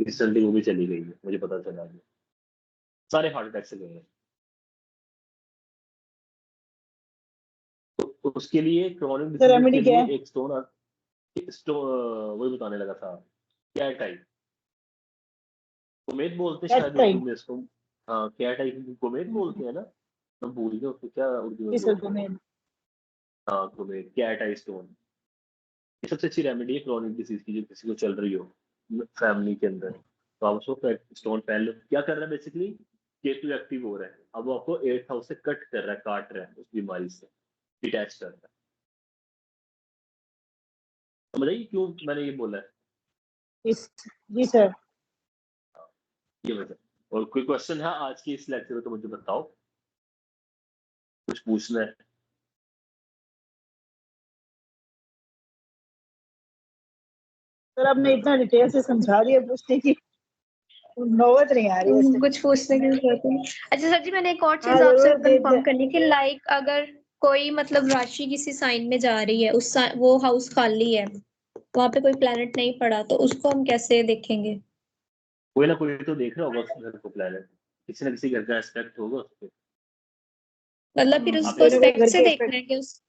रिसेंटली वो भी चली गई है, मुझे पता चला है। सारे हार्ट अटैक से गए हैं। तो उसके लिए क्रोनिक सर डिसीज के रेमेडी क्या लिए है? एक स्टोन वही बताने लगा था, क्या टाइप कुमेद बोलते हैं कैट शायद उर्दू टाइम। में इसको। हाँ क्या टाइप कुमेद बोलते हैं ना, मैं भूल गया उसको क्या उर्दू में जी सर बोलते हैं। डोमेन। हाँ कुमेद, कैट आई स्टोन, ये सबसे अच्छी रेमेडी है क्रोनिक डिसीज की, जो किसी को चल रही हो फैमिली के अंदर, तो आप उसको स्टोन पहन लो। क्या कर रहा है बेसिकली, केतु एक्टिव हो रहा है, अब वो आपको 8th हाउस से कट कर रहा है, काट रहा है उस बीमारी से, डिटैच कर रहा है। समझाइए क्यों मैंने ये बोला है, जी सर। ये वजह। और कोई क्वेश्चन है आज की इस लेक्चर में तो मुझे बताओ, कुछ पूछना है? सर आपने इतना डिटेल से समझा दिया, पूछने की नौबत नहीं आ रही है सर। कुछ पूछने की जरूरत नहीं। अच्छा सर जी, मैंने एक और हाँ चीज आपसे जरूर कंफर्म करनी कि लाइक अगर कोई मतलब राशि किसी साइन में जा रही है, वो हाउस खाली है, वहां पे कोई प्लैनेट नहीं पड़ा, तो उसको हम कैसे देखेंगे? कोई ना कोई तो देख रहा होगा उस घर को, प्लेनेट किसी ना किसी घर का एस्पेक्ट होगा उस पे। मतलब फिर आप उसको कोई ना कोई स्पेक्ट घर से के देखना है कि उस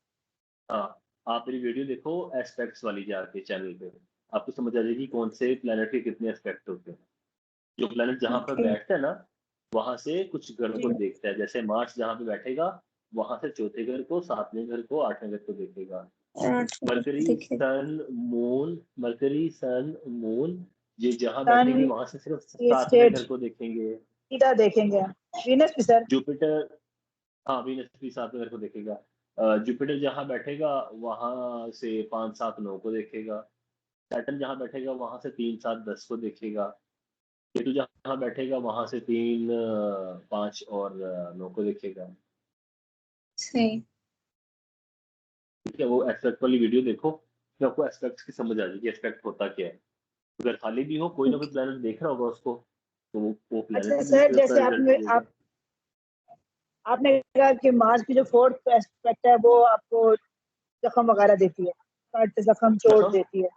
हाँ, आप मेरी वीडियो देखो एस्पेक्ट्स वाली जाके चैनल पे, आपको समझ आ जाएगी कौन से प्लेनेट के कितने एस्पेक्ट होते हैं। जो प्लेनेट जहाँ पर ओके। बैठता है ना, वहां से कुछ घर जी को देखता है, जैसे मार्स जहाँ पे बैठेगा, वहां से चौथे घर को, 7वें घर को, 8वें घर को देखेगा। मरकरी ठीक है। Sun moon, Mercury sun moon, ये जहाँ सन बैठेगी वहां से सिर्फ ये 7वें स्टेट घर को देखेंगे। सीधा देखेंगे। वीनस भी सर। जुपिटर, हाँ वीनस भी 7वें घर को देखेगा। जुपिटर जहाँ बैठेगा वहां से 5-7-9 को देखेगा। सैटर्न जहाँ बैठेगा वहां से 3-7-10 को देखेगा। केतु जहाँ बैठेगा वहां से 3-5 और 9 को देखेगा। सही। ठीक है, वो एस्पेक्ट वाली वीडियो देखो, फिर आपको एस्पेक्ट की समझ आ जाएगी एस्पेक्ट होता क्या है। अगर खाली भी हो, कोई ना कोई प्लेनेट देख रहा होगा उसको, तो वो प्लेनेट अच्छा भी सर, अपना जैसे रिजल्ट देगा। आपने कहा कि मार्स की जो 4th एस्पेक्ट है वो आपको जख्म वगैरह देती है, कट जख्म चोट जख्म, देती है।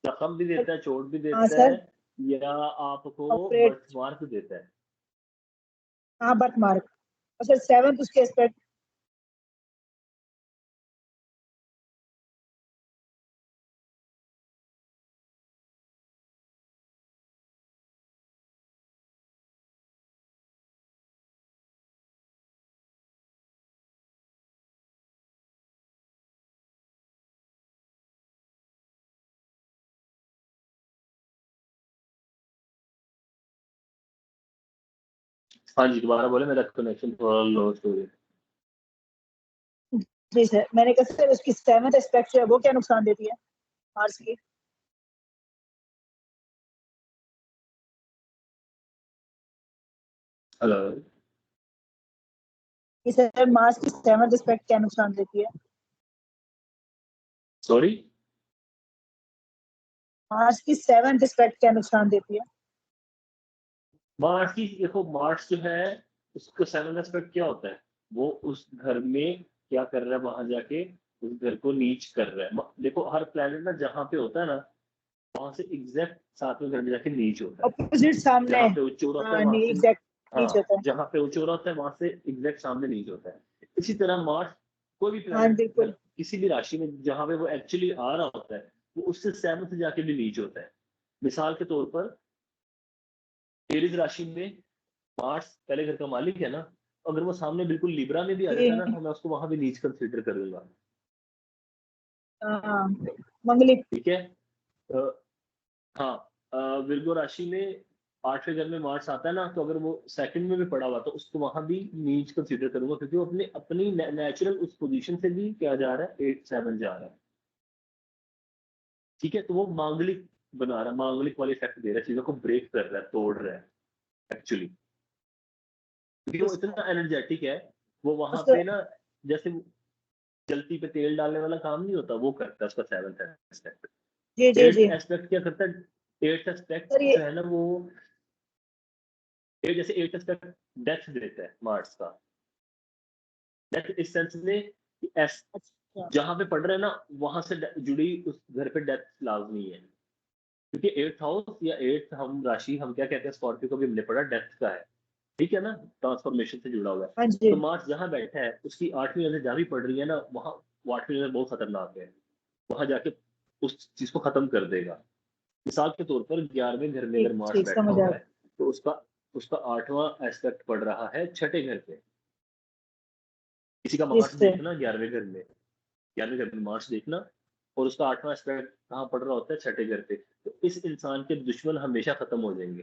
जख्म भी देता है, चोट भी हाँ देता है, सर। या आपको ऑपरेट। बर्थ मार्क देता है। हाँ बर्थ मार्क। और सर 7th उसके एस्पेक्ट। हाँ जी, दोबारा बोले, मेरा कनेक्शन थोड़ा लॉस्ट हो गया। जी सर, मैंने कहा सर उसकी 7th एस्पेक्ट जो है वो क्या नुकसान देती है मार्स की? हेलो। कि सर मार्स की 7th एस्पेक्ट क्या नुकसान देती है? सॉरी, मार्स की 7th एस्पेक्ट क्या नुकसान देती है? मार्स की देखो, मार्स जो है उसका 7th एस्पेक्ट क्या होता है, वो उस घर में क्या कर रहा है, वहां जाके उस घर को नीच कर रहा है। देखो हर प्लेनेट ना जहाँ पे होता है ना, वहां से एग्जैक्ट साथ में घर में जाके नीच होता है। ऑपोजिट सामने। जहाँ पे उच्च हो रहा होता है हाँ, वहां नहीं से, एग्जैक्ट नीच हाँ, होता है। जहाँ पे उच्च हो रहा होता है वहां से एग्जैक्ट सामने नीच होता है। इसी तरह मार्स, कोई भी हाँ प्लेनेट बिल्कुल। किसी भी राशि में जहाँ पे वो एक्चुअली आ रहा होता है, वो उससे 7 से जाके भी नीच होता है। मिसाल के तौर पर एरीज राशि में मार्स पहले घर का मालिक है ना, अगर वो सामने बिल्कुल लिब्रा में भी आ जाता है ना, तो मैं उसको वहां भी नीच कंसीडर कर दूंगा। हाँ, मंगलिक। ठीक है। अ, हाँ, विर्गो राशि में 8वें घर में मार्स आता है ना, तो अगर वो सेकंड में भी पड़ा हुआ तो उसको वहां भी नीच कंसीडर करूंगा, क्योंकि वो अपने अपनी नेचुरल उस पोजीशन से भी क्या जा रहा है, 8-7 जा रहा है। ठीक है, तो वो मांगलिक बना रहा है, मांगलिक वाले इफेक्ट दे रहा है, चीजों को ब्रेक कर रहा है, तोड़ रहा है एक्चुअली, क्योंकि वो इतना एनर्जेटिक है। वो वहां उसको पे ना, जैसे चलती पे तेल डालने वाला काम नहीं होता, वो करता है उसका 7th एस्पेक्ट। जी जी 8th जी एस्पेक्ट क्या करता है, 8th एस्पेक्ट सर, ये जो है ना वो, जैसे 8th एस्पेक्ट डेथ देता है मार्स का। डेथ इस सेंस में कि अच्छा। जहां पे पढ़ रहे हैं ना, वहां से जुड़ी उस घर पे डेथ लाजमी है, क्योंकि 8th हाउस या 8th हम राशि हम क्या कहते हैं, स्कॉर्पियो को भी हमने पढ़ा डेथ का है। ठीक है ना, ट्रांसफॉर्मेशन से जुड़ा हुआ है। हाँ जी। तो मार्स जहां बैठा है उसकी 8वीं नजर जहां भी पड़ रही है ना, वहां वो 8वीं नजर बहुत खतरनाक है, वहां जाके उस चीज को खत्म कर देगा। मिसाल के तौर पर 11वें घर में ठीक अगर मार्स ठीक, बैठा समझ आ हुआ है, तो उसका उसका 8वां एस्पेक्ट पड़ रहा है 6ठे घर पे। किसी का मार्स इससे। देखना 11वें घर में, 11वें घर में मार्स देखना, और उसका 8वां एस्पेक्ट कहाँ पड़ रहा होता है, 6ठे घर पे। तो इस इंसान के दुश्मन हमेशा खत्म हो जाएंगे।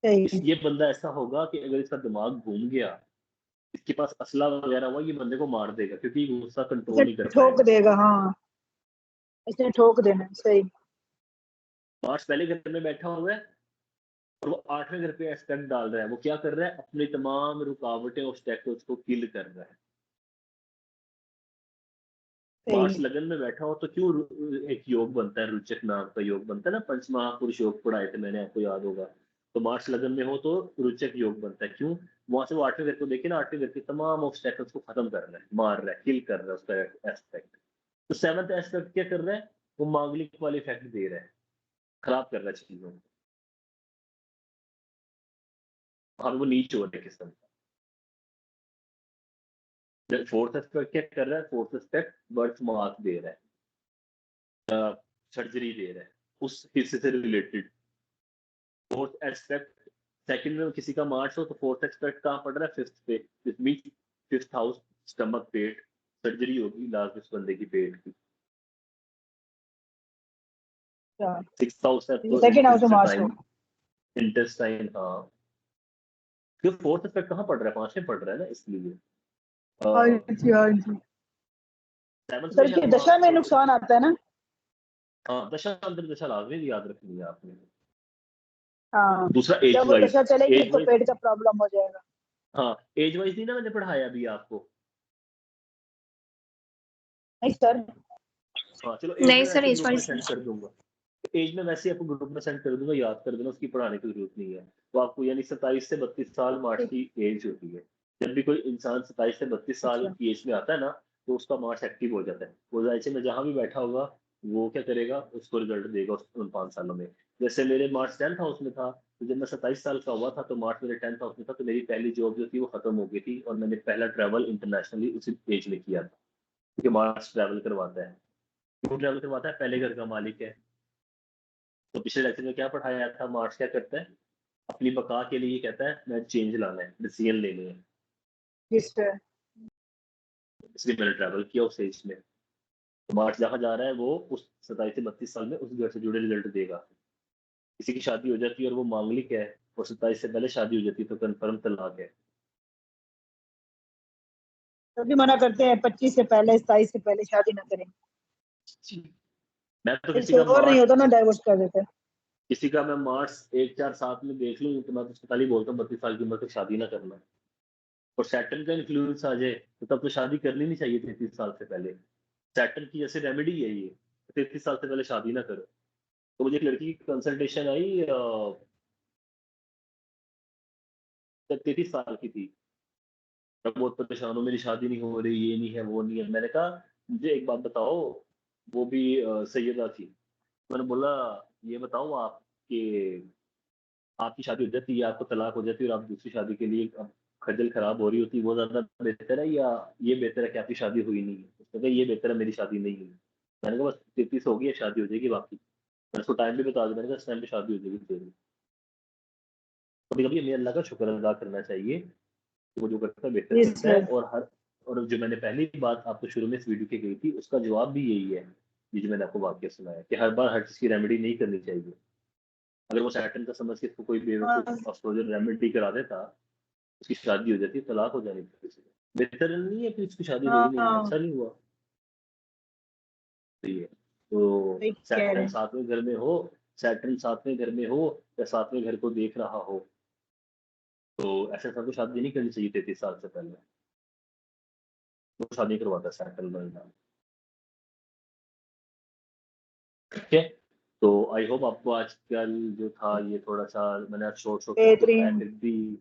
सही। ये बंदा ऐसा होगा कि अगर इसका दिमाग घूम गया, इसके पास असला वगैरह हुआ, ये बंदे को मार देगा, क्योंकि ये गुस्सा कंट्रोल इसे नहीं कर ठोक पाएगा। देगा, हाँ, इसने ठोक देना, सही। मार्स पहले घर में बैठा हुआ है, और वो 8वें घर पे एस्पेक्ट डाल रहा है। वो क्या कर रहा है, अपनी तमाम रुकावटें, ऑब्स्टेकल्स को किल कर रहा है। मार्स सही। लगन में बैठा हो तो क्यों एक योग बनता है, रुचक नाम का योग बनता है ना, पंच महापुरुष योग पढ़ाए थे मैंने, आपको याद होगा। तो मार्स लगन में हो तो रुचक योग बनता है, क्यों? वहां से वो 8वें घर को देखे ना, 8वें घर के तमाम ऑब्स्टेकल्स को खत्म कर रहा है, मार रहा है, किल कर रहा है उसका एस्पेक्ट। तो 7th एस्पेक्ट क्या कर रहा है, वो मांगलिक वाले इफेक्ट दे रहा है, खराब कर रहा है चीजों को, वहां पे वो नीच हो रहा है किस्म का। 4th एस्पेक्ट क्या कर रहा है, 4th एस्पेक्ट बर्थ मार्क दे रहा है, सर्जरी दे रहा है उस हिस्से से रिलेटेड। 4th एस्पेक्ट सेकंड में किसी का मार्च हो तो 4th एस्पेक्ट कहाँ पड़ रहा है, 5th पे। It mean 5th house, stomach, pet, surgery होगी लास्ट उस बंदे की पेट की। 6th हाउस है तो सेकेंड हाउस में मार्स हो। इंटेस्टाइन, इंटेस्टाइन, हाँ। क्यों 4th एस्पेक्ट कहाँ पड़ रहा है, 5वें पड़ रहा है ना, इसलिए हाँ जी, हाँ जी। 7th में सर की शायद दशा मार्च में हो तो, नुकसान आता है ना? हाँ, दशा अंतर दशा लाजमी याद रखनी है आपने। हाँ, दूसरा एज जब वो वाइज, दशा चलेगी एज तो वाइज, पेट का प्रॉब्लम हो जाएगा। हाँ, एज वाइज नहीं ना मैंने पढ़ाया अभी आपको। नहीं सर। हाँ चलो, एज नहीं में सर, वैसे इस ग्रुप बार में सेंड कर दूंगा। एज में वैसे आपको ग्रुप में सेंड कर दूंगा, याद कर देना, उसकी पढ़ाने की जरूरत नहीं है। तो आपको यानी 27 से 32 साल मार्च ठीक। की एज होती है। जब भी कोई इंसान 27 से 32 साल अच्छा। की एज में आता है ना, तो उसका मार्च एक्टिव हो जाता है। वो जाहिर से में जहां भी बैठा होगा, वो क्या करेगा, उसको रिजल्ट देगा उन 5 सालों में। जैसे मेरे मार्च 10th हाउस में था, तो जब मैं 27 साल का हुआ था तो मार्च मेरे 10th हाउस में था, तो मेरी पहली जॉब जो थी वो खत्म हो गई थी, और मैंने पहला ट्रैवल इंटरनेशनली उसी एज में किया था, क्योंकि मार्च ट्रैवल करवाता है। क्यों ट्रैवल करवाता है, पहले घर का मालिक है। तो पिछले लेक्चर में क्या पढ़ाया था, मार्स क्या करता है, अपनी बका के लिए कहता है मैं चेंज लाना है, डिसीजन लेने हैं। जी सर। इसलिए मैंने ट्रैवल किया उस एज में। तो मार्स जहाँ जा रहा है वो उस 27 से 32 साल में उस घर से जुड़े रिजल्ट देगा। किसी की शादी हो जाती है और वो मांगलिक है, और 27 से पहले शादी हो जाती है, तो कन्फर्म तलाक है। तभी मना करते हैं 25 से पहले, 27 से पहले शादी ना करें। मैं तो फिर किसी का श्योर नहीं मार्च, होता ना, डाइवोर्स कर देते हैं। किसी का मैं मार्च 1-4-7 में देख लूँ तो मैं तो उसको पहले ही बोलता हूँ 32 साल की उम्र तक शादी ना करना। और सैटर्न का इन्फ्लुएंस आ जाए तो तब तो शादी करनी नहीं चाहिए 33 साल से पहले। सैटर्न की जैसे रेमेडी है ये, 33 साल से पहले शादी ना करो। तो मुझे एक लड़की की कंसल्टेशन आई 33 साल की थी। मैं बहुत परेशान हूँ, मेरी शादी नहीं हो रही, ये नहीं है, वो नहीं है। मैंने कहा मुझे एक बात बताओ, वो भी सैयदा थी। मैंने बोला ये बताओ आप कि आपकी शादी हो जाती है, आपको तलाक हो जाती है और आप दूसरी शादी के लिए अब खज्जल खराब हो रही होती, वो ज्यादा बेहतर है या ये बेहतर है कि आपकी शादी हुई नहीं है? उसने कहा ये बेहतर है, मेरी शादी नहीं हुई। मैंने कहा बस 33 हो गई है, शादी हो जाएगी बाकी। मैंने उसको टाइम भी बता दिया, मैंने कहा इस टाइम पे शादी हो जाएगी तेरी। कभी कभी हमें अल्लाह का शुक्र अदा करना चाहिए कि वो जो करता है बेहतर जी करता है। सर। और जो मैंने पहली बात आपको शुरू में इस वीडियो की गई थी उसका जवाब भी यही है, ये जो मैंने आपको वाक्य सुनाया कि हर बार हर चीज की रेमेडी नहीं करनी चाहिए। अगर वो सैटर्न का समझ के इसको कोई हाँ बेवकूफ एस्ट्रोलजर रेमेडी करा देता, उसकी शादी हो जाती है, तलाक हो जानी थी किसी को। बेहतर नहीं है कि उसकी शादी हुई नहीं है, हाँ, अच्छा नहीं हुआ। सही है। तो वही कह रहे सैटर्न हैं। सातवें घर में हो, सैटर्न सातवें घर में हो या सातवें घर को देख रहा हो, तो ऐसे इंसान को शादी नहीं करनी चाहिए 33 साल से पहले। वो शादी करवाता है सैटर्न बंदा। ठीक है। तो आई होप आपको आजकल जो था ये थोड़ा सा मैंने आज शॉर्ट शॉर्ट करके बताया, बेहतरीन फिर भी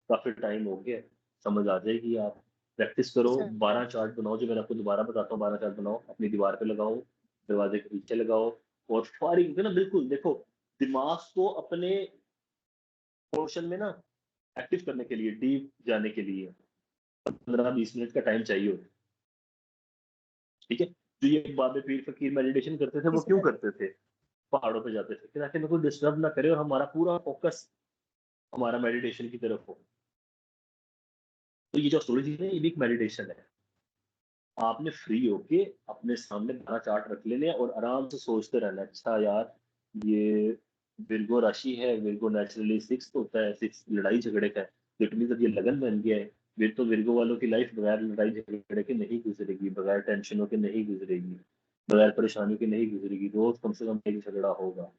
काफी टाइम हो गया, समझ आ जाएगी। आप प्रैक्टिस करो, सर। 12 चार्ट बनाओ, जो मैंने आपको दोबारा बताता हूँ। 12 चार्ट बनाओ, अपनी दीवार पे लगाओ, दरवाजे के पीछे लगाओ, और फारिग होके ना बिल्कुल देखो, दिमाग को अपने पोर्शन में ना एक्टिव करने के लिए, डीप जाने के लिए 15-20 मिनट का टाइम चाहिए होता है। ठीक है। जो ये बाबे पीर फकीर मेडिटेशन करते थे जी वो क्यों सर। करते थे? पहाड़ों पे जाते थे कि ताकि हमें कोई डिस्टर्ब ना करे और हमारा पूरा फोकस हमारा मेडिटेशन की तरफ हो। तो ये जो एस्ट्रोलॉजी है ये भी एक मेडिटेशन है। आपने फ्री होके अपने सामने 12 चार्ट रख लेने हैं और आराम से सोचते रहना, अच्छा यार ये विर्गो राशि है, विर्गो नेचुरली 6 होता है, 6 लड़ाई झगड़े का है, तो इट मींस अब ये लगन बन गया है। फिर तो विर्गो वालों की लाइफ बगैर लड़ाई झगड़े के नहीं गुजरेगी, बगैर टेंशनों के नहीं गुजरेगी, बगैर परेशानियों के नहीं गुजरेगी, रोज कम से कम एक झगड़ा होगा।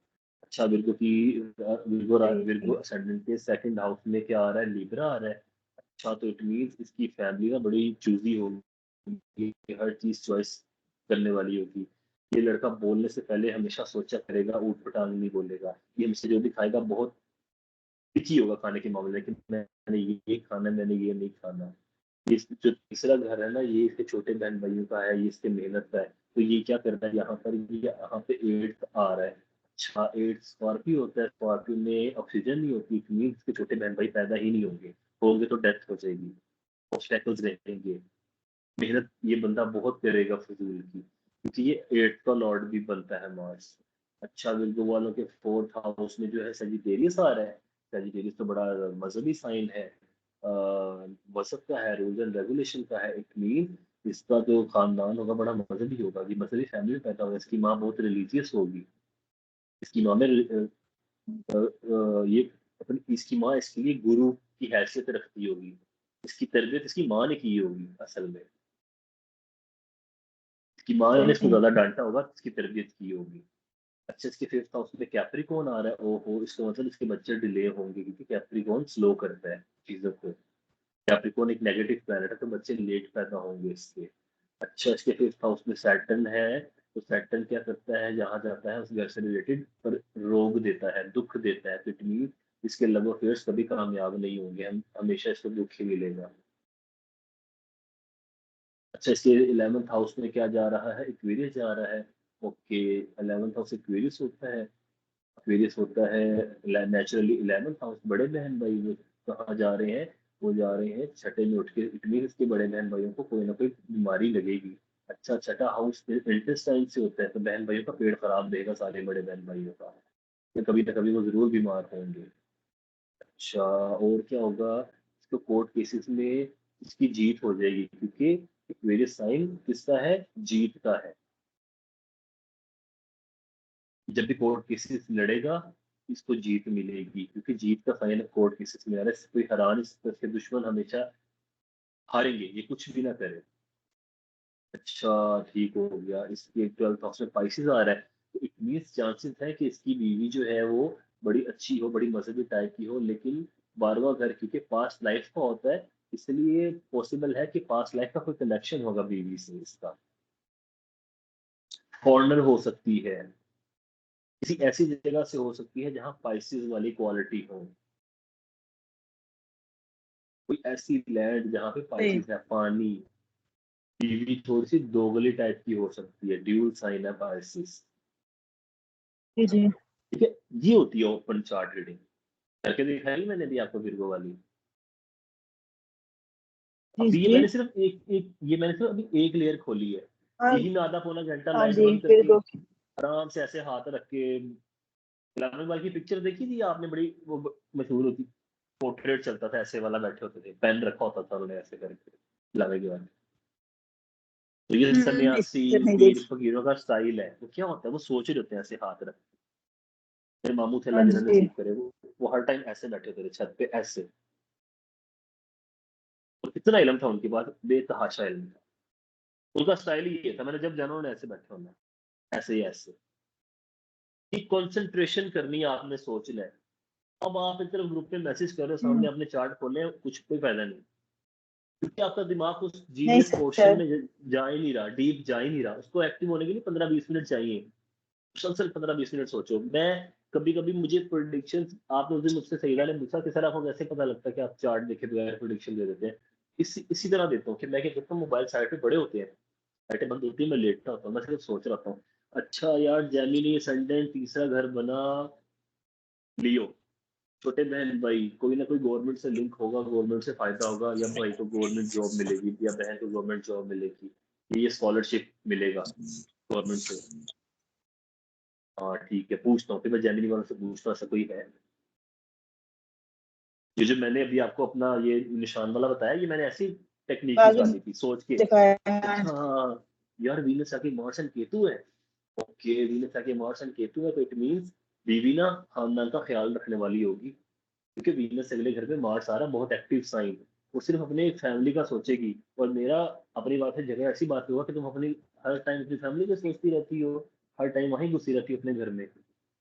अच्छा, विर्गो की विर्गो सही। असेंडेंट के सेकंड हाउस में क्या आ रहा है? लिब्रा आ रहा है। अच्छा, तो इट मींस इसकी फैमिली ना बड़ी चूजी होगी, कि हर चीज चॉइस करने वाली होगी। ये लड़का बोलने से पहले हमेशा सोचा करेगा, ऊट पटांग नहीं बोलेगा। ये हमसे जो भी खाएगा बहुत पिकी होगा खाने के मामले में, कि मैंने ये खाना है, मैंने ये नहीं खाना। ये जो तीसरा घर है ना, ये इसके छोटे बहन भाइयों का है, ये इसके मेहनत का है। तो ये क्या करता है यहाँ पर, ये यहाँ पे एड्स आ रहा है। अच्छा, एड्स स्कॉर्पियो होता है, स्कॉर्पियो में ऑक्सीजन नहीं होती, इट मींस इसके छोटे बहन भाई पैदा ही नहीं होंगे, होंगे तो डेथ हो जाएगी, ऑब्स्टेकल्स रहेंगे। मेहनत ये बंदा बहुत करेगा फजूल की, क्योंकि ये एट का लॉर्ड भी बनता है मार्स। अच्छा, विर्गो वालों के फोर्थ हाउस में जो है सजिटेरियस आ रहा है। सजिटेरियस तो बड़ा मजहबी साइन है, मजहब का है, रूल्स एंड रेगुलेशन का है। इट मीन इसका जो खानदान होगा बड़ा मजहबी होगा, ये मजहबी फैमिली में पैदा होगा, इसकी माँ बहुत रिलीजियस होगी। इसकी माँ में ये अपनी इसकी माँ इसके लिए गुरु की हैसियत रखती होगी। इसकी तरबियत इसकी माँ ने की होगी असल में। इसकी माँ ने इसको सही। ज्यादा डांटा होगा, इसकी तरबियत की होगी। अच्छा, इसके फिफ्थ हाउस में कैप्रिकॉन आ रहा है, ओहो, इसका मतलब इसके बच्चे डिले होंगे, क्योंकि कैप्रिकॉन स्लो करता है चीजों को। कैप्रिकॉन एक नेगेटिव प्लैनेट है, तो बच्चे लेट पैदा होंगे इसके। अच्छा, इसके फिफ्थ हाउस में सैटर्न है, तो सैटर्न क्या करता है, जहां जाता है उस घर से रिलेटेड पर रोग देता है, दुख देता है। तो इट मीन इसके लव अफेयर्स कभी कामयाब नहीं होंगे, हम हमेशा इसको दुख ही मिलेगा। अच्छा, इसके 11th हाउस में क्या जा रहा है? एक्वेरियस जा रहा है। ओके, 11th हाउस एक्वेरियस होता है। एक्वेरियस होता है नेचुरली 11th हाउस, बड़े बहन भाई वो कहाँ जा रहे हैं? वो जा रहे हैं छठे में उठ के, इट मीन इसके बड़े बहन भाइयों को कोई ना कोई बीमारी लगेगी। अच्छा, छठा हाउस इंटेस्टाइन से होता है, तो बहन भाइयों का पेट खराब रहेगा, सारे बड़े बहन भाइयों का, तो कभी ना कभी वो जरूर बीमार होंगे। अच्छा, और क्या होगा? इसको कोर्ट केसेस में इसकी जीत हो जाएगी, क्योंकि एक्वेरियस साइन किसका है? जीत का है। जब भी कोर्ट केसेस लड़ेगा इसको जीत मिलेगी, क्योंकि जीत का साइन कोर्ट केसेस में आ रहा है। कोई हरा नहीं सकता, इसके दुश्मन हमेशा हारेंगे, ये कुछ भी ना करे। अच्छा, ठीक हो गया। इसके 12th हाउस में पाइसेस आ रहा है, तो इट मींस चांसेस है कि इसकी बीवी जो है वो बड़ी अच्छी हो, बड़ी मजहबी टाइप की हो, लेकिन 12वां घर क्योंकि पास्ट लाइफ का होता है, इसलिए पॉसिबल है कि पास्ट लाइफ का कोई कनेक्शन होगा बीवी से इसका। फॉरेनर हो सकती है, किसी ऐसी जगह से हो सकती है जहां स्पाइसेस वाली क्वालिटी हो, कोई ऐसी लैंड जहाँ पे स्पाइसेस है, पानी। बीवी थोड़ी सी दोगली टाइप की हो सकती है, ड्यूल साइन है स्पाइसेस। जी जी ठीक है, ये होती है ओपन चार्ट रीडिंग। करके दिखाई मैंने भी आपको विर्गो वाली। जी अभी ये जी। मैंने सिर्फ ये मैंने सिर्फ अभी एक लेयर खोली है। हाँ यही मैं आधा पौना घंटा हाँ लाइट जी, बंद फिर करके दो। आराम से ऐसे हाथ रख के, गुलाम इकबाल की पिक्चर देखी थी आपने, बड़ी वो मशहूर होती, पोर्ट्रेट चलता था ऐसे वाला, बैठे होते थे, पेन रखा होता था उन्होंने ऐसे करके, गुलाम इकबाल। तो ये सन्यासी पिक्चर नहीं पीर देखी। फकीरों का स्टाइल है। वो क्या होता है, वो सोच रहे होते हैं ऐसे हाथ रख। मेरे मामू थे, हाँ अल्लाह जिन्हें जी। नसीब करे, वो हर टाइम ऐसे बैठे होते थे छत पे ऐसे। और इतना इल्म था उनके पास, बेतहाशा इल्म था। उनका स्टाइल ही ये था, मैंने जब जाना उन्होंने ऐसे बैठे होना, ऐसे ही ऐसे। कंसंट्रेशन करनी है आपने, सोच लें। अब आप एक तरफ ग्रुप में मैसेज कर रहे हो, सामने अपने चार्ट खोले, कुछ कोई फायदा नहीं, क्योंकि आपका दिमाग उस नहीं जीनियस पोर्शन सर। में जा ही नहीं रहा, डीप जा ही नहीं रहा। उसको एक्टिव होने के लिए 15-20 मिनट चाहिए, मुसलसल 15-20 मिनट सोचो। मैं कभी कभी मुझे प्रोडिक्शन, आपने उस दिन मुझसे सही ने पूछा कि सर आपको कैसे पता लगता है कि आप चार्ट देखे बगैर प्रोडिक्शन दे देते हैं। इसी तरह देता हूँ कि मैं क्या करता हूँ, मोबाइल साइड पे बड़े होते हैं, लाइटें बंद होती है, मैं लेटता होता हूँ, मैं सिर्फ सोच रहा हूँ, अच्छा यार जेमिनी असेंडेंट तीसरा घर बना, लियो, छोटे बहन भाई, कोई ना कोई गवर्नमेंट से लिंक होगा, गवर्नमेंट से फायदा होगा, या भाई को गवर्नमेंट जॉब मिलेगी, या बहन को गवर्नमेंट जॉब मिलेगी, ये स्कॉलरशिप मिलेगा गवर्नमेंट से। हाँ ठीक है, पूछता हूँ, फिर मैं जेमिनी वालों से पूछता हूँ ऐसा कोई है। ये जो मैंने अभी आपको अपना ये निशान वाला बताया, ये मैंने ऐसी टेक्निक बाजू निकाली थी सोच के। दिखाया। अच्छा यार, वीनस आके मार्स एंड केतु है, ओके वीनस आके मार्स एंड केतु है, तो इट मींस बीवी ना खानदान का ख्याल रखने वाली होगी, क्योंकि वीनस से अगले घर में मार्स आ रहा, बहुत एक्टिव साइन। वो सिर्फ अपने फैमिली का सोचेगी, और मेरा अपनी बात है जगह ऐसी बात होगा कि तुम अपनी हर टाइम अपनी फैमिली को सोचती रहती हो, हर टाइम वहीं घुसी रहती हो अपने घर में।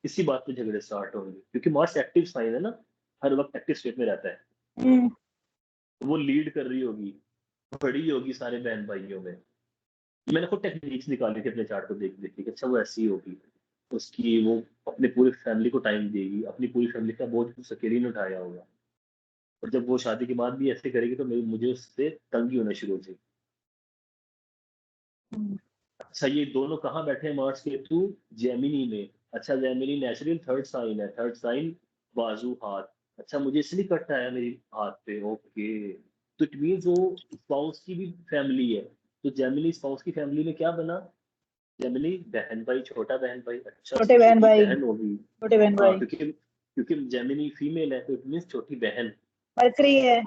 इसी बात पे झगड़े स्टार्ट होंगे, क्योंकि मार्स एक्टिव साइन है ना, हर वक्त एक्टिव स्टेट में रहता है। हम्म। तो वो लीड कर रही होगी, बड़ी होगी सारे बहन भाइयों में। मैंने खुद टेक्निक्स निकाली थी अपने चार्ट को देख देख के, अच्छा वो ऐसी होगी, उसकी वो अपने पूरी फैमिली को टाइम देगी, अपनी पूरी फैमिली का बोझ उस अकेली ने उठाया होगा, और जब वो शादी के बाद भी ऐसे करेगी तो मुझे उससे तंगी होना शुरू हो जाएगी। अच्छा ये दोनों कहाँ बैठे हैं मार्स के थ्रू, जेमिनी में। अच्छा जेमिनी नेचुरल थर्ड साइन है, थर्ड साइन बाजू हाथ। अच्छा मुझे इसलिए कट आया मेरी हाथ पे, ओके, तो इट मीन्स वो स्पाउस की भी फैमिली है। तो जेमिनी स्पाउस की फैमिली में क्या बना, जेमिनी बहन भाई, छोटा बहन भाई, अच्छा छोटे उसकी बहन छोटी भाई। बहन होगी। छोटे बहन हाँ भाई। क्योंकि क्योंकि जेमिनी फीमेल है, तो इट मीन्स छोटी बहन। मरकरी है।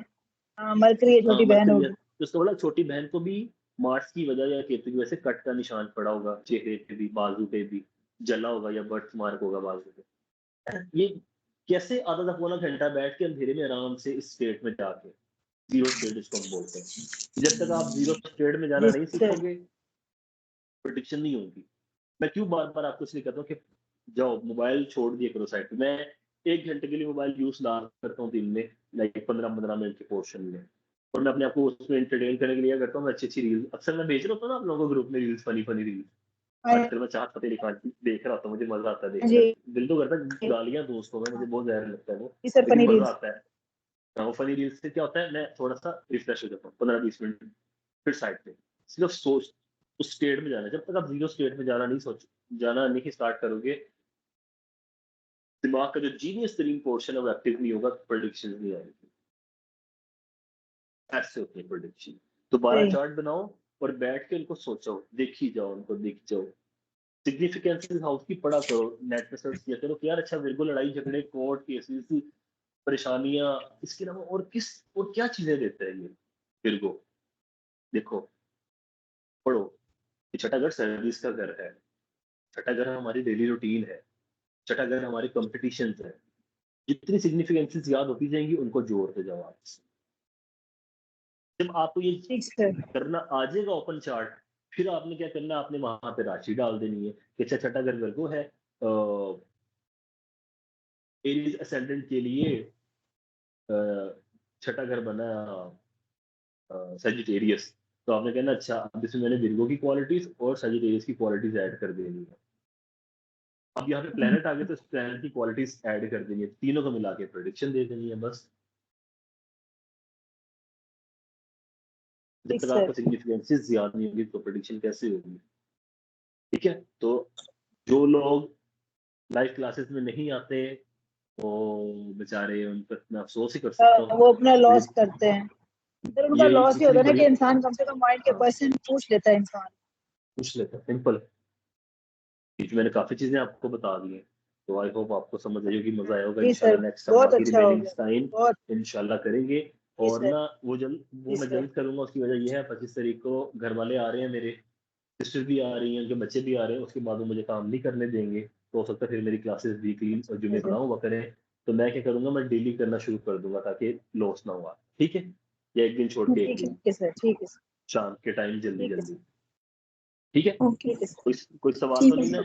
हाँ मरकरी है, हाँ छोटी बहन मरकरी है, होगी। तो उसका बोला छोटी बहन को भी मार्स की वजह या केतु की वजह से कट का निशान पड़ा होगा, चेहरे पे भी, बाजू पे भी जला होगा, या बर्थ मार्क होगा बाजू पे। ये कैसे आधा तक पौना घंटा बैठ के अंधेरे में आराम से इस स्टेट में जाके, जीरो स्टेट जिसको हम बोलते हैं, जब तक आप जीरो स्टेट में जाना नहीं जिससे सीखोगे, प्रोडिक्शन नहीं होगी। मैं क्यों बार बार आपको इसलिए कहता हूँ कि जाओ मोबाइल छोड़ दिया करो साइड पे। मैं 1 घंटे के लिए मोबाइल यूज ना करता हूँ दिन में, लाइक 15-15 मिनट के पोर्शन में, और मैं अपने आप को उसमें एंटरटेन करने के लिए करता हूँ, मैं अच्छी अच्छी रील अक्सर मैं भेज रहा होता हूँ ना आप लोगों को ग्रुप में, रील्स फनी फनी रील्स, हाँ आजकल मैं चाहत पते लिखा देख रहा होता हूँ, मुझे मजा आता है देखने जी। में, दिल तो करता है गालियां दोस्तों में, मुझे बहुत जहर लगता है वो, जी सर, लेकिन फनी मजा रील्स। आता है। हाँ, वो फनी रील्स से क्या होता है, मैं थोड़ा सा रिफ्रेश हो जाता हूँ 15-20 मिनट, फिर साइड पे सिर्फ सोच, उस स्टेट में जाना है। जब तक आप जीरो स्टेट में जाना नहीं स्टार्ट करोगे, दिमाग का जो जीनियस तरीन पोर्शन है वो एक्टिव नहीं होगा, प्रोडिक्शन नहीं आएगी। ऐसे होती है प्रोडिक्शन। तो 12 सही। चार्ट बनाओ और बैठ के उनको सोचो, देखी जाओ, उनको देखी जाओ, सिग्निफिकेंसेस हाउस की पढ़ा करो, नेट पे सर्च किया करो कि यार अच्छा मेरे को लड़ाई झगड़े, कोर्ट केसेस, परेशानियां, इसके अलावा और क्या चीजें देता है ये विर्गो। देखो, पढ़ो, ये छठा घर सर्विस का घर है, छठा घर हमारी डेली रूटीन है, छठा घर हमारे कॉम्पिटिशन है। जितनी सिग्निफिकेंसेस याद होती जाएंगी उनको जोड़ते जाओ आप। जब आपको ये ठीक सर। करना आ जाएगा ओपन चार्ट, फिर आपने क्या करना, आपने वहां पे राशि डाल देनी है कि अच्छा छठा घर वर्गो है, एरीज असेंडेंट के लिए छठा घर बना सजिटेरियस, तो आपने कहना अच्छा अब इसमें मैंने विर्गो की क्वालिटीज और सजिटेरियस की क्वालिटीज ऐड कर देनी है। अब यहाँ पे प्लेनेट आ गए तो प्लेनेट की क्वालिटीज ऐड कर देनी है, तीनों को मिला के प्रेडिक्शन दे देनी है बस। जब तक आपको सिग्निफिकेंसेस याद नहीं होगी तो प्रेडिक्शन कैसे होगी? ठीक है, तो जो लोग लाइव क्लासेस में नहीं आते वो बेचारे, उन पर मैं अफसोस ही कर सकता हूँ। वो अपना लॉस करते हैं, फिर उनका लॉस ही होता है ना कि इंसान कम से कम माइंड के क्वेश्चन पूछ लेता है, इंसान पूछ लेता है, सिंपल। मैंने काफी चीजें आपको बता दी हैं, तो आई होप आपको समझ आई होगी, मजा आया होगा। इंशाल्लाह नेक्स्ट टाइम बाकी रिमेनिंग टाइम इंशाल्लाह करेंगे। और ना वो मैं जल्द करूंगा, उसकी वजह ये है 25 तारीख को घर वाले आ रहे हैं, मेरे सिस्टर भी आ रही हैं, उनके बच्चे भी आ रहे हैं, उसके बाद वो मुझे काम नहीं करने देंगे, तो हो सकता है फिर मेरी क्लासेस वीकली और जुमे बनाऊँ हुआ करें। तो मैं क्या करूंगा, मैं डेली करना शुरू कर दूंगा ताकि लॉस ना हुआ। ठीक है, या एक दिन छोड़ के एक दिन, ठीक है शाम के टाइम जल्दी जल्दी। ठीक है, ओके कोई सवाल तो नहीं है?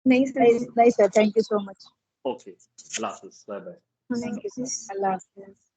नहीं sir, thank you so much. Okay, अल्लाह हाफिज़, बाय बाय। अल्लाह हाफिज़।